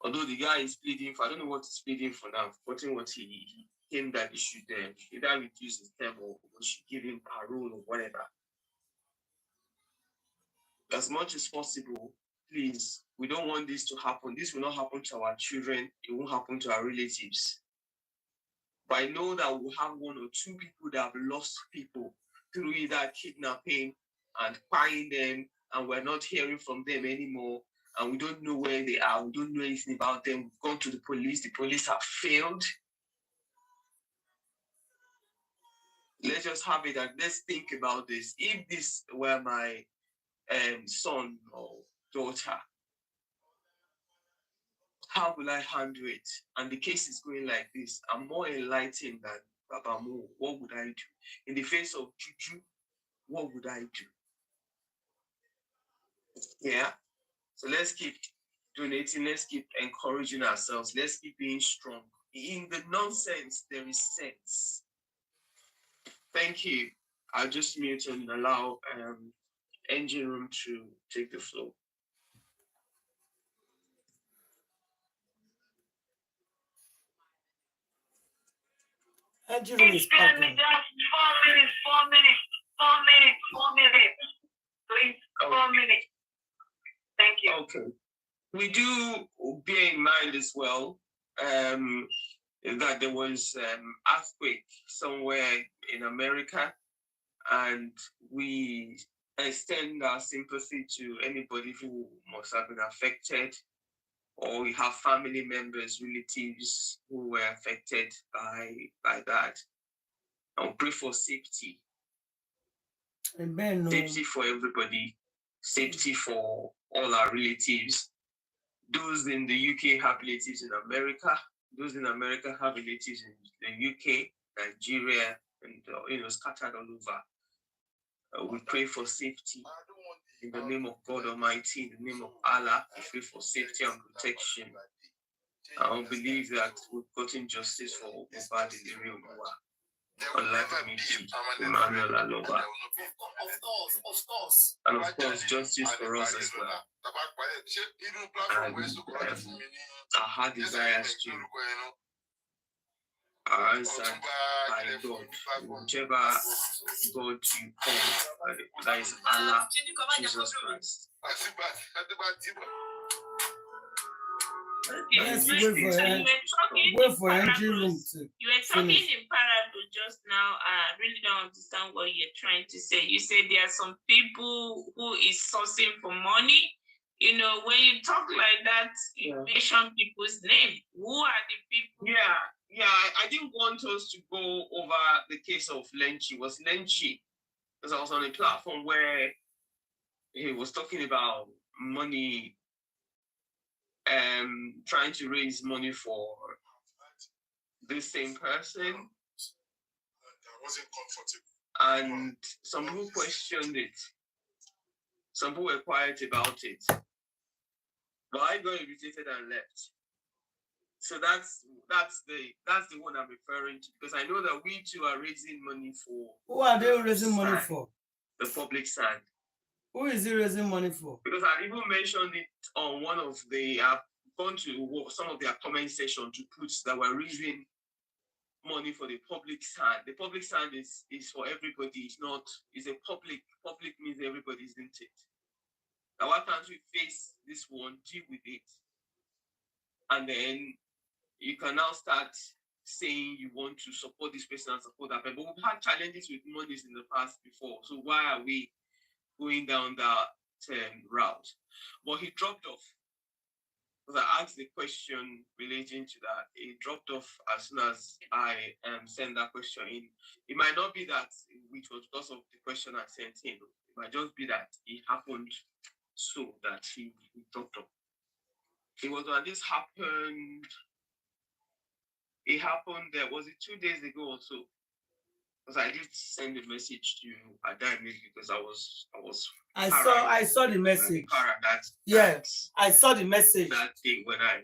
Although the guy is pleading for, I don't know what he's pleading for now, forgetting what he came that he should either reduce his term or we should give him parole or whatever. As much as possible, please, we don't want this to happen. This will not happen to our children. It won't happen to our relatives. But I know that we'll have one or two people that have lost people through either kidnapping and buying them, and we're not hearing from them anymore, and we don't know where they are. We don't know anything about them. We've gone to the police have failed. Let's just have it and let's think about this. If this were my son or daughter, how will I handle it? And the case is going like this. I'm more enlightened than Baba Mo. What would I do? In the face of juju, what would I do? Yeah. So let's keep donating. Let's keep encouraging ourselves. Let's keep being strong. In the nonsense, there is sense. Thank you. I'll just mute and allow engine room to take the floor. Engine room is packing. 4 minutes. Please, 4 minutes. Thank you. Okay. We do bear in mind as well that there was earthquake somewhere in America, and we extend our sympathy to anybody who must have been affected, or we have family members, relatives who were affected by that. And pray for safety. Amen. Safety for everybody. Safety for all our relatives. Those in the UK have relatives in America. Those in America have relatives in the UK, Nigeria, and scattered all over. We pray for safety in the name of God Almighty, in the name of Allah. We pray for safety and protection. I believe that we've gotten justice for Mohbad in the real world. Emmanuel Aloba. Of course. And of course, justice for us as well. And our desires to are answered by God. Whichever God you call, that is Allah, Jesus Christ. Yes, wait for entry room to you were talking in parable just now. I really don't understand what you're trying to say. You said there are some people who is sourcing for money. You know, when you talk like that, you mention people's name. Who are the people? Yeah, I didn't want us to go over the case of 𝗕𝗁𝗃. It was 𝗕𝗁𝗃, because I was on a platform where he was talking about money, trying to raise money for this same person. I wasn't comfortable. And some people questioned it. Some people were quiet about it. But I got irritated and left. So that's the one I'm referring to, because I know that we too are raising money for. Who are they raising money for? The public side. Who is he raising money for? Because I even mentioned it on one of the. I've gone to some of their comment section to put that we're raising money for the public side. The public side is for everybody. It's not. It's a public. Public means everybody, isn't it? Now why can't we face this one, deal with it, and then you can now start saying you want to support this person and support that person. But we've had challenges with monies in the past before. So why are we going down that route? But he dropped off. Because I asked the question relating to that. He dropped off as soon as I sent that question in. It might not be that which was because of the question I sent in. It might just be that it happened so that he dropped off. It was when this happened. It happened there. Was it 2 days ago or so? Because I did send a message to Ada immediately because I saw the message. Yes, I saw the message. That day when I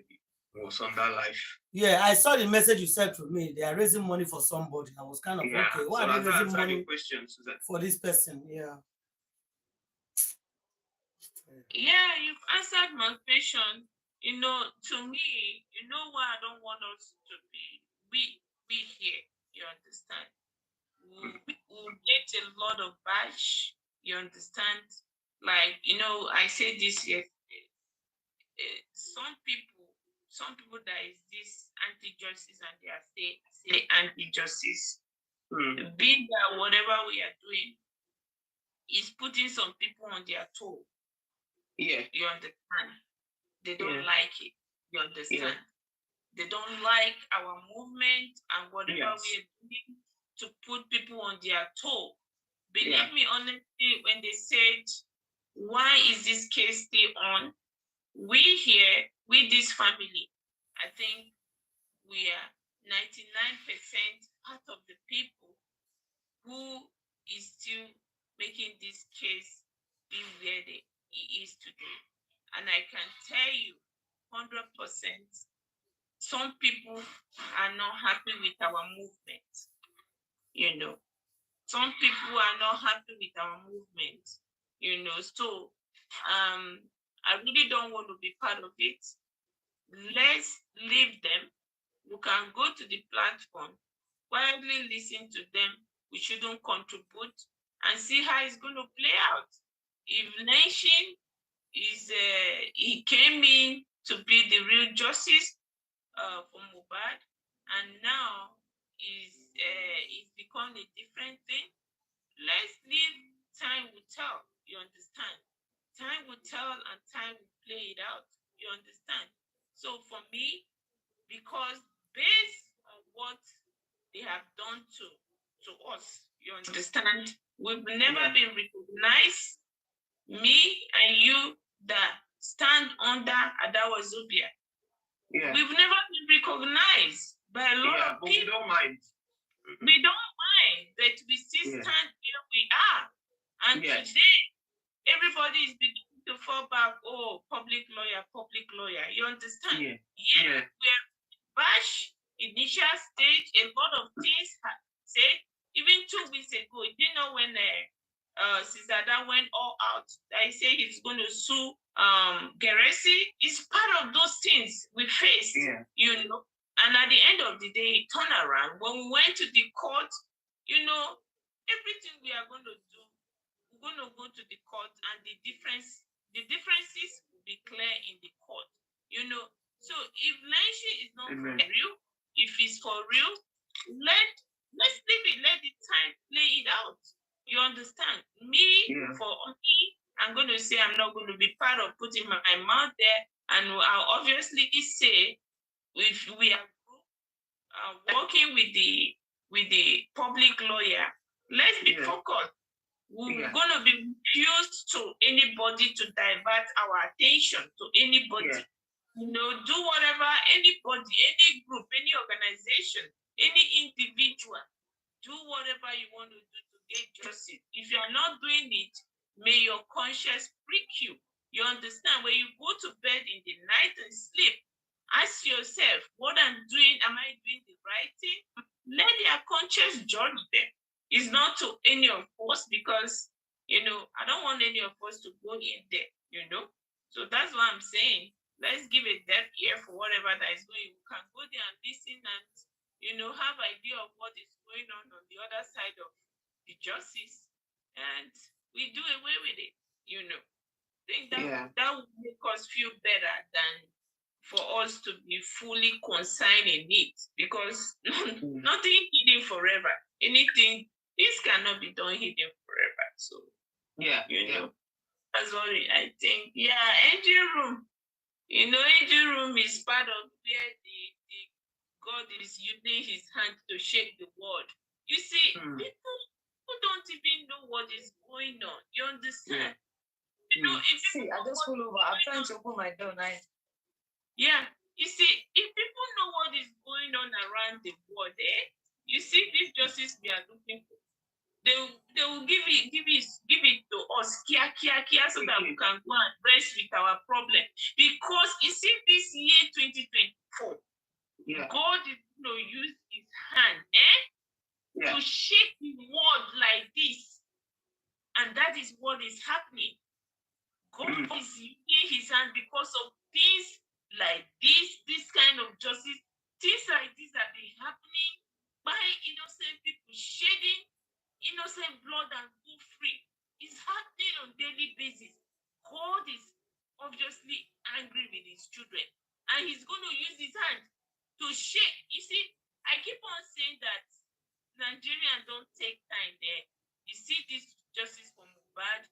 was on that life. Yeah, I saw the message you said to me. They are raising money for somebody. I was kind of okay. Why are they raising money for this person? Yeah. Yeah, you've answered my question. You know, to me, you know why I don't want us to be here. You understand? We'll get a lot of bash. You understand? Like, you know, I said this yesterday. Some people that is this anti-justice and they are say anti-justice. Being that whatever we are doing is putting some people on their toe. Yeah. You understand? They don't like it. You understand? They don't like our movement and whatever we are doing to put people on their toe. Believe me, honestly, when they said, why is this case still on? We here, with this family, I think we are 99% part of the people who is still making this case be where it is today. And I can tell you 100%, some people are not happy with our movement. You know, some people are not happy with our movement. You know, so I really don't want to be part of it. Let's leave them. We can go to the platform, quietly listen to them. We shouldn't contribute and see how it's going to play out. If Nation he came in to be the real justice for Mohbad, and now it's become a different thing. Let's leave. Time will tell. You understand? Time will tell and time will play it out. You understand? So for me, because based on what they have done to us, you understand? We've never been recognized. Me and you that stand under 𝗷𝗫𝗄𝗏. We've never been recognized by a lot of people. We don't mind. We don't mind, but we still stand where we are. And today, everybody is beginning to fall back. Oh, public lawyer. You understand? Yeah. Where Bash initial stage, a lot of things have said. Even 2 weeks ago, you know when Cisada went all out, I say he's going to sue 𝗫𝗫𝗃. It's part of those things we faced, you know. And at the end of the day, turn around. When we went to the court, you know, everything we are going to do, we're going to go to the court, and the differences will be clear in the court, you know. So if 𝗫𝗫𝗃 is not for real, if it's for real, let's leave it, let the time play it out. You understand? For me, I'm going to say I'm not going to be part of putting my mouth there, and I'll obviously say if we are working with the public lawyer, let's be focused. We're going to be refused to anybody to divert our attention to anybody. You know, do whatever anybody, any group, any organization, any individual, do whatever you want to do to get justice. If you are not doing it, may your conscience prick you. You understand? When you go to bed in the night and sleep, ask yourself, what I'm doing, am I doing the right thing? Let your conscience judge them. It's not to any of us, because, you know, I don't want any of us to go in there, you know? So that's what I'm saying. Let's give a deaf ear for whatever that is going. We can go there and listen and, you know, have idea of what is going on the other side of the justice, and we do away with it, you know. I think that would make us feel better than for us to be fully consigned in it, because nothing hidden forever. Anything, this cannot be done hidden forever. So, you know, that's what I think. Angel room. You know, angel room is part of where the God is using his hand to shake the world. You see, people who don't even know what is going on. You understand? You know, if I just pull over. I'm trying to open my door now. You see, if people know what is going on around the world, you see this justice we are looking for. They will give it to us, kia, so that we can go and rest with our problem. Because you see, this year 2024, God is going to use his hand to shake the world like this. And that is what is happening. God is using his hand because of things like this kind of justice. Things like this have been happening by innocent people shedding innocent blood and go free. It's happening on a daily basis. God is obviously angry with his children, and he's going to use his hand to shake. You see, I keep on saying that Nigerians don't take time there. You see this justice for Mohbad,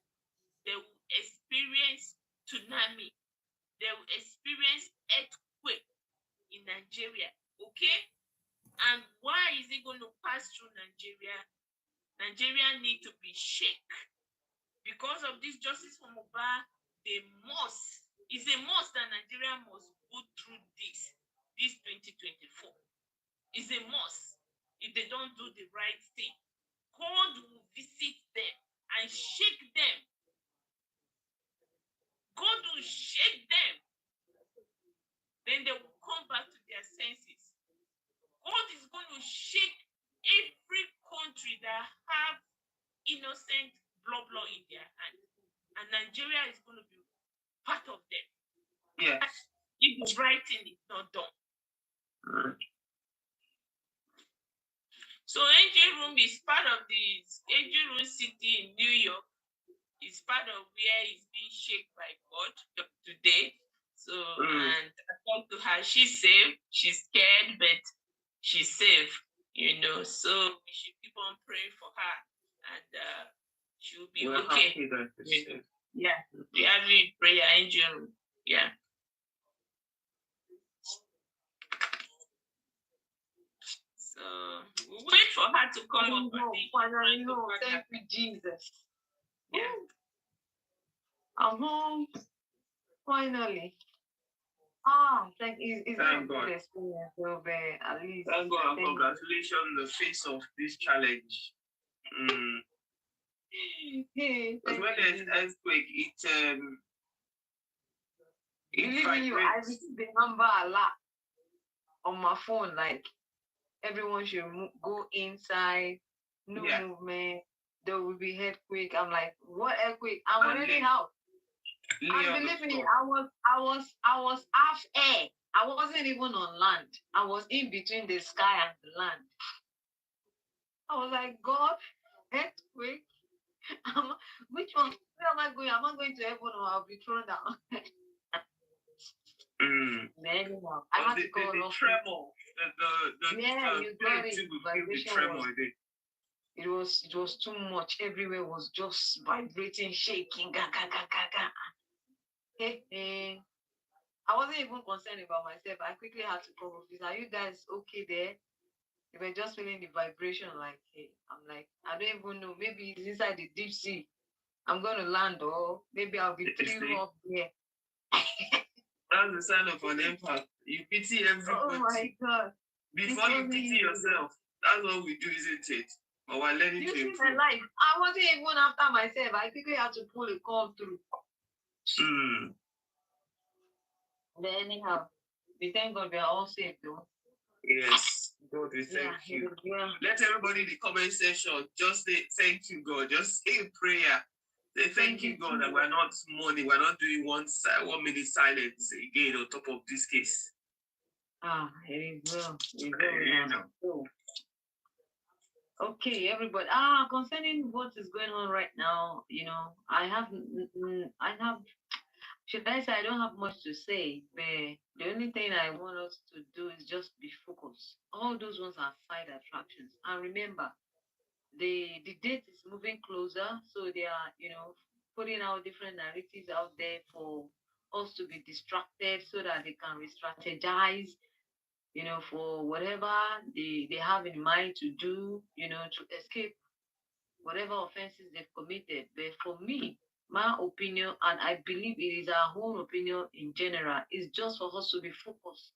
they will experience tsunami. They will experience earthquake in Nigeria, okay? And why is it going to pass through Nigeria? Nigeria need to be shaken. Because of this justice for Mohbad, it's a must that Nigeria must go through this 2024. It's a must. If they don't do the right thing, God will visit them and shake them. God will shake them. Then they will come back to their senses. God is going to shake every country that have innocent blood in their hands. And Nigeria is going to be part of them. If the right thing is not done. So Angel Room is part of this Angel Room City in New York. It's part of where it's being shaken by God today. So, and I talked to her. She's safe. She's scared, but she's safe, you know. So we should keep on praying for her, and she'll be okay. We have a prayer angel. So we'll wait for her to come up. Thank you, Jesus. I'm home. Finally. Thank you. Thank God. Experience, at least. Thank God, and congratulations on the face of this challenge. Hey, Because thank when you, there's Jesus. earthquake, it Believe you, I vibrates. received the number a lot on my phone. Like everyone should go inside, no Yeah. movement. There will be earthquake. I'm like, what earthquake? I'm And already lay- out. lay And on the believe me, floor. I was half air. I wasn't even on land. I was in between the sky and the land. I was like, God, earthquake. Which one? Where am I going? Am I going to heaven or I'll be thrown down? Anyhow, I had the to call tremor, hospital. Yeah, you got it. the Vibration tremor was, again. it was too much. Everywhere was just vibrating, shaking. Ga, ga, ga, ga, ga. Hey. I wasn't even concerned about myself. I quickly had to call office. Are you guys okay there? They were just feeling the vibration. Like, hey, I'm like, I don't even know. Maybe it's inside the deep sea. I'm going to land, or maybe I'll be threw up there. That's the sign of an empath. You pity everybody. Oh my God. Before you pity yourself, that's what we do, isn't it? But we're learning You to see improve. my life. I wasn't even after myself. I quickly had to pull a call through. But anyhow, we thank God we are all safe though. Yes, God, we thank you. Yeah. Let everybody in the comment section just say thank you, God. Just say a prayer. Say thank you, God, that we're not mourning. We're not doing 1 minute silence again on top of this case. It is well. So, okay, everybody. Concerning what is going on right now, I have, should I say, I don't have much to say, but the only thing I want us to do is just be focused. All those ones are side attractions. And remember, the date is moving closer, so they are, putting out different narratives out there for us to be distracted so that they can re-strategize, for whatever they have in mind to do, to escape whatever offenses they've committed. But for me, my opinion, and I believe it is our whole opinion in general, is just for us to be focused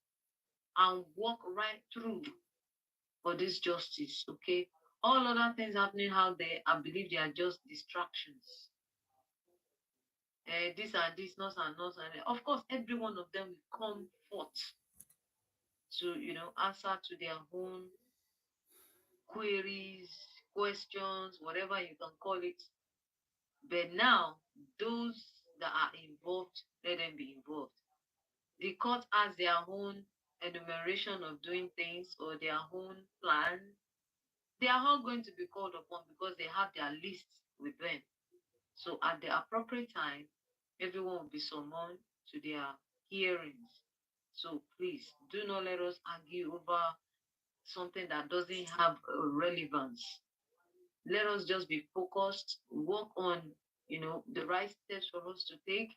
and walk right through for this justice, okay? All other things happening out there, I believe they are just distractions. This and this, not and not. And of course, every one of them will come forth to, answer to their own queries, questions, whatever you can call it. But now, those that are involved, let them be involved. The court has their own enumeration of doing things or their own plan. They are all going to be called upon because they have their list with them. So at the appropriate time, everyone will be summoned to their hearings. So please, do not let us argue over something that doesn't have relevance. Let us just be focused, work on, the right steps for us to take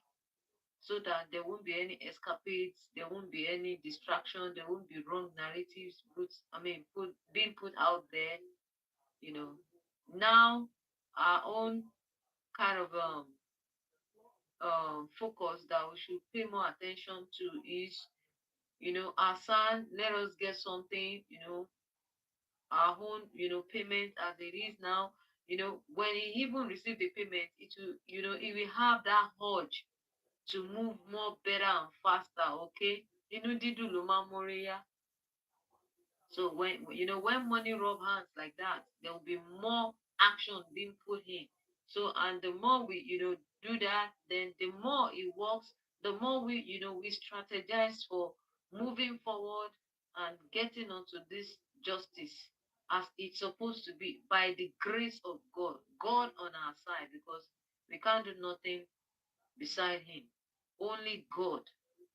so that there won't be any escapades, there won't be any distraction, there won't be wrong narratives being put out there. Now our own kind of focus that we should pay more attention to is, our son, let us get something, our own, payment as it is now. When he even receive the payment, it will, it will have that urge to move more better and faster, okay? So when money rub hands like that, there will be more action being put in. So, and the more we, do that, then the more it works, the more we, we strategize for moving forward and getting onto this justice as it's supposed to be by the grace of God, God on our side, because we can't do nothing beside him. Only God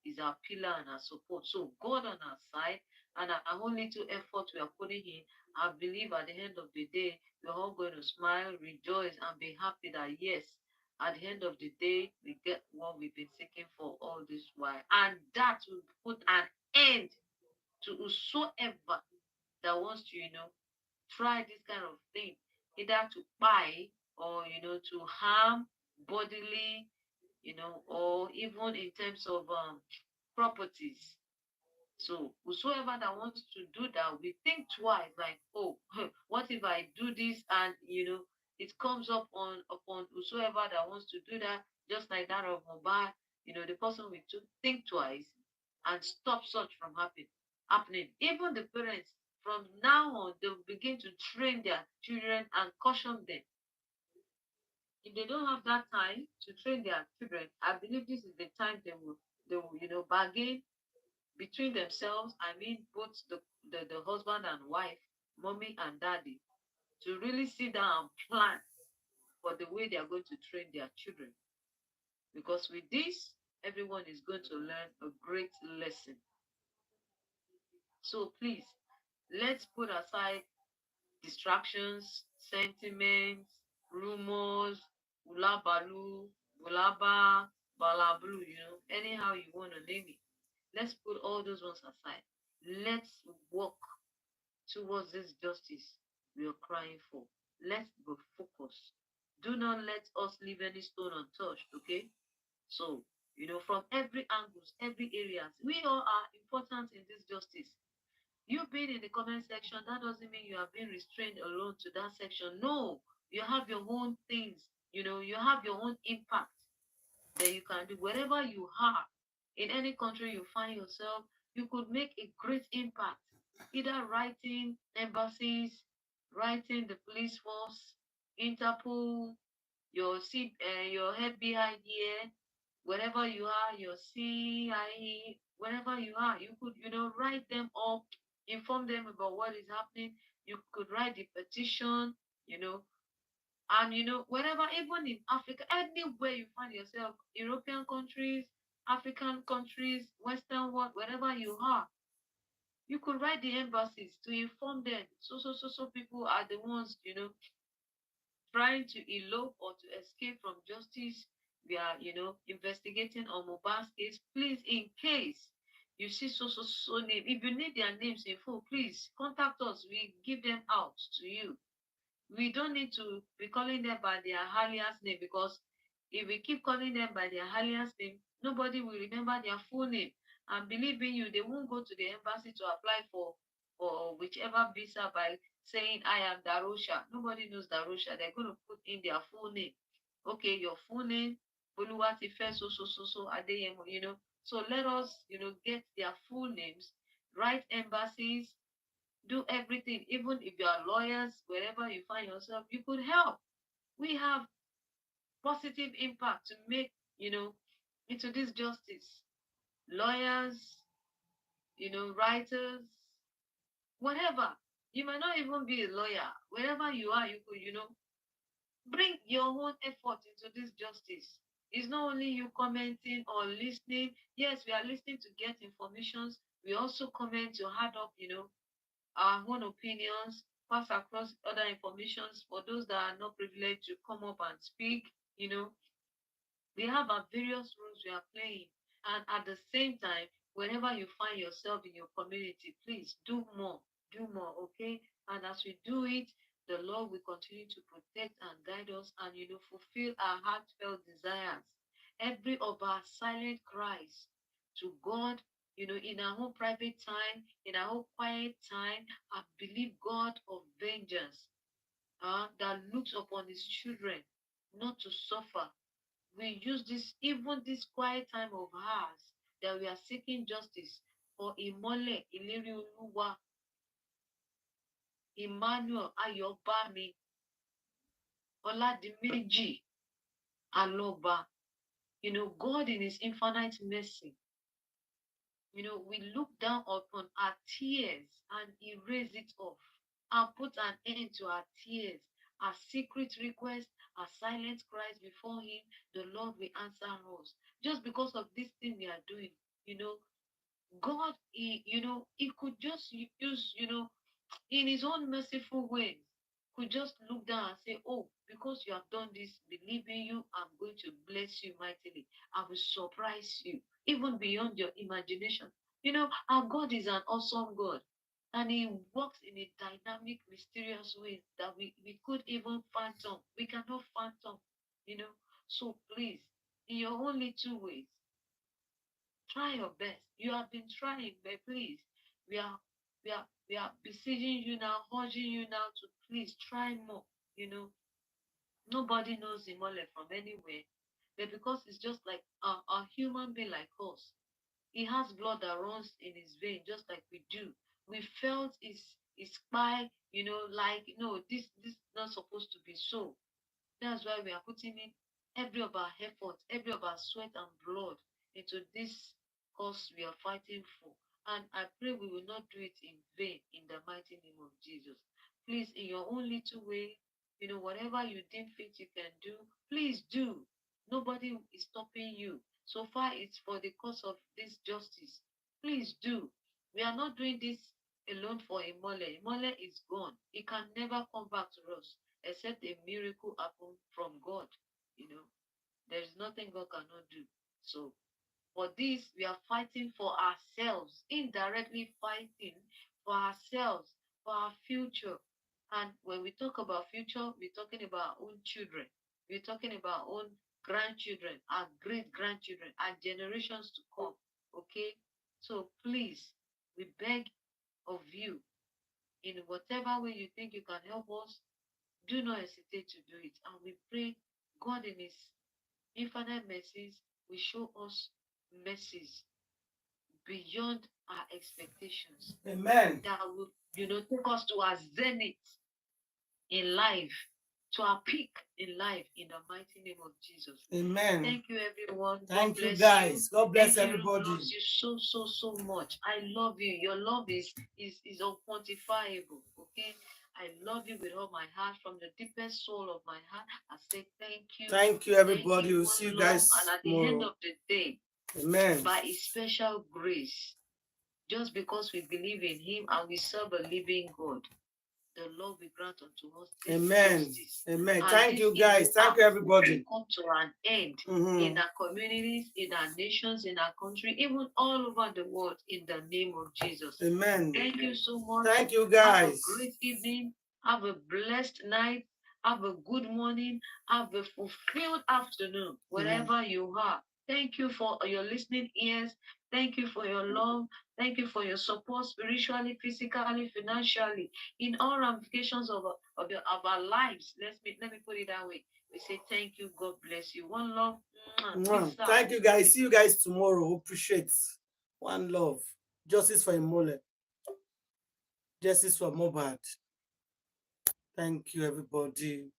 is our pillar and our support. So God on our side, and our only two efforts we are putting in, I believe at the end of the day, we're all going to smile, rejoice, and be happy that yes, at the end of the day, we get what we've been seeking for all this while. And that will put an end to whosoever that wants to, try this kind of thing, either to buy or, to harm bodily, or even in terms of properties. So whosoever that wants to do that, we think twice, like, oh, what if I do this and, it comes up upon whosoever that wants to do that, just like that of Mohbad. The person will think twice and stop such from happening. Even the parents, from now on, they will begin to train their children and caution them. If they don't have that time to train their children, I believe this is the time they will bargain between themselves. I mean, both the husband and wife, mommy and daddy, to really sit down and plan for the way they are going to train their children. Because with this, everyone is going to learn a great lesson. So please, let's put aside distractions, sentiments, rumors, ulabalu, ulaba, balablu, anyhow you want to name it. Let's put all those ones aside. Let's work towards this justice we are crying for. Let's be focused. Do not let us leave any stone untouched, okay? So, from every angles, every areas, we all are important in this justice. You being in the comment section, that doesn't mean you are being restrained alone to that section. No, you have your own things, you have your own impact that you can do. Wherever you are, in any country you find yourself, you could make a great impact, either writing embassies, writing the police force, Interpol, your 𝗵𝗃𝗍 here, wherever you are, your 𝗫cie, wherever you are, you could, write them up, inform them about what is happening. You could write the petition, and wherever, even in Africa, anywhere you find yourself, European countries, African countries, Western world, wherever you are, you could write the embassies to inform them. So people are the ones, trying to elope or to escape from justice. We are, investigating on Mohbad's case. Please, in case you see so name, if you need their names in full, please contact us. We give them out to you. We don't need to be calling them by their alias name, because if we keep calling them by their alias name, nobody will remember their full name. And believe in you, they won't go to the embassy to apply for whichever visa by saying, I am 𝗵𝗏𝗧. Nobody knows 𝗵𝗏𝗧. They're going to put in their full name. Okay, your full name, 𝗵𝗏𝗧𝗏, so, 𝗵𝗏𝗧. So let us, get their full names, write embassies, do everything. Even if you are lawyers, wherever you find yourself, you could help. We have positive impact to make, into this justice. Lawyers, writers, whatever. You might not even be a lawyer. Wherever you are, you could, bring your own effort into this justice. It's not only you commenting or listening. Yes, we are listening to get informations. We also comment to add up, our own opinions, pass across other informations for those that are not privileged to come up and speak. We have our various roles we are playing. And at the same time, wherever you find yourself in your community, please do more, okay? And as we do it, the Lord will continue to protect and guide us and, fulfill our heartfelt desires. Every of our silent cries to God, in our own private time, in our own quiet time, I believe God of vengeance that looks upon his children not to suffer. We use even this quiet time of ours that we are seeking justice for 𝗵𝗃𝗍 𝗵𝗃𝗍𝗀, Emmanuel 𝗵𝗃𝗍𝗀, 𝗵𝗃𝗍𝗀𝗀 𝗵𝗃𝗍𝗀. God in his infinite mercy, we look down upon our tears and erase it off and put an end to our tears, our secret requests, our silent cries before him. The Lord will answer us. Just because of this thing we are doing, God, he could just use, in his own merciful ways, could just look down and say, oh, because you have done this, believe in you, I'm going to bless you mightily. I will surprise you, even beyond your imagination. Our God is an awesome God. And he works in a dynamic, mysterious way that we could even phantom. We cannot phantom, So please, in your only two ways, try your best. You have been trying, but please, we are beseeching you now, urging you now to please try more, Nobody knows 𝗵𝗁𝗃 from anywhere. But because it's just like a human being like us, he has blood that runs in his vein, just like we do. We felt his kpai, like, no, this is not supposed to be so. That's why we are putting in every of our effort, every of our sweat and blood into this cause we are fighting for. And I pray we will not do it in vain in the mighty name of Jesus. Please, in your own little way, whatever you deem fit you can do, please do. Nobody is stopping you. So far, it's for the cause of this justice. Please do. We are not doing this alone for 𝗵𝗁𝗃. 𝗵𝗁𝗃 is gone. It can never come back to us except a miracle happen from God. There is nothing God cannot do. So for this, we are fighting for ourselves, indirectly fighting for ourselves, for our future. And when we talk about future, we're talking about our own children. We're talking about our own grandchildren, our great-grandchildren, our generations to come. Okay? So please, we beg of you, in whatever way you think you can help us, do not hesitate to do it. And we pray God in his infinite mercies will show us mercies beyond our expectations. Amen. That will, take us to our zenith in life, to our peak in life, in the mighty name of Jesus. Amen. Thank you, everyone. Thank God you, bless guys. you. God bless Thank you. everybody. Lord loves you so much. I love you. Your love is unquantifiable. Okay. I love you with all my heart, from the deepest soul of my heart. I say thank you. Thank you, everybody. We'll see you guys And at the tomorrow. end of the day, Amen. by his special grace, just because we believe in him and we serve a living God, the Lord will grant unto us this Amen. justice. Amen. And Thank you, guys. Thank you, everybody. Come to an end in our communities, in our nations, in our country, even all over the world, in the name of Jesus. Amen. Thank you so much. Thank you, guys. Have a great evening. Have a blessed night. Have a good morning. Have a fulfilled afternoon, wherever you are. Thank you for your listening ears. Thank you for your love. Thank you for your support, spiritually, physically, financially, in all ramifications of our lives. Let me put it that way. We say thank you. God bless you. One love. Thank you, guys. See you guys tomorrow. Appreciate. One love. Justice for 𝗵𝗁𝗃. Justice for Mohbad. Thank you, everybody.